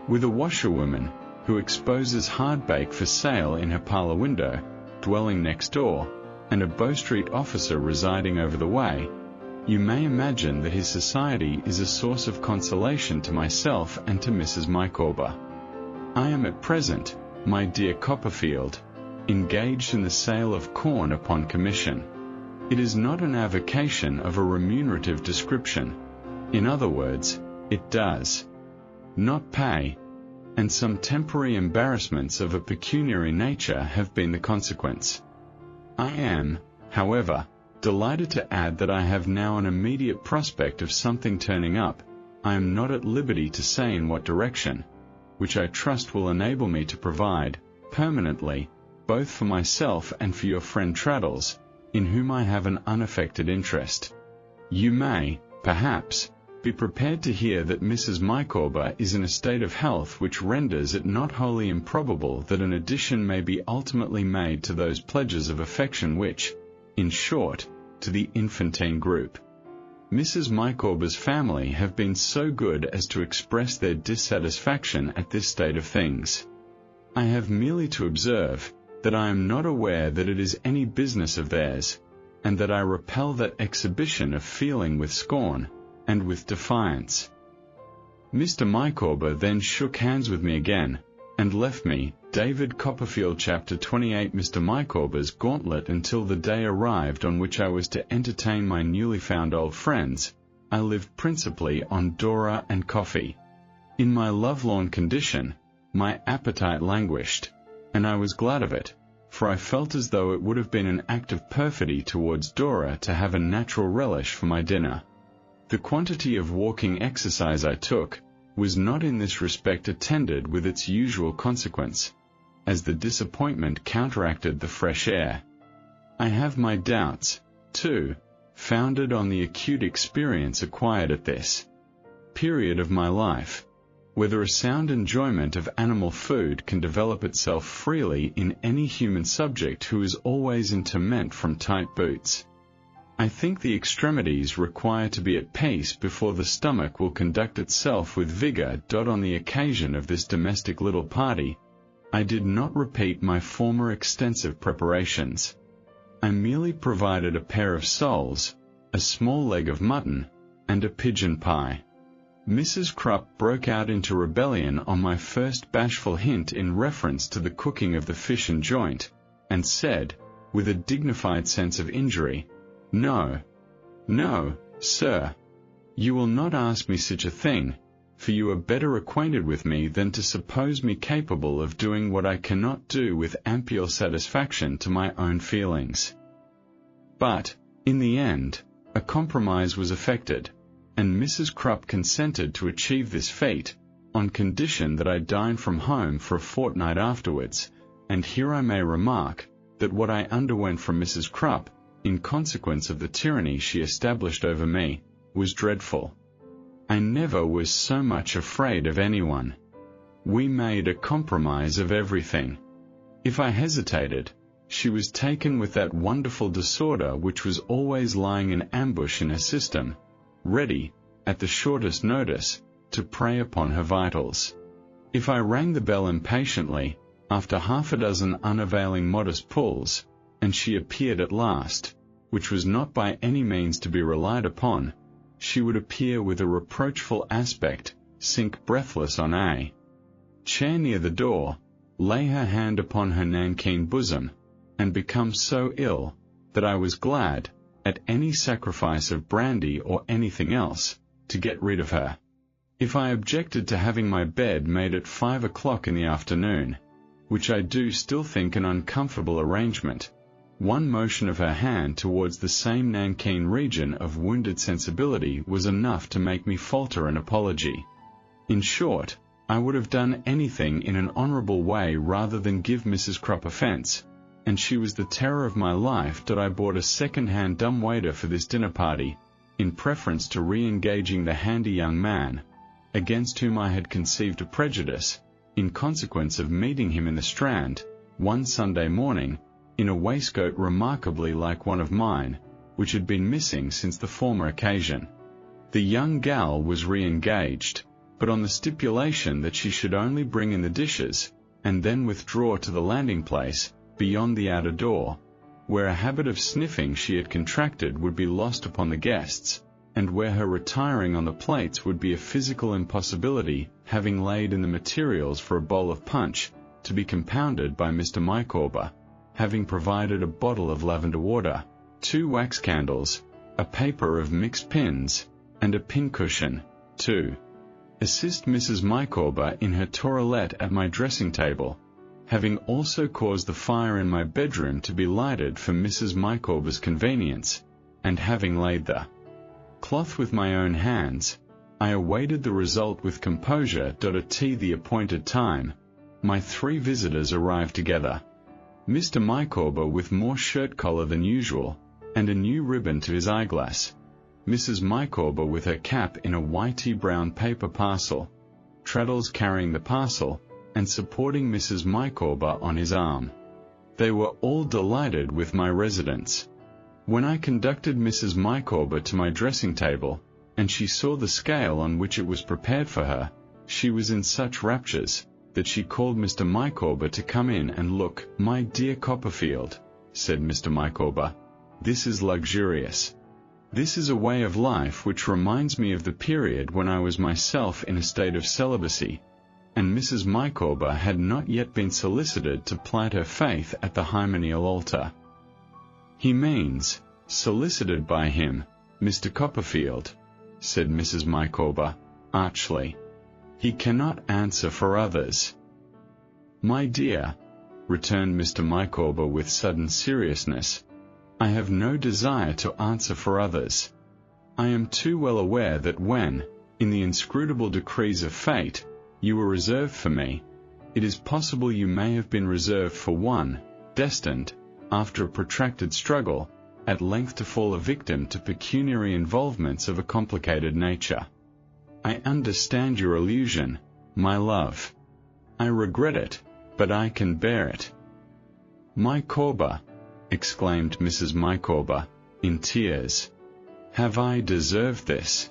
With a washerwoman, who exposes hardbake for sale in her parlour window, dwelling next door, and a Bow Street officer residing over the way, you may imagine that his society is a source of consolation to myself and to Mrs. Micawber. I am at present, my dear Copperfield, engaged in the sale of corn upon commission. It is not an avocation of a remunerative description. In other words, it does not pay, and some temporary embarrassments of a pecuniary nature have been the consequence. I am, however, delighted to add that I have now an immediate prospect of something turning up. I am not at liberty to say in what direction, which I trust will enable me to provide, permanently, both for myself and for your friend Traddles, in whom I have an unaffected interest. You may, perhaps, be prepared to hear that Mrs. Micawber is in a state of health which renders it not wholly improbable that an addition may be ultimately made to those pledges of affection which, in short, to the infantine group. Mrs. Micawber's family have been so good as to express their dissatisfaction at this state of things. I have merely to observe that I am not aware that it is any business of theirs, and that I repel that exhibition of feeling with scorn, and with defiance. Mr. Micawber then shook hands with me again, and left me, David Copperfield Chapter 28 Mr. Micawber's gauntlet until the day arrived on which I was to entertain my newly found old friends. I lived principally on Dora and coffee. In my lovelorn condition, my appetite languished, and I was glad of it, for I felt as though it would have been an act of perfidy towards Dora to have a natural relish for my dinner. The quantity of walking exercise I took was not in this respect attended with its usual consequence, as the disappointment counteracted the fresh air. I have my doubts, too, founded on the acute experience acquired at this period of my life, whether a sound enjoyment of animal food can develop itself freely in any human subject who is always in torment from tight boots. I think the extremities require to be at peace before the stomach will conduct itself with vigor. On the occasion of this domestic little party, I did not repeat my former extensive preparations. I merely provided a pair of soles, a small leg of mutton, and a pigeon pie. Mrs. Crupp broke out into rebellion on my first bashful hint in reference to the cooking of the fish and joint, and said, with a dignified sense of injury, "No, no, sir. You will not ask me such a thing, for you are better acquainted with me than to suppose me capable of doing what I cannot do with ample satisfaction to my own feelings." But, in the end, a compromise was effected, and Mrs. Crupp consented to achieve this feat, on condition that I dine from home for a fortnight afterwards, and here I may remark, that what I underwent from Mrs. Crupp, in consequence of the tyranny she established over me, was dreadful. I never was so much afraid of anyone. We made a compromise of everything. If I hesitated, she was taken with that wonderful disorder which was always lying in ambush in her system, ready, at the shortest notice, to prey upon her vitals. If I rang the bell impatiently, after half a dozen unavailing modest pulls, and she appeared at last, which was not by any means to be relied upon, she would appear with a reproachful aspect, sink breathless on a chair near the door, lay her hand upon her nankeen bosom, and become so ill, that I was glad, at any sacrifice of brandy or anything else, to get rid of her. If I objected to having my bed made at 5 o'clock in the afternoon, which I do still think an uncomfortable arrangement, one motion of her hand towards the same nankeen region of wounded sensibility was enough to make me falter an apology. In short, I would have done anything in an honourable way rather than give Mrs. Crupp offence, and she was the terror of my life that I bought a second-hand dumbwaiter for this dinner party, in preference to re-engaging the handy young man, against whom I had conceived a prejudice, in consequence of meeting him in the Strand, one Sunday morning, in a waistcoat remarkably like one of mine, which had been missing since the former occasion. The young gal was re-engaged, but on the stipulation that she should only bring in the dishes, and then withdraw to the landing-place, beyond the outer door, where a habit of sniffing she had contracted would be lost upon the guests, and where her retiring on the plates would be a physical impossibility, having laid in the materials for a bowl of punch, to be compounded by Mr. Micawber, having provided a bottle of lavender water, 2 wax candles, a paper of mixed pins, and a pincushion, to assist Mrs. Micawber in her toilette at my dressing-table, having also caused the fire in my bedroom to be lighted for Mrs. Micawber's convenience, and having laid the cloth with my own hands, I awaited the result with composure. At the appointed time, my 3 visitors arrived together. Mr. Micawber with more shirt collar than usual, and a new ribbon to his eyeglass. Mrs. Micawber with her cap in a whitey brown paper parcel, Traddles carrying the parcel, and supporting Mrs. Micawber on his arm. They were all delighted with my residence. When I conducted Mrs. Micawber to my dressing table, and she saw the scale on which it was prepared for her, she was in such raptures, that she called Mr. Micawber to come in and look. "My dear Copperfield," said Mr. Micawber, "this is luxurious. This is a way of life which reminds me of the period when I was myself in a state of celibacy," and Mrs. Micawber had not yet been solicited to plight her faith at the hymeneal altar. "He means, solicited by him, Mr. Copperfield," said Mrs. Micawber, archly. "He cannot answer for others." "My dear," returned Mr. Micawber with sudden seriousness, "I have no desire to answer for others. I am too well aware that when, in the inscrutable decrees of fate, you were reserved for me, it is possible you may have been reserved for one, destined, after a protracted struggle, at length to fall a victim to pecuniary involvements of a complicated nature. I understand your illusion, my love. I regret it, but I can bear it." "Micawber," exclaimed Mrs. Micawber, in tears, "have I deserved this?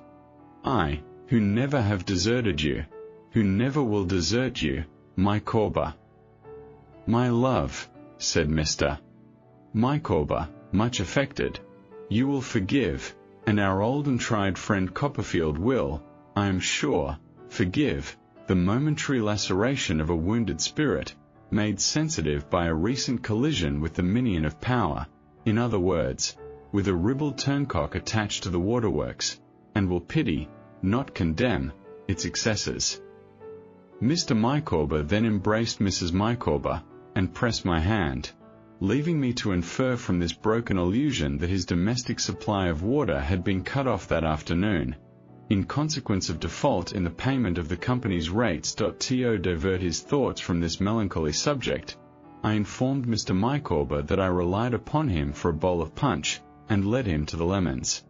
I, who never have deserted you, who never will desert you, Micawber." "My love," said Mr. Micawber, much affected, "you will forgive, and our old and tried friend Copperfield will, I am sure, forgive, the momentary laceration of a wounded spirit, made sensitive by a recent collision with the minion of power, in other words, with a ribald turncock attached to the waterworks, and will pity, not condemn, its excesses." Mr. Micawber then embraced Mrs. Micawber, and pressed my hand, leaving me to infer from this broken allusion that his domestic supply of water had been cut off that afternoon, in consequence of default in the payment of the company's rates. To divert his thoughts from this melancholy subject, I informed Mr. Micawber that I relied upon him for a bowl of punch, and led him to the lemons.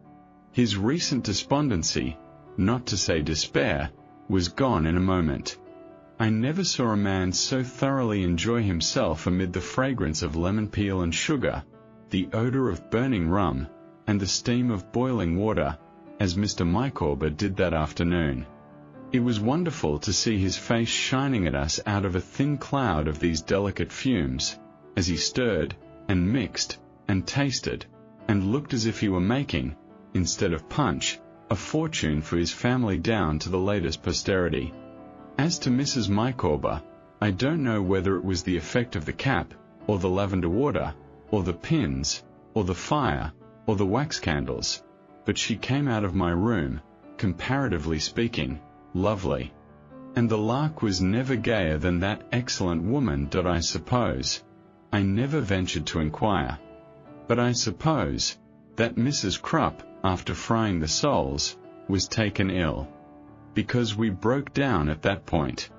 His recent despondency, not to say despair, was gone in a moment. I never saw a man so thoroughly enjoy himself amid the fragrance of lemon peel and sugar, the odor of burning rum, and the steam of boiling water, as Mr. Micawber did that afternoon. It was wonderful to see his face shining at us out of a thin cloud of these delicate fumes, as he stirred, and mixed, and tasted, and looked as if he were making, instead of punch, a fortune for his family down to the latest posterity. As to Mrs. Micawber, I don't know whether it was the effect of the cap, or the lavender water, or the pins, or the fire, or the wax candles, but she came out of my room, comparatively speaking, lovely. And the lark was never gayer than that excellent woman. I suppose, I never ventured to inquire, but I suppose, that Mrs. Crupp, after frying the soles, was taken ill, because we broke down at that point.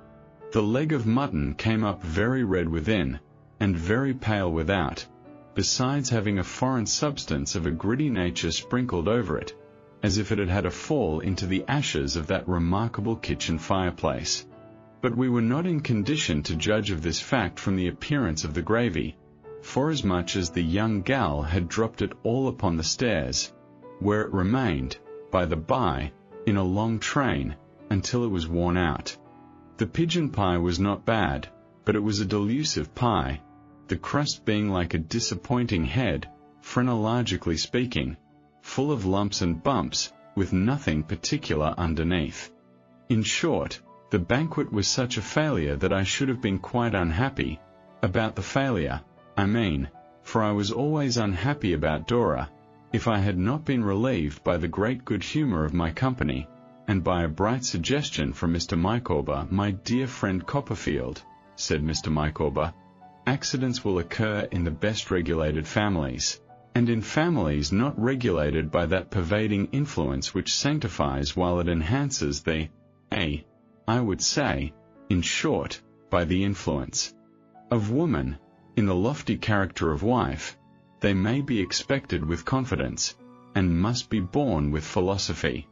The leg of mutton came up very red within, and very pale without, besides having a foreign substance of a gritty nature sprinkled over it, as if it had had a fall into the ashes of that remarkable kitchen fireplace. But we were not in condition to judge of this fact from the appearance of the gravy, forasmuch as the young gal had dropped it all upon the stairs, where it remained, by the by, in a long train, until it was worn out. The pigeon pie was not bad, but it was a delusive pie, the crust being like a disappointing head, phrenologically speaking, full of lumps and bumps, with nothing particular underneath. In short, the banquet was such a failure that I should have been quite unhappy, about the failure, I mean, for I was always unhappy about Dora, if I had not been relieved by the great good humour of my company, and by a bright suggestion from Mr. Micawber. "My dear friend Copperfield," said Mr. Micawber, "accidents will occur in the best regulated families, and in families not regulated by that pervading influence which sanctifies while it enhances the, I would say, in short, by the influence of woman, in the lofty character of wife, they may be expected with confidence, and must be borne with philosophy.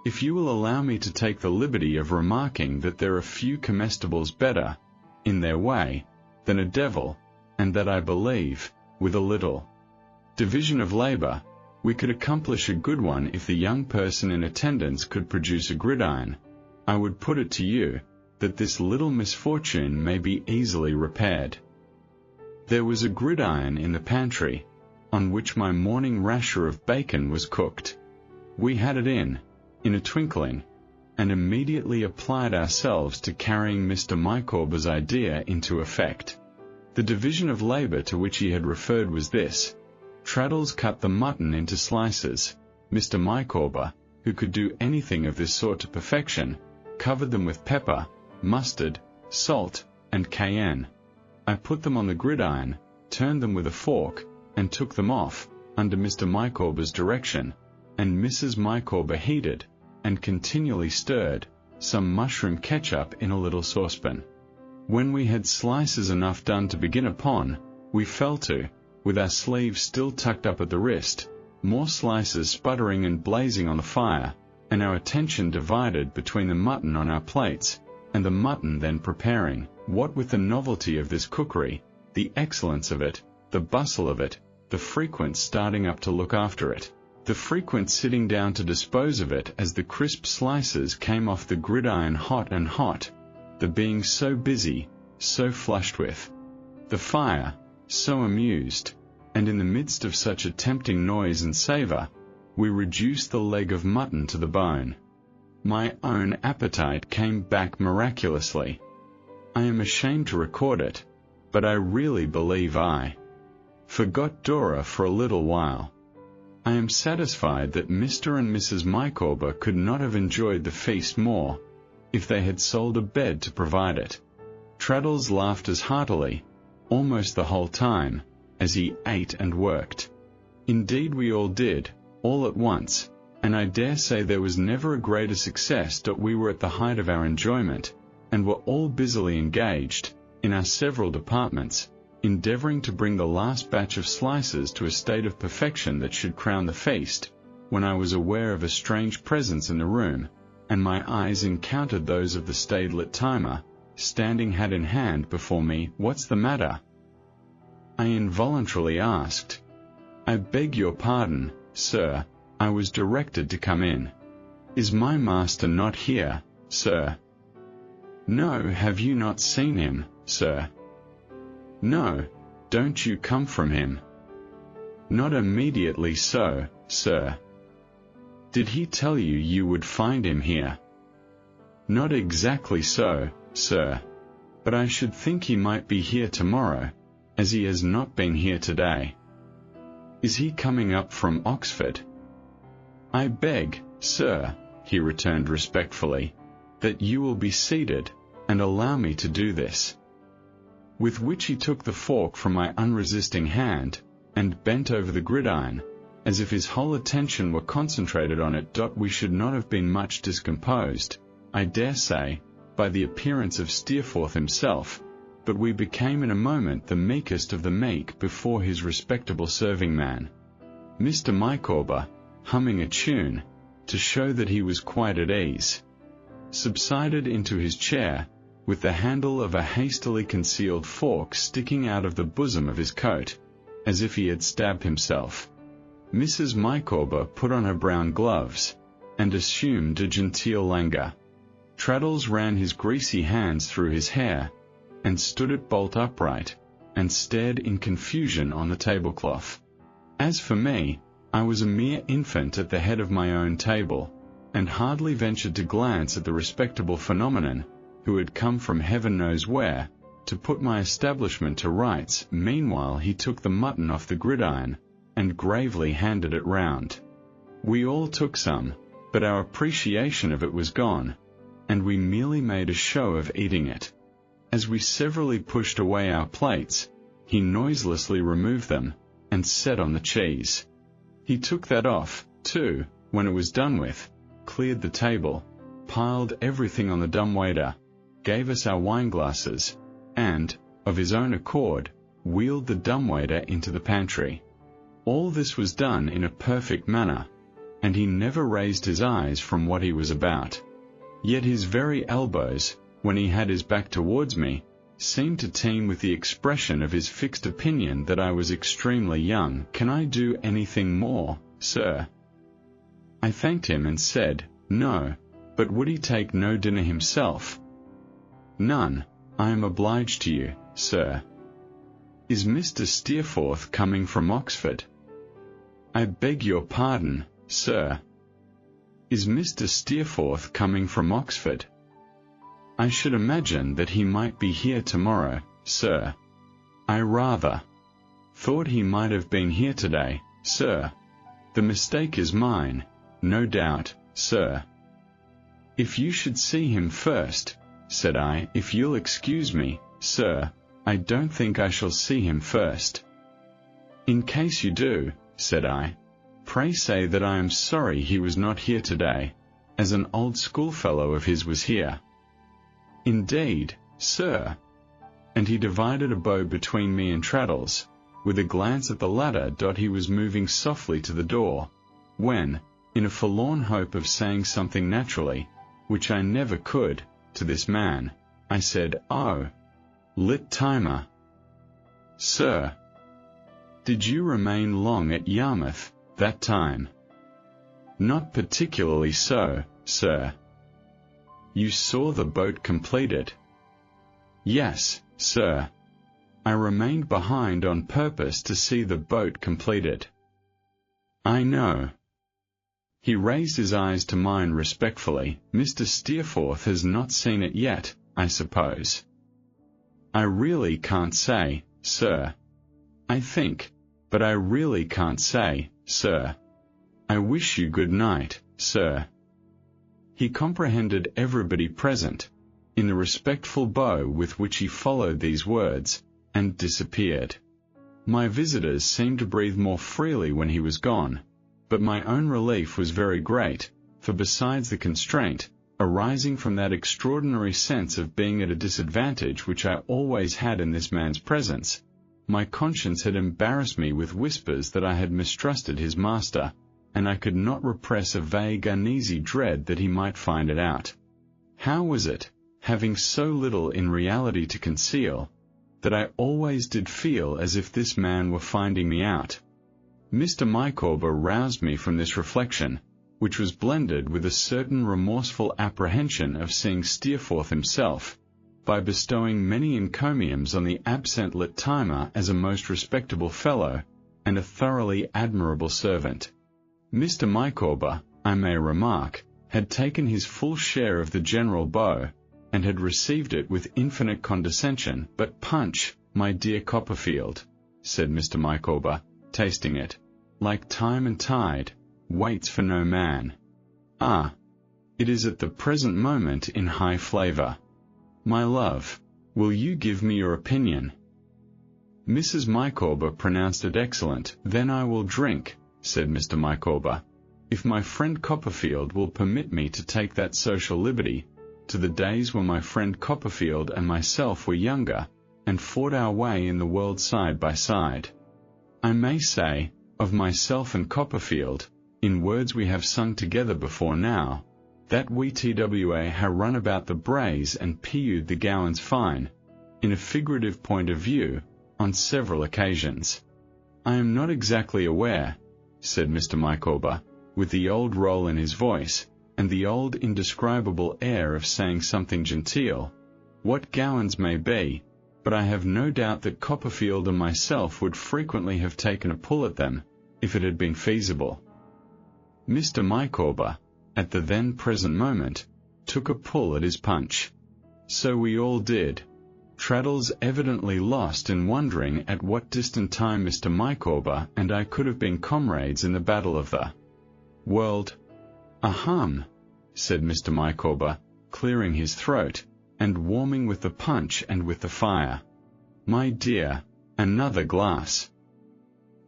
If you will allow me to take the liberty of remarking that there are few comestibles better, in their way, than a devil, and that I believe, with a little division of labor, we could accomplish a good one if the young person in attendance could produce a gridiron, I would put it to you, that this little misfortune may be easily repaired. There was a gridiron in the pantry, on which my morning rasher of bacon was cooked. We had it in a twinkling, and immediately applied ourselves to carrying Mr. Micawber's idea into effect. The division of labor to which he had referred was this: Traddles cut the mutton into slices. Mr. Micawber, who could do anything of this sort to perfection, covered them with pepper, mustard, salt, and cayenne. I put them on the gridiron, turned them with a fork, and took them off, under Mr. Micawber's direction, and Mrs. Micawber heated, and continually stirred, some mushroom ketchup in a little saucepan. When we had slices enough done to begin upon, we fell to, with our sleeves still tucked up at the wrist, more slices sputtering and blazing on the fire, and our attention divided between the mutton on our plates, and the mutton then preparing, what with the novelty of this cookery, the excellence of it, the bustle of it, the frequent starting up to look after it, the frequent sitting down to dispose of it as the crisp slices came off the gridiron hot and hot, the being so busy, so flushed with the fire, so amused, and in the midst of such a tempting noise and savour, we reduced the leg of mutton to the bone. My own appetite came back miraculously. I am ashamed to record it, but I really believe I forgot Dora for a little while. I am satisfied that Mr. and Mrs. Micawber could not have enjoyed the feast more, if they had sold a bed to provide it. Traddles laughed as heartily, almost the whole time, as he ate and worked. Indeed we all did, all at once, and I dare say there was never a greater success that we were at the height of our enjoyment, and were all busily engaged, in our several departments, endeavouring to bring the last batch of slices to a state of perfection that should crown the feast, when I was aware of a strange presence in the room, and my eyes encountered those of the staid-lit timer, standing hat in hand before me. "What's the matter?" I involuntarily asked. "I beg your pardon, sir, I was directed to come in. Is my master not here, sir?" "No, have you not seen him, sir?" "No, don't you come from him?" "Not immediately so, sir." "Did he tell you you would find him here?" "Not exactly so, sir. But I should think he might be here tomorrow, as he has not been here today." "Is he coming up from Oxford?" "I beg, sir," he returned respectfully, "that you will be seated, and allow me to do this." With which he took the fork from my unresisting hand, and bent over the gridiron, as if his whole attention were concentrated on it. We should not have been much discomposed, I dare say, by the appearance of Steerforth himself, but we became in a moment the meekest of the meek before his respectable serving-man. Mr. Micawber, humming a tune, to show that he was quite at ease, subsided into his chair, with the handle of a hastily concealed fork sticking out of the bosom of his coat, as if he had stabbed himself. Mrs. Micawber put on her brown gloves, and assumed a genteel languor. Traddles ran his greasy hands through his hair, and stood it bolt upright, and stared in confusion on the tablecloth. As for me, I was a mere infant at the head of my own table, and hardly ventured to glance at the respectable phenomenon, who had come from heaven knows where, to put my establishment to rights. Meanwhile he took the mutton off the gridiron, and gravely handed it round. We all took some, but our appreciation of it was gone, and we merely made a show of eating it. As we severally pushed away our plates, he noiselessly removed them, and set on the cheese. He took that off, too, when it was done with, cleared the table, piled everything on the dumbwaiter, gave us our wineglasses, and, of his own accord, wheeled the dumbwaiter into the pantry. All this was done in a perfect manner, and he never raised his eyes from what he was about. Yet his very elbows, when he had his back towards me, seemed to teem with the expression of his fixed opinion that I was extremely young. "Can I do anything more, sir?" I thanked him and said, "No, but would he take no dinner himself?" "None, I am obliged to you, sir." "Is Mr. Steerforth coming from Oxford?" "I beg your pardon, sir." "Is Mr. Steerforth coming from Oxford?" "I should imagine that he might be here tomorrow, sir." "I rather thought he might have been here today, sir. The mistake is mine, no doubt, sir." "If you should see him first," said I, "if you'll excuse me, sir, I don't think I shall see him first." "In case you do," said I, "pray say that I am sorry he was not here today, as an old schoolfellow of his was here." "Indeed, sir." And he divided a bow between me and Traddles. With a glance at the latter, he was moving softly to the door, when, in a forlorn hope of saying something naturally, which I never could, to this man, I said, "Oh, lit timer." "Sir." "Did you remain long at Yarmouth, that time?" "Not particularly so, sir." "You saw the boat completed?" "Yes, sir. I remained behind on purpose to see the boat completed." "I know." He raised his eyes to mine respectfully. "Mr. Steerforth has not seen it yet, I suppose?" "I really can't say, sir." "I think, but I really can't say, sir." "I wish you good night, sir." He comprehended everybody present, in the respectful bow with which he followed these words, and disappeared. My visitors seemed to breathe more freely when he was gone, but my own relief was very great, for besides the constraint, arising from that extraordinary sense of being at a disadvantage which I always had in this man's presence, my conscience had embarrassed me with whispers that I had mistrusted his master, and I could not repress a vague uneasy dread that he might find it out. How was it, having so little in reality to conceal, that I always did feel as if this man were finding me out? Mr. Micawber roused me from this reflection, which was blended with a certain remorseful apprehension of seeing Steerforth himself, by bestowing many encomiums on the absent lit timer as a most respectable fellow, and a thoroughly admirable servant. Mr. Micawber, I may remark, had taken his full share of the general bow, and had received it with infinite condescension. "But punch, my dear Copperfield," said Mr. Micawber, tasting it, "like time and tide, waits for no man. Ah, it is at the present moment in high flavour. My love, will you give me your opinion?" Mrs. Micawber pronounced it excellent. "Then I will drink," said Mr. Micawber, "if my friend Copperfield will permit me to take that social liberty, to the days when my friend Copperfield and myself were younger, and fought our way in the world side by side. I may say, of myself and Copperfield, in words we have sung together before now, that we twa ha run about the braes and pu'd the gowans fine, in a figurative point of view, on several occasions. I am not exactly aware," said Mr. Micawber, with the old roll in his voice, and the old indescribable air of saying something genteel, "what gowans may be, but I have no doubt that Copperfield and myself would frequently have taken a pull at them, if it had been feasible." Mr. Micawber, at the then present moment, took a pull at his punch. So we all did. Traddles evidently lost in wondering at what distant time Mr. Micawber and I could have been comrades in the battle of the world. "Ahem," said Mr. Micawber, clearing his throat, and warming with the punch and with the fire. "My dear, another glass."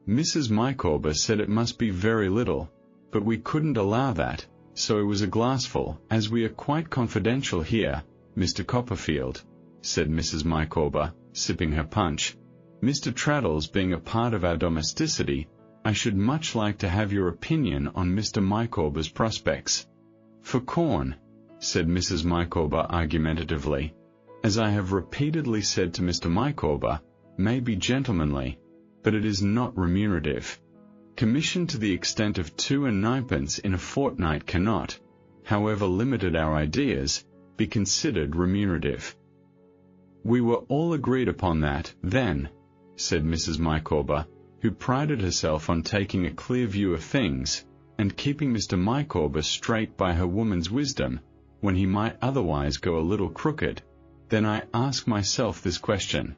Mrs. Micawber said it must be very little, but we couldn't allow that, so it was a glassful. "As we are quite confidential here, Mr. Copperfield," said Mrs. Micawber, sipping her punch. "Mr. Traddles being a part of our domesticity, I should much like to have your opinion on Mr. Micawber's prospects." "For corn," said Mrs. Micawber argumentatively, "as I have repeatedly said to Mr. Micawber, may be gentlemanly, but it is not remunerative. Commission to the extent of 2 and 9 in a fortnight cannot, however limited our ideas, be considered remunerative." "We were all agreed upon that, then," said Mrs. Micawber, who prided herself on taking a clear view of things, and keeping Mr. Micawber straight by her woman's wisdom, when he might otherwise go a little crooked. "Then I ask myself this question.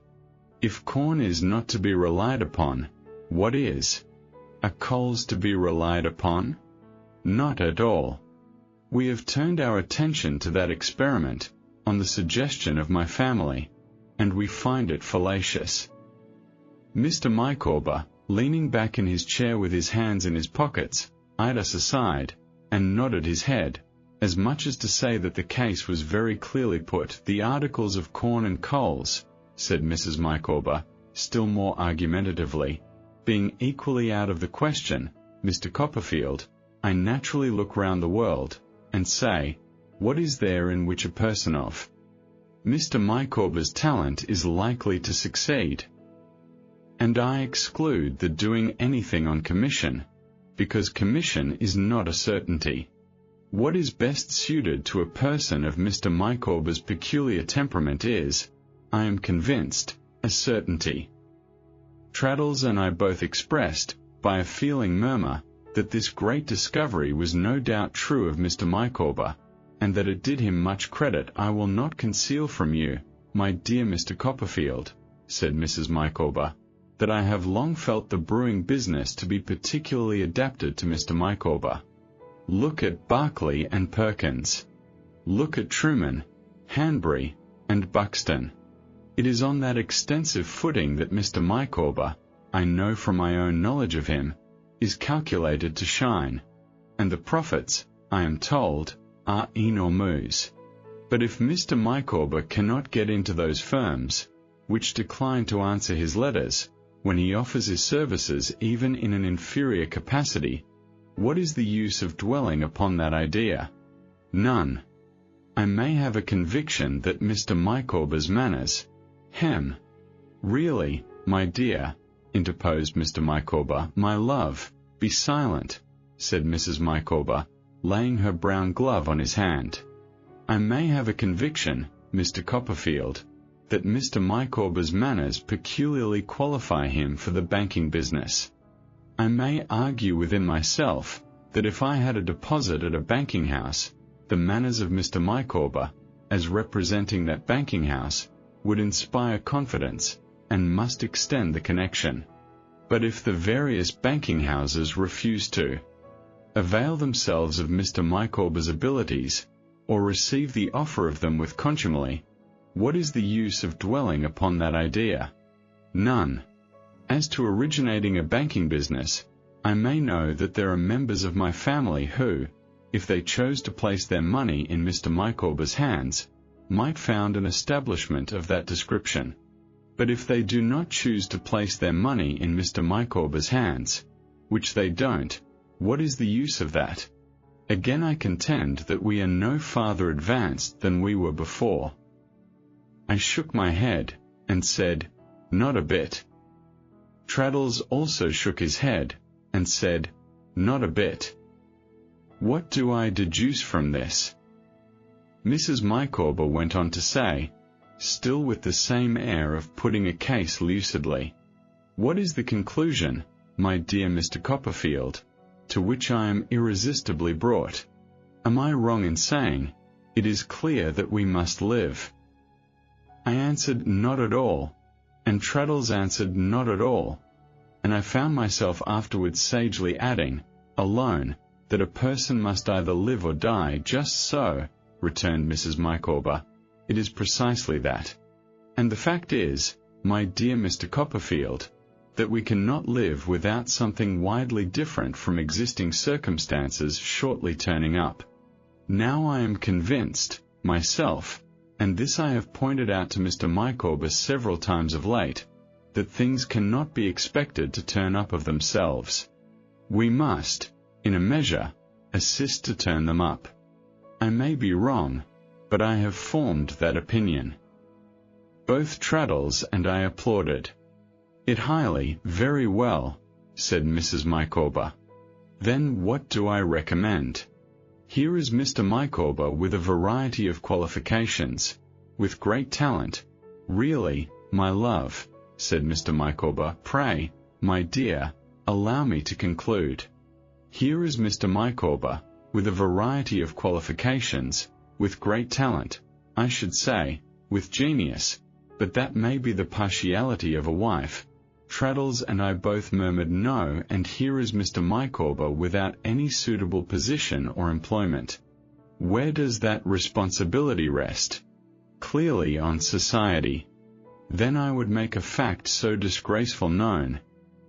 If corn is not to be relied upon, what is? Are coals to be relied upon? Not at all. We have turned our attention to that experiment, on the suggestion of my family, and we find it fallacious." Mr. Micawber, leaning back in his chair with his hands in his pockets, eyed us aside, and nodded his head, as much as to say that the case was very clearly put. "The articles of corn and coals," said Mrs. Micawber, still more argumentatively, "being equally out of the question, Mr. Copperfield, I naturally look round the world, and say, what is there in which a person of Mr. Micawber's talent is likely to succeed? And I exclude the doing anything on commission, because commission is not a certainty. What is best suited to a person of Mr. Micawber's peculiar temperament is, I am convinced, a certainty." Traddles and I both expressed, by a feeling murmur, that this great discovery was no doubt true of Mr. Micawber, and that it did him much credit. "I will not conceal from you, my dear Mr. Copperfield," said Mrs. Micawber, "that I have long felt the brewing business to be particularly adapted to Mr. Micawber. Look at Barclay and Perkins. Look at Truman, Hanbury, and Buxton. It is on that extensive footing that Mr. Micawber, I know from my own knowledge of him, is calculated to shine, and the profits, I am told, are enormous. But if Mr. Micawber cannot get into those firms, which decline to answer his letters, when he offers his services even in an inferior capacity, what is the use of dwelling upon that idea? None. I may have a conviction that Mr. Micawber's manners, Really, my dear," interposed Mr. Micawber. "My love, be silent," said Mrs. Micawber, laying her brown glove on his hand. "I may have a conviction, Mr. Copperfield, that Mr. Micawber's manners peculiarly qualify him for the banking business. I may argue within myself that if I had a deposit at a banking house, the manners of Mr. Micawber, as representing that banking house, would inspire confidence, and must extend the connection. But if the various banking houses refuse to avail themselves of Mr. Micawber's abilities, or receive the offer of them with contumely, what is the use of dwelling upon that idea? None. As to originating a banking business, I may know that there are members of my family who, if they chose to place their money in Mr. Micawber's hands, might found an establishment of that description. But if they do not choose to place their money in Mr. Micawber's hands, which they don't, what is the use of that? Again I contend that we are no farther advanced than we were before." I shook my head, and said, "Not a bit." Traddles also shook his head, and said, "Not a bit." "What do I deduce from this?" Mrs. Micawber went on to say, still with the same air of putting a case lucidly, "What is the conclusion, my dear Mr. Copperfield, to which I am irresistibly brought? Am I wrong in saying, it is clear that we must live?" I answered, "Not at all," and Traddles answered, "Not at all," and I found myself afterwards sagely adding, "alone, that a person must either live or die." "Just so," returned Mrs. Micawber, "it is precisely that. And the fact is, my dear Mr. Copperfield, that we cannot live without something widely different from existing circumstances shortly turning up. Now I am convinced, myself, and this I have pointed out to Mr. Micawber several times of late, that things cannot be expected to turn up of themselves. We must, in a measure, assist to turn them up. I may be wrong, but I have formed that opinion." Both Traddles and I applauded. "It highly, very well," said Mrs. Micawber. "Then what do I recommend? Here is Mr. Micawber with a variety of qualifications, with great talent. Really, my love," said Mr. Micawber, "pray, my dear, allow me to conclude. Here is Mr. Micawber, with a variety of qualifications, with great talent, I should say, with genius, but that may be the partiality of a wife." Traddles and I both murmured no, and here is Mr. Micawber without any suitable position or employment. Where does that responsibility rest? Clearly on society. Then I would make a fact so disgraceful known,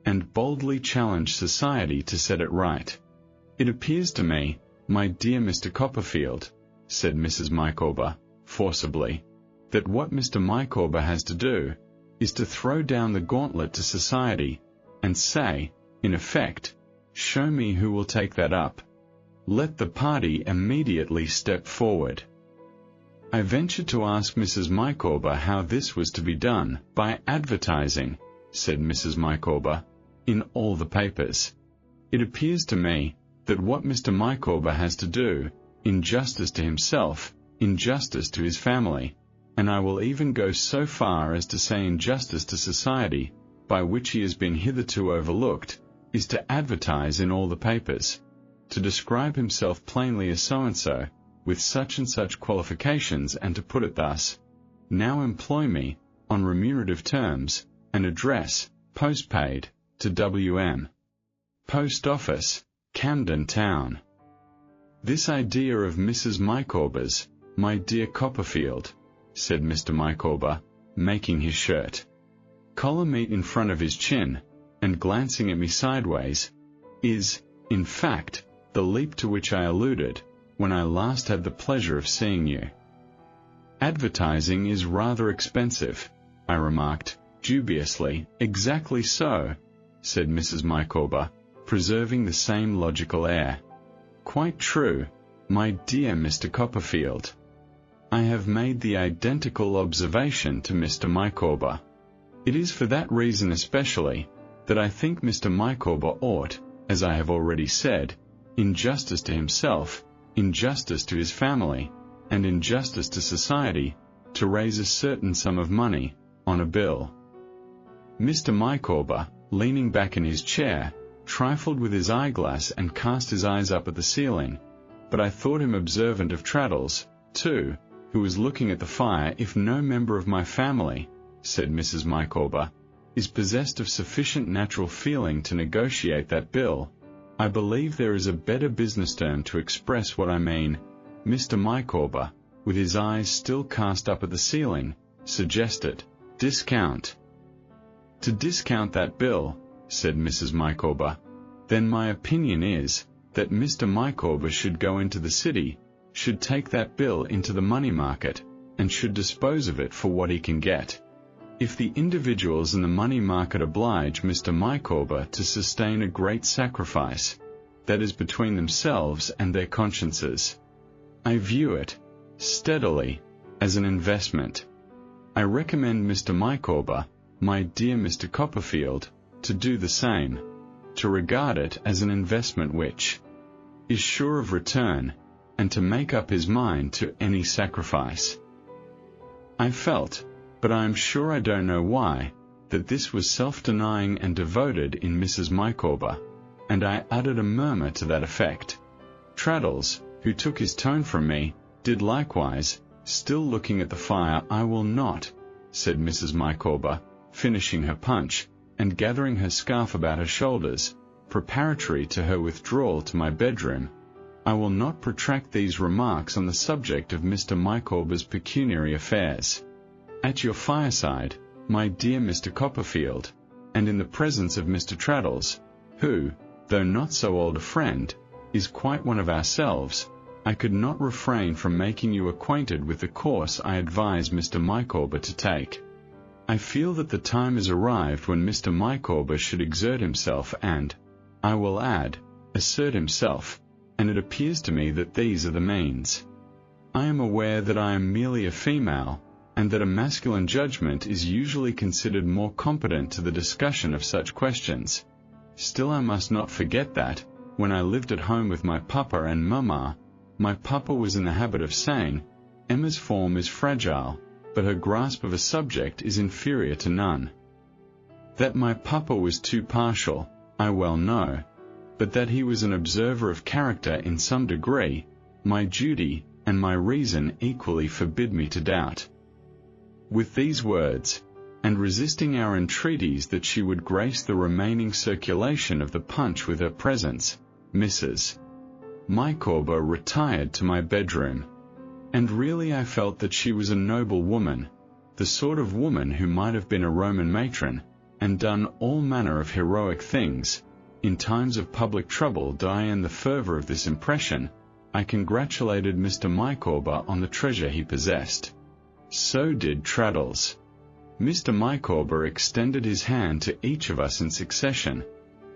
and boldly challenge society to set it right. "It appears to me, my dear Mr. Copperfield," said Mrs. Micawber, forcibly, "that what Mr. Micawber has to do is to throw down the gauntlet to society, and say, in effect, 'Show me who will take that up. Let the party immediately step forward.'" I ventured to ask Mrs. Micawber how this was to be done. "By advertising," said Mrs. Micawber, "in all the papers. It appears to me that what Mr. Micawber has to do, in justice to himself, in justice to his family, and I will even go so far as to say in justice to society, by which he has been hitherto overlooked, is to advertise in all the papers, to describe himself plainly as so-and-so, with such and such qualifications, and to put it thus: 'Now employ me, on remunerative terms, an address, postpaid, to W.M. Post Office, Camden Town.'" "This idea of Mrs. Micawber's, my dear Copperfield," said Mr. Micawber, making his shirt collar meet in front of his chin, and glancing at me sideways, "is, in fact, the leap to which I alluded, when I last had the pleasure of seeing you." "Advertising is rather expensive," I remarked, dubiously. "Exactly so," said Mrs. Micawber, preserving the same logical air. "Quite true, my dear Mr. Copperfield. I have made the identical observation to Mr. Micawber. It is for that reason especially, that I think Mr. Micawber ought, as I have already said, in justice to himself, in justice to his family, and in justice to society, to raise a certain sum of money, on a bill." Mr. Micawber, leaning back in his chair, trifled with his eyeglass and cast his eyes up at the ceiling, but I thought him observant of Traddles, too, who was looking at the fire. "If no member of my family," said Mrs. Micawber, "is possessed of sufficient natural feeling to negotiate that bill, I believe there is a better business term to express what I mean." Mr. Micawber, with his eyes still cast up at the ceiling, suggested, "Discount." "To discount that bill," said Mrs. Micawber. "Then my opinion is, that Mr. Micawber should go into the city, should take that bill into the money market, and should dispose of it for what he can get. If the individuals in the money market oblige Mr. Micawber to sustain a great sacrifice, that is between themselves and their consciences, I view it, steadily, as an investment. I recommend Mr. Micawber, my dear Mr. Copperfield, to do the same, to regard it as an investment which is sure of return, and to make up his mind to any sacrifice." I felt, but I am sure I don't know why, that this was self-denying and devoted in Mrs. Micawber, and I uttered a murmur to that effect. Traddles, who took his tone from me, did likewise, still looking at the fire. "I will not," said Mrs. Micawber, finishing her punch, and gathering her scarf about her shoulders, preparatory to her withdrawal to my bedroom, "I will not protract these remarks on the subject of Mr. Micawber's pecuniary affairs. At your fireside, my dear Mr. Copperfield, and in the presence of Mr. Traddles, who, though not so old a friend, is quite one of ourselves, I could not refrain from making you acquainted with the course I advise Mr. Micawber to take. I feel that the time is arrived when Mr. Micawber should exert himself and, I will add, assert himself, and it appears to me that these are the means. I am aware that I am merely a female, and that a masculine judgment is usually considered more competent to the discussion of such questions. Still, I must not forget that, when I lived at home with my papa and mamma, my papa was in the habit of saying, Emma's form is fragile, but her grasp of a subject is inferior to none. That my papa was too partial, I well know, but that he was an observer of character in some degree, my duty and my reason equally forbid me to doubt. With these words, and resisting our entreaties that she would grace the remaining circulation of the punch with her presence, Mrs. Micawber retired to my bedroom. And really I felt that she was a noble woman, the sort of woman who might have been a Roman matron, and done all manner of heroic things. In times of public trouble, in the fervour of this impression, I congratulated Mr. Micawber on the treasure he possessed. So did Traddles. Mr. Micawber extended his hand to each of us in succession,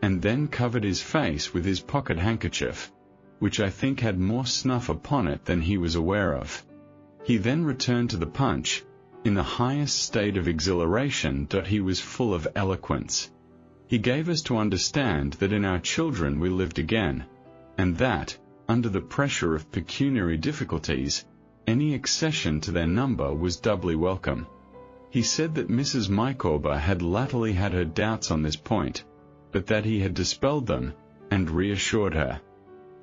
and then covered his face with his pocket handkerchief, which I think had more snuff upon it than he was aware of. He then returned to the punch, in the highest state of exhilaration. He was full of eloquence. He gave us to understand that in our children we lived again, and that, under the pressure of pecuniary difficulties, any accession to their number was doubly welcome. He said that Mrs. Micawber had latterly had her doubts on this point, but that he had dispelled them, and reassured her.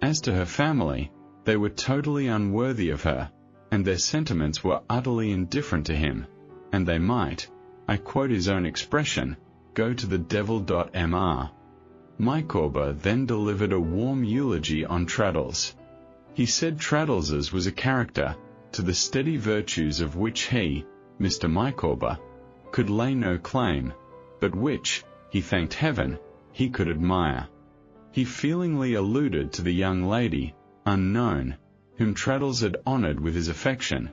As to her family, they were totally unworthy of her, and their sentiments were utterly indifferent to him, and they might, I quote his own expression, go to the devil. Mr. Micawber then delivered a warm eulogy on Traddles. He said Traddles's was a character, to the steady virtues of which he, Mr. Micawber, could lay no claim, but which, he thanked heaven, he could admire. He feelingly alluded to the young lady, unknown, whom Traddles had honoured with his affection,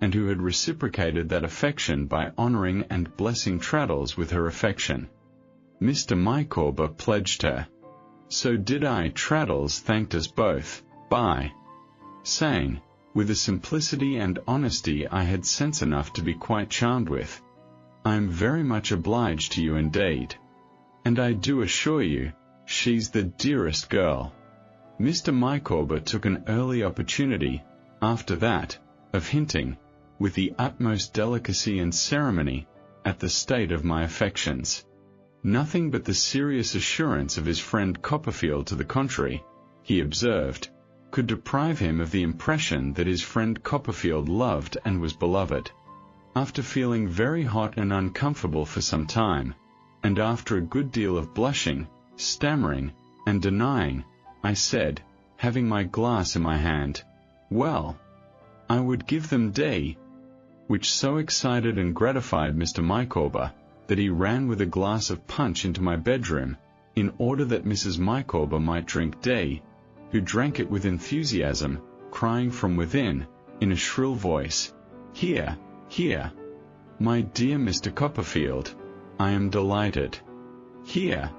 and who had reciprocated that affection by honouring and blessing Traddles with her affection. Mr. Micawber pledged her. So did I. Traddles thanked us both, by saying, with a simplicity and honesty I had sense enough to be quite charmed with, I am very much obliged to you indeed, and I do assure you, she's the dearest girl. Mr. Micawber took an early opportunity, after that, of hinting, with the utmost delicacy and ceremony, at the state of my affections. Nothing but the serious assurance of his friend Copperfield to the contrary, he observed, could deprive him of the impression that his friend Copperfield loved and was beloved. After feeling very hot and uncomfortable for some time, and after a good deal of blushing, stammering, and denying, I said, having my glass in my hand, well, I would give them D, which so excited and gratified Mr. Micawber, that he ran with a glass of punch into my bedroom, in order that Mrs. Micawber might drink D, who drank it with enthusiasm, crying from within, in a shrill voice, Here, here, my dear Mr. Copperfield, I am delighted. Here,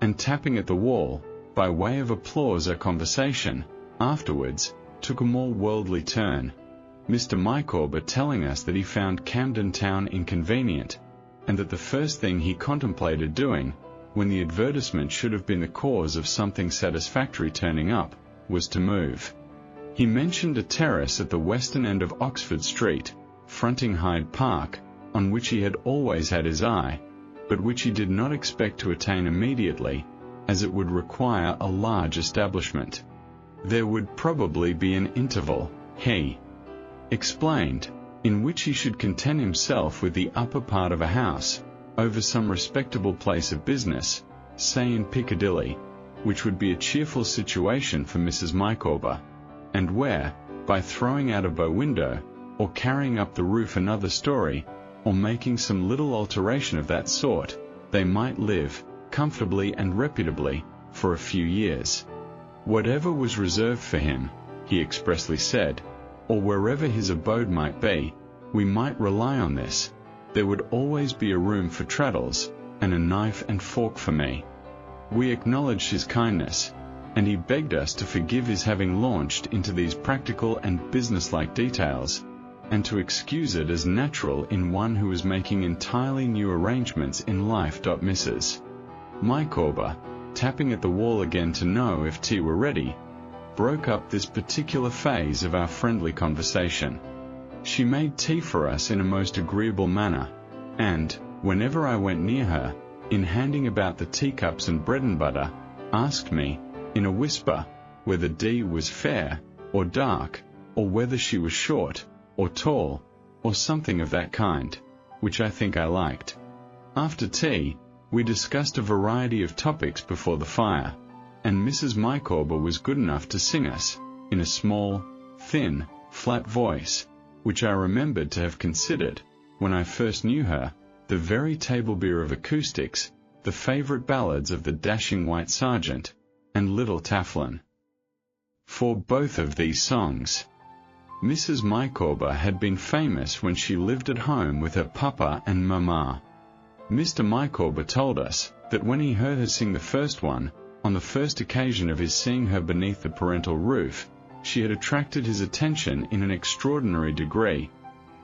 and tapping at the wall, by way of applause. Our conversation, afterwards, took a more worldly turn, Mr. Micawber telling us that he found Camden Town inconvenient, and that the first thing he contemplated doing, when the advertisement should have been the cause of something satisfactory turning up, was to move. He mentioned a terrace at the western end of Oxford Street, fronting Hyde Park, on which he had always had his eye, but which he did not expect to attain immediately, as it would require a large establishment. There would probably be an interval, he explained, in which he should content himself with the upper part of a house, over some respectable place of business, say in Piccadilly, which would be a cheerful situation for Mrs. Micawber, and where, by throwing out a bow window, or carrying up the roof another story, or making some little alteration of that sort, they might live, comfortably and reputably, for a few years. Whatever was reserved for him, he expressly said, or wherever his abode might be, we might rely on this. There would always be a room for Traddles, and a knife and fork for me. We acknowledged his kindness, and he begged us to forgive his having launched into these practical and businesslike details, and to excuse it as natural in one who was making entirely new arrangements in life. Mrs. Micawber, tapping at the wall again to know if tea were ready, broke up this particular phase of our friendly conversation. She made tea for us in a most agreeable manner, and, whenever I went near her, in handing about the teacups and bread and butter, asked me, in a whisper, whether D was fair, or dark, or whether she was short, or tall, or something of that kind, which I think I liked. After tea, we discussed a variety of topics before the fire, and Mrs. Micawber was good enough to sing us, in a small, thin, flat voice, which I remembered to have considered, when I first knew her, the very table beer of acoustics, the favourite ballads of the dashing White Sergeant, and Little Tafflin. For both of these songs, Mrs. Micawber had been famous when she lived at home with her papa and mamma. Mr. Micawber told us that when he heard her sing the first one, on the first occasion of his seeing her beneath the parental roof, she had attracted his attention in an extraordinary degree,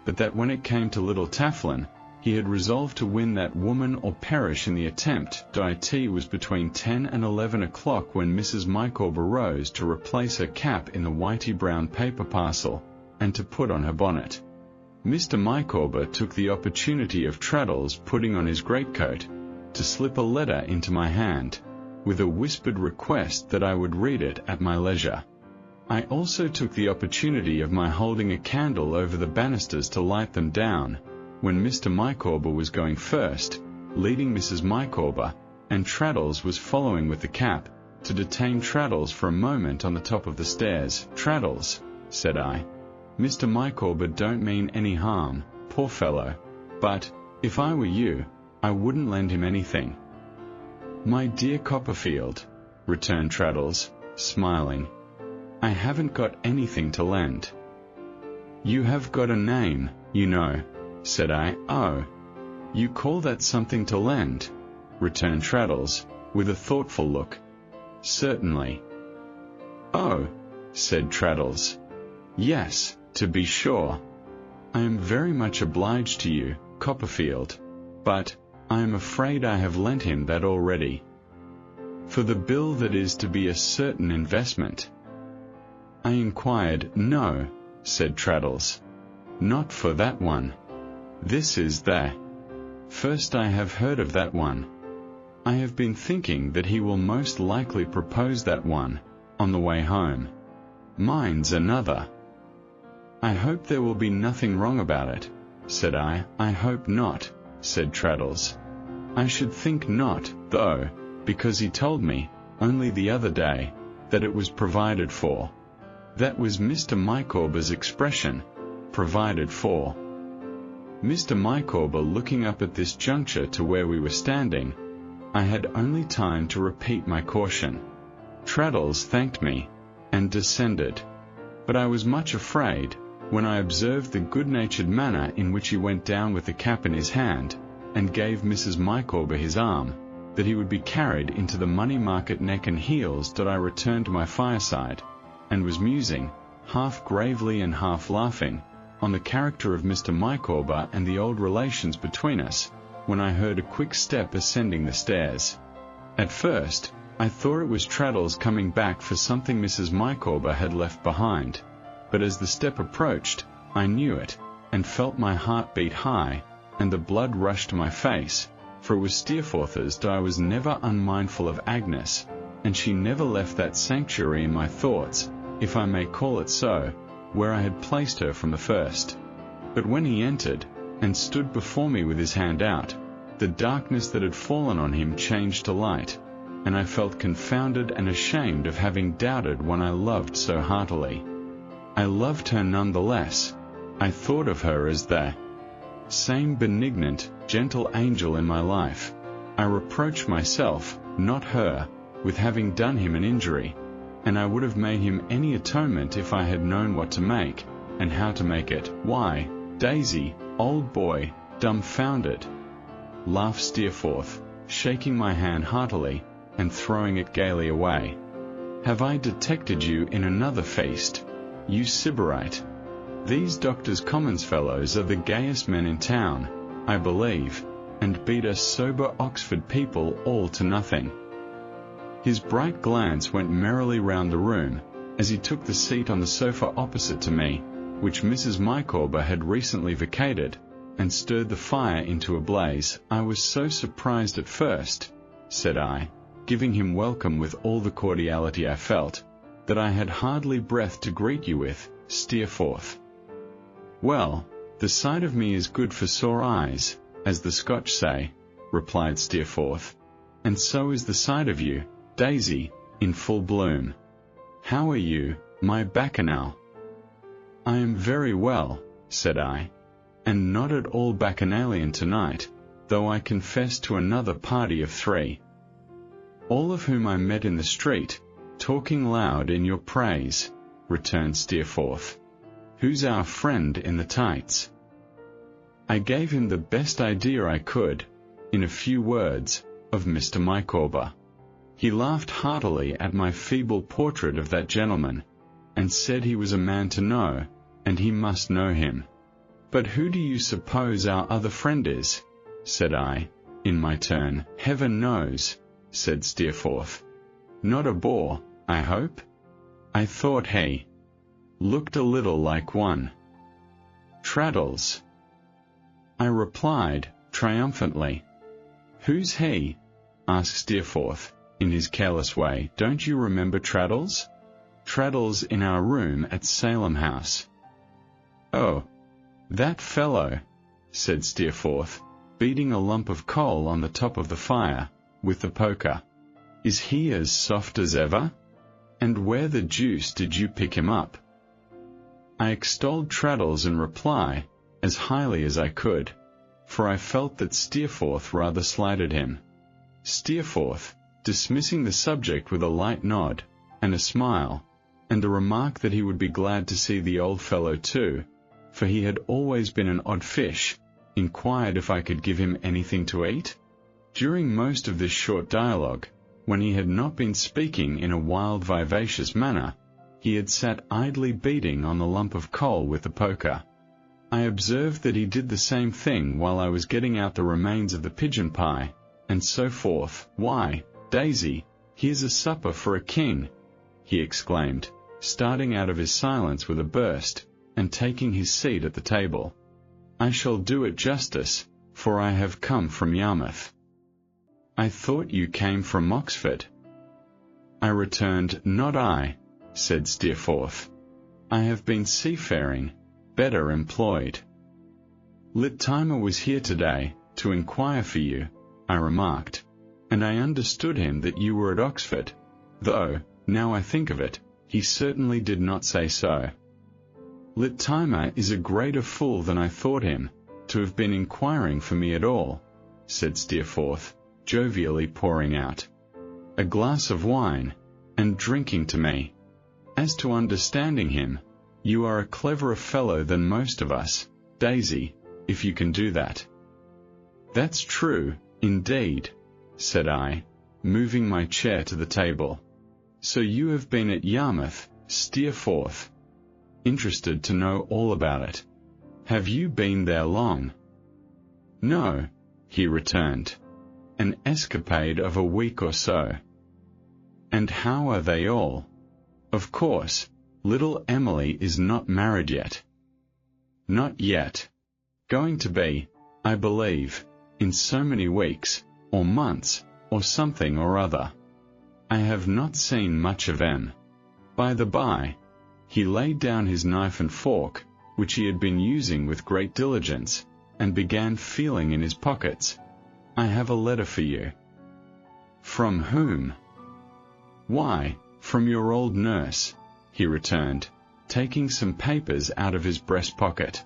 but that when it came to Little Tafflin, he had resolved to win that woman or perish in the attempt. Tea was between 10 and 11 o'clock when Mrs. Micawber rose to replace her cap in the whitey brown paper parcel, and to put on her bonnet. Mr. Micawber took the opportunity of Traddles putting on his greatcoat, to slip a letter into my hand, with a whispered request that I would read it at my leisure. I also took the opportunity of my holding a candle over the banisters to light them down, when Mr. Micawber was going first, leading Mrs. Micawber, and Traddles was following with the cap, to detain Traddles for a moment on the top of the stairs. "Traddles," said I, "Mr. Micawber don't mean any harm, poor fellow, but, if I were you, I wouldn't lend him anything." "My dear Copperfield," returned Traddles, smiling, "I haven't got anything to lend." "You have got a name, you know," said I. "Oh, you call that something to lend?" returned Traddles, with a thoughtful look. "Certainly." "Oh," said Traddles. "Yes, to be sure. I am very much obliged to you, Copperfield, but I am afraid I have lent him that already." "For the bill that is to be a certain investment?" I inquired. "No," said Traddles, "not for that one. This is the first I have heard of that one. I have been thinking that he will most likely propose that one, on the way home. Mine's another." "I hope there will be nothing wrong about it," said I. "I hope not," said Traddles. "I should think not, though, because he told me, only the other day, that it was provided for." That was Mr. Micawber's expression, provided for. Mr. Micawber looking up at this juncture to where we were standing, I had only time to repeat my caution. Traddles thanked me, and descended. But I was much afraid, when I observed the good-natured manner in which he went down with the cap in his hand, and gave Mrs. Micawber his arm, that he would be carried into the money market neck and heels. I returned to my fireside, and was musing, half gravely and half laughing, on the character of Mr. Micawber and the old relations between us, when I heard a quick step ascending the stairs. At first, I thought it was Traddles coming back for something Mrs. Micawber had left behind, but as the step approached, I knew it, and felt my heart beat high, and the blood rush to my face, for it was Steerforth's. I was never unmindful of Agnes, and she never left that sanctuary in my thoughts, if I may call it so, where I had placed her from the first. But when he entered, and stood before me with his hand out, the darkness that had fallen on him changed to light, and I felt confounded and ashamed of having doubted one I loved so heartily. I loved her none the less. I thought of her as the same benignant, gentle angel in my life. I reproached myself, not her, with having done him an injury, and I would have made him any atonement if I had known what to make, and how to make it. Why, Daisy, old boy, dumbfounded, laughed Steerforth, shaking my hand heartily, and throwing it gaily away. Have I detected you in another feast, you sybarite? These Doctors' Commons fellows are the gayest men in town, I believe, and beat us sober Oxford people all to nothing. His bright glance went merrily round the room, as he took the seat on the sofa opposite to me, which Mrs. Micawber had recently vacated, and stirred the fire into a blaze. I was so surprised at first, said I, giving him welcome with all the cordiality I felt, that I had hardly breath to greet you with, Steerforth. Well, the sight of me is good for sore eyes, as the Scotch say, replied Steerforth, and so is the sight of you, Daisy, in full bloom. How are you, my bacchanal? I am very well, said I, and not at all bacchanalian tonight, though I confess to another party of 3, all of whom I met in the street, talking loud in your praise, returned Steerforth. Who's our friend in the tights? I gave him the best idea I could, in a few words, of Mr. Micawber. He laughed heartily at my feeble portrait of that gentleman, and said he was a man to know, and he must know him. But who do you suppose our other friend is? Said I, in my turn. Heaven knows, said Steerforth. Not a bore, I hope? I thought he looked a little like one. Traddles, I replied, triumphantly. Who's he? asked Steerforth, in his careless way. Don't you remember Traddles? Traddles in our room at Salem House. Oh, that fellow, said Steerforth, beating a lump of coal on the top of the fire, with the poker. Is he as soft as ever? And where the deuce did you pick him up? I extolled Traddles in reply, as highly as I could, for I felt that Steerforth rather slighted him. Steerforth, dismissing the subject with a light nod, and a smile, and a remark that he would be glad to see the old fellow too, for he had always been an odd fish, inquired if I could give him anything to eat. During most of this short dialogue, when he had not been speaking in a wild, vivacious manner, he had sat idly beating on the lump of coal with the poker. I observed that he did the same thing while I was getting out the remains of the pigeon pie, and so forth. Why, Daisy, here's a supper for a king, he exclaimed, starting out of his silence with a burst, and taking his seat at the table. I shall do it justice, for I have come from Yarmouth. I thought you came from Oxford. I returned. Not I, said Steerforth. I have been seafaring, better employed. Littimer was here today, to inquire for you, I remarked, and I understood him that you were at Oxford, though, now I think of it, he certainly did not say so. Littimer is a greater fool than I thought him, to have been inquiring for me at all, said Steerforth, jovially pouring out a glass of wine, and drinking to me. As to understanding him, you are a cleverer fellow than most of us, Daisy, if you can do that. That's true, indeed, said I, moving my chair to the table. So you have been at Yarmouth, Steerforth? Interested to know all about it. Have you been there long? No, he returned. An escapade of a week or so. And how are they all? Of course, little Emily is not married yet. Not yet. Going to be, I believe, in so many weeks, or months, or something or other. I have not seen much of em. By the by, he laid down his knife and fork, which he had been using with great diligence, and began feeling in his pockets. I have a letter for you. From whom? Why, from your old nurse, he returned, taking some papers out of his breast pocket.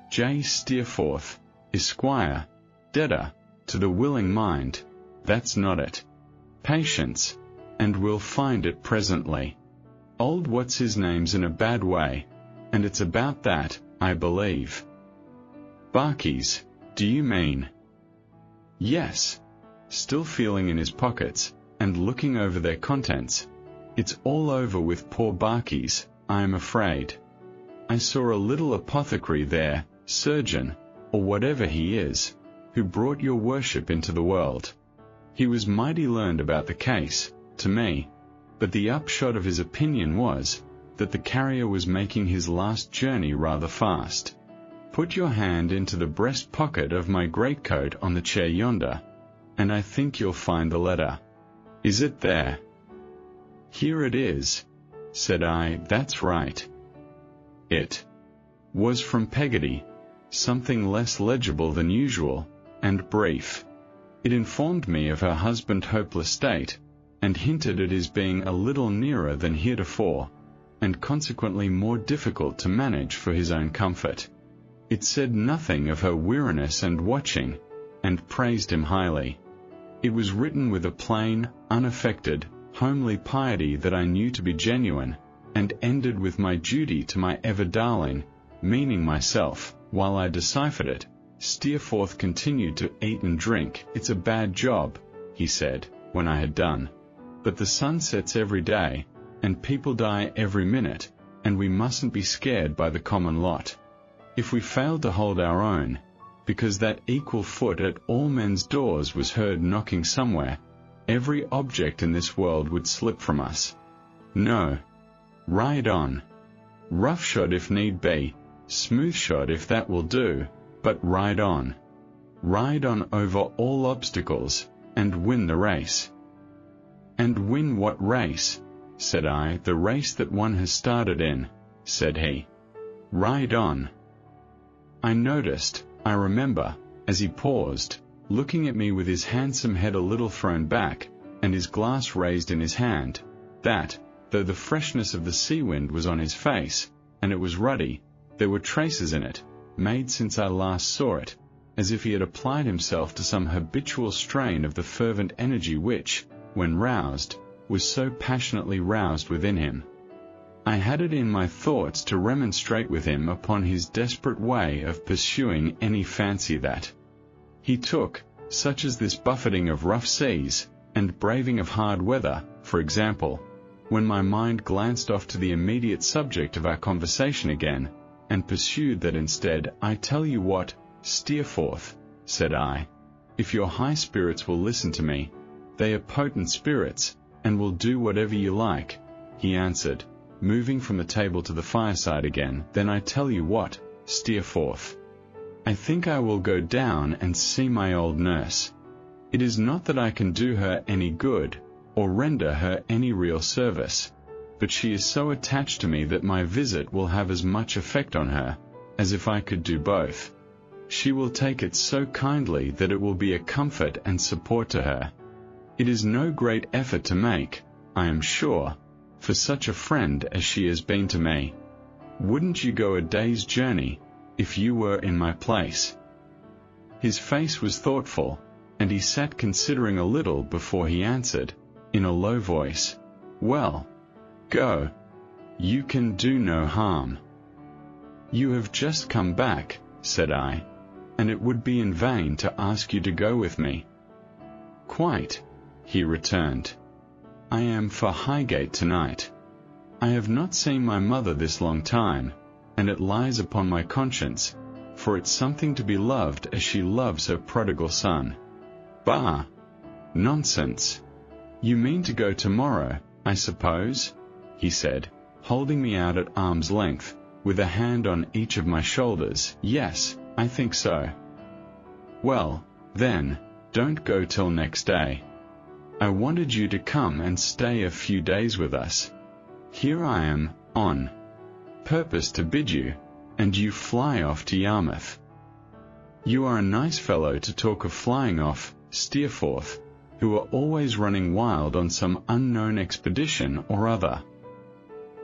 J. Steerforth, Esquire, debtor, to the willing mind. That's not it. Patience, and we'll find it presently. Old what's-his-name's in a bad way, and it's about that, I believe. Barkeys, do you mean? Yes. Still feeling in his pockets, and looking over their contents. It's all over with poor Barkeys, I am afraid. I saw a little apothecary there, surgeon, or whatever he is, who brought your worship into the world. He was mighty learned about the case, to me, but the upshot of his opinion was, that the carrier was making his last journey rather fast. Put your hand into the breast pocket of my greatcoat on the chair yonder, and I think you'll find the letter. Is it there? Here it is, said I. That's right. It was from Peggotty, something less legible than usual, and brief. It informed me of her husband's hopeless state, and hinted at his being a little nearer than heretofore, and consequently more difficult to manage for his own comfort. It said nothing of her weariness and watching, and praised him highly. It was written with a plain, unaffected, homely piety that I knew to be genuine, and ended with my duty to my ever-darling, meaning myself. While I deciphered it, Steerforth continued to eat and drink. It's a bad job, he said, when I had done. But the sun sets every day, and people die every minute, and we mustn't be scared by the common lot. If we failed to hold our own, because that equal foot at all men's doors was heard knocking somewhere, every object in this world would slip from us. No. Ride on. Roughshod if need be, smoothshod if that will do, but ride on. Ride on over all obstacles, and win the race. And win what race? Said I. The race that one has started in, said he. Ride on. I noticed, I remember, as he paused, looking at me with his handsome head a little thrown back, and his glass raised in his hand, that, though the freshness of the sea wind was on his face, and it was ruddy, there were traces in it, made since I last saw it, as if he had applied himself to some habitual strain of the fervent energy which, when roused, was so passionately roused within him. I had it in my thoughts to remonstrate with him upon his desperate way of pursuing any fancy that he took, such as this buffeting of rough seas, and braving of hard weather, for example, when my mind glanced off to the immediate subject of our conversation again, and pursued that instead. I tell you what, Steerforth, said I, if your high spirits will listen to me, they are potent spirits, and will do whatever you like, he answered, moving from the table to the fireside again. Then I tell you what, Steerforth, I think I will go down and see my old nurse. It is not that I can do her any good, or render her any real service, but she is so attached to me that my visit will have as much effect on her, as if I could do both. She will take it so kindly that it will be a comfort and support to her. It is no great effort to make, I am sure, for such a friend as she has been to me. Wouldn't you go a day's journey, if you were in my place? His face was thoughtful, and he sat considering a little before he answered, in a low voice, Well, go. You can do no harm. You have just come back, said I, and it would be in vain to ask you to go with me. Quite, he returned. I am for Highgate tonight. I have not seen my mother this long time, and it lies upon my conscience, for it's something to be loved as she loves her prodigal son. Bah! Nonsense! You mean to go tomorrow, I suppose? He said, holding me out at arm's length, with a hand on each of my shoulders. Yes, I think so. Well, then, don't go till next day. I wanted you to come and stay a few days with us. Here I am, on purpose to bid you, and you fly off to Yarmouth. You are a nice fellow to talk of flying off, Steerforth, who are always running wild on some unknown expedition or other.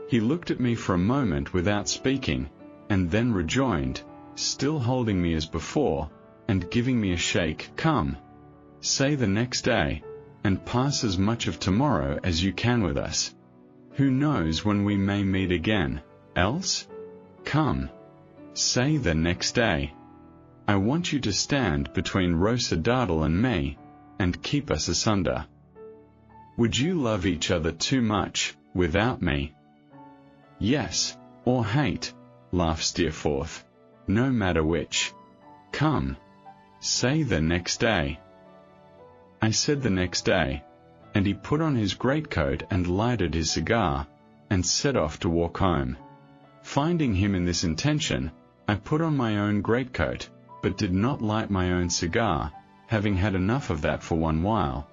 He looked at me for a moment without speaking, and then rejoined, still holding me as before, and giving me a shake, Come, say the next day, and pass as much of tomorrow as you can with us. Who knows when we may meet again, else? Come, say the next day. I want you to stand between Rosa Dartle and me, and keep us asunder. Would you love each other too much, without me? Yes, or hate, laughed Steerforth, no matter which. Come, say the next day. I said the next day, and he put on his greatcoat and lighted his cigar, and set off to walk home. Finding him in this intention, I put on my own greatcoat, but did not light my own cigar, having had enough of that for one while,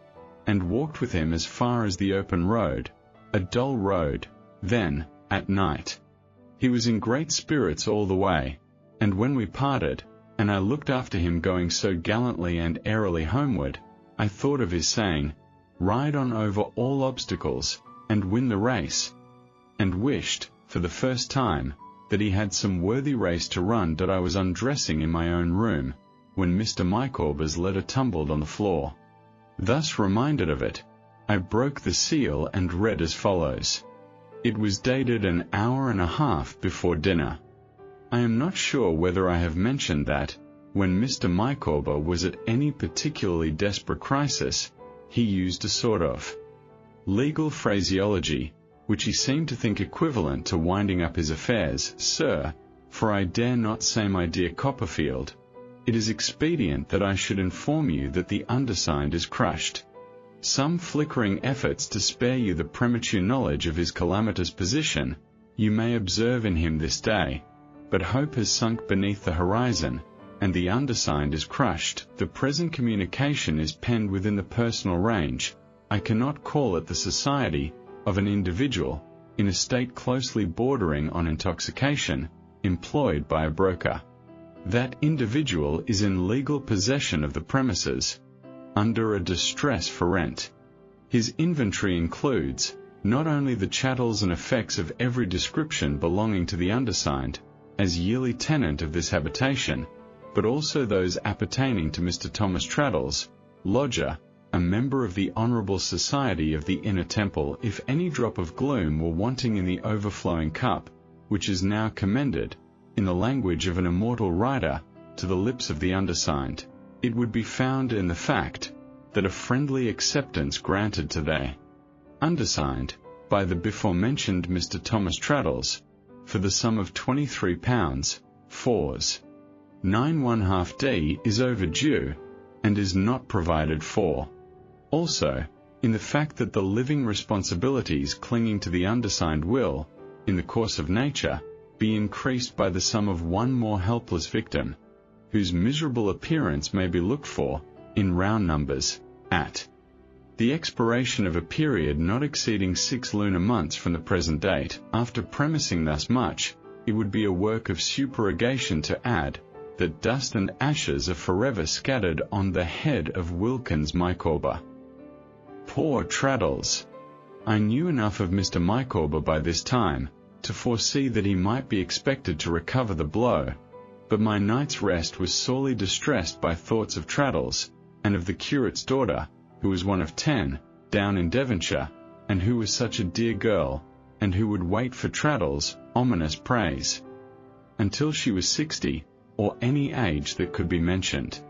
and walked with him as far as the open road, a dull road, then, at night. He was in great spirits all the way, and when we parted, and I looked after him going so gallantly and airily homeward, I thought of his saying, "Ride on over all obstacles, and win the race," and wished, for the first time, that he had some worthy race to run. That I was undressing in my own room, when Mr. Micawber's letter tumbled on the floor. Thus reminded of it, I broke the seal and read as follows. It was dated an hour and a half before dinner. I am not sure whether I have mentioned that, when Mr. Micawber was at any particularly desperate crisis, he used a sort of legal phraseology, which he seemed to think equivalent to winding up his affairs. Sir, for I dare not say my dear Copperfield, it is expedient that I should inform you that the undersigned is crushed. Some flickering efforts to spare you the premature knowledge of his calamitous position you may observe in him this day, but hope has sunk beneath the horizon, and the undersigned is crushed. The present communication is penned within the personal range, I cannot call it the society, of an individual, in a state closely bordering on intoxication, employed by a broker. That individual is in legal possession of the premises, under a distress for rent. His inventory includes, not only the chattels and effects of every description belonging to the undersigned, as yearly tenant of this habitation, but also those appertaining to Mr. Thomas Traddles, lodger, a member of the Honourable Society of the Inner Temple. If any drop of gloom were wanting in the overflowing cup, which is now commended, in the language of an immortal writer, to the lips of the undersigned, it would be found in the fact that a friendly acceptance granted to the undersigned, by the before-mentioned Mr. Thomas Traddles, for the sum of £23, 4s. 9½ is overdue, and is not provided for. Also, in the fact that the living responsibilities clinging to the undersigned will, in the course of nature, be increased by the sum of one more helpless victim, whose miserable appearance may be looked for, in round numbers, at the expiration of a period not exceeding 6 lunar months from the present date. After premising thus much, it would be a work of supererogation to add, that dust and ashes are forever scattered on the head of Wilkins Micawber. Poor Traddles! I knew enough of Mr. Micawber by this time, to foresee that he might be expected to recover the blow, but my night's rest was sorely distressed by thoughts of Traddles, and of the curate's daughter, who was one of 10, down in Devonshire, and who was such a dear girl, and who would wait for Traddles, ominous praise, until she was 60, or any age that could be mentioned.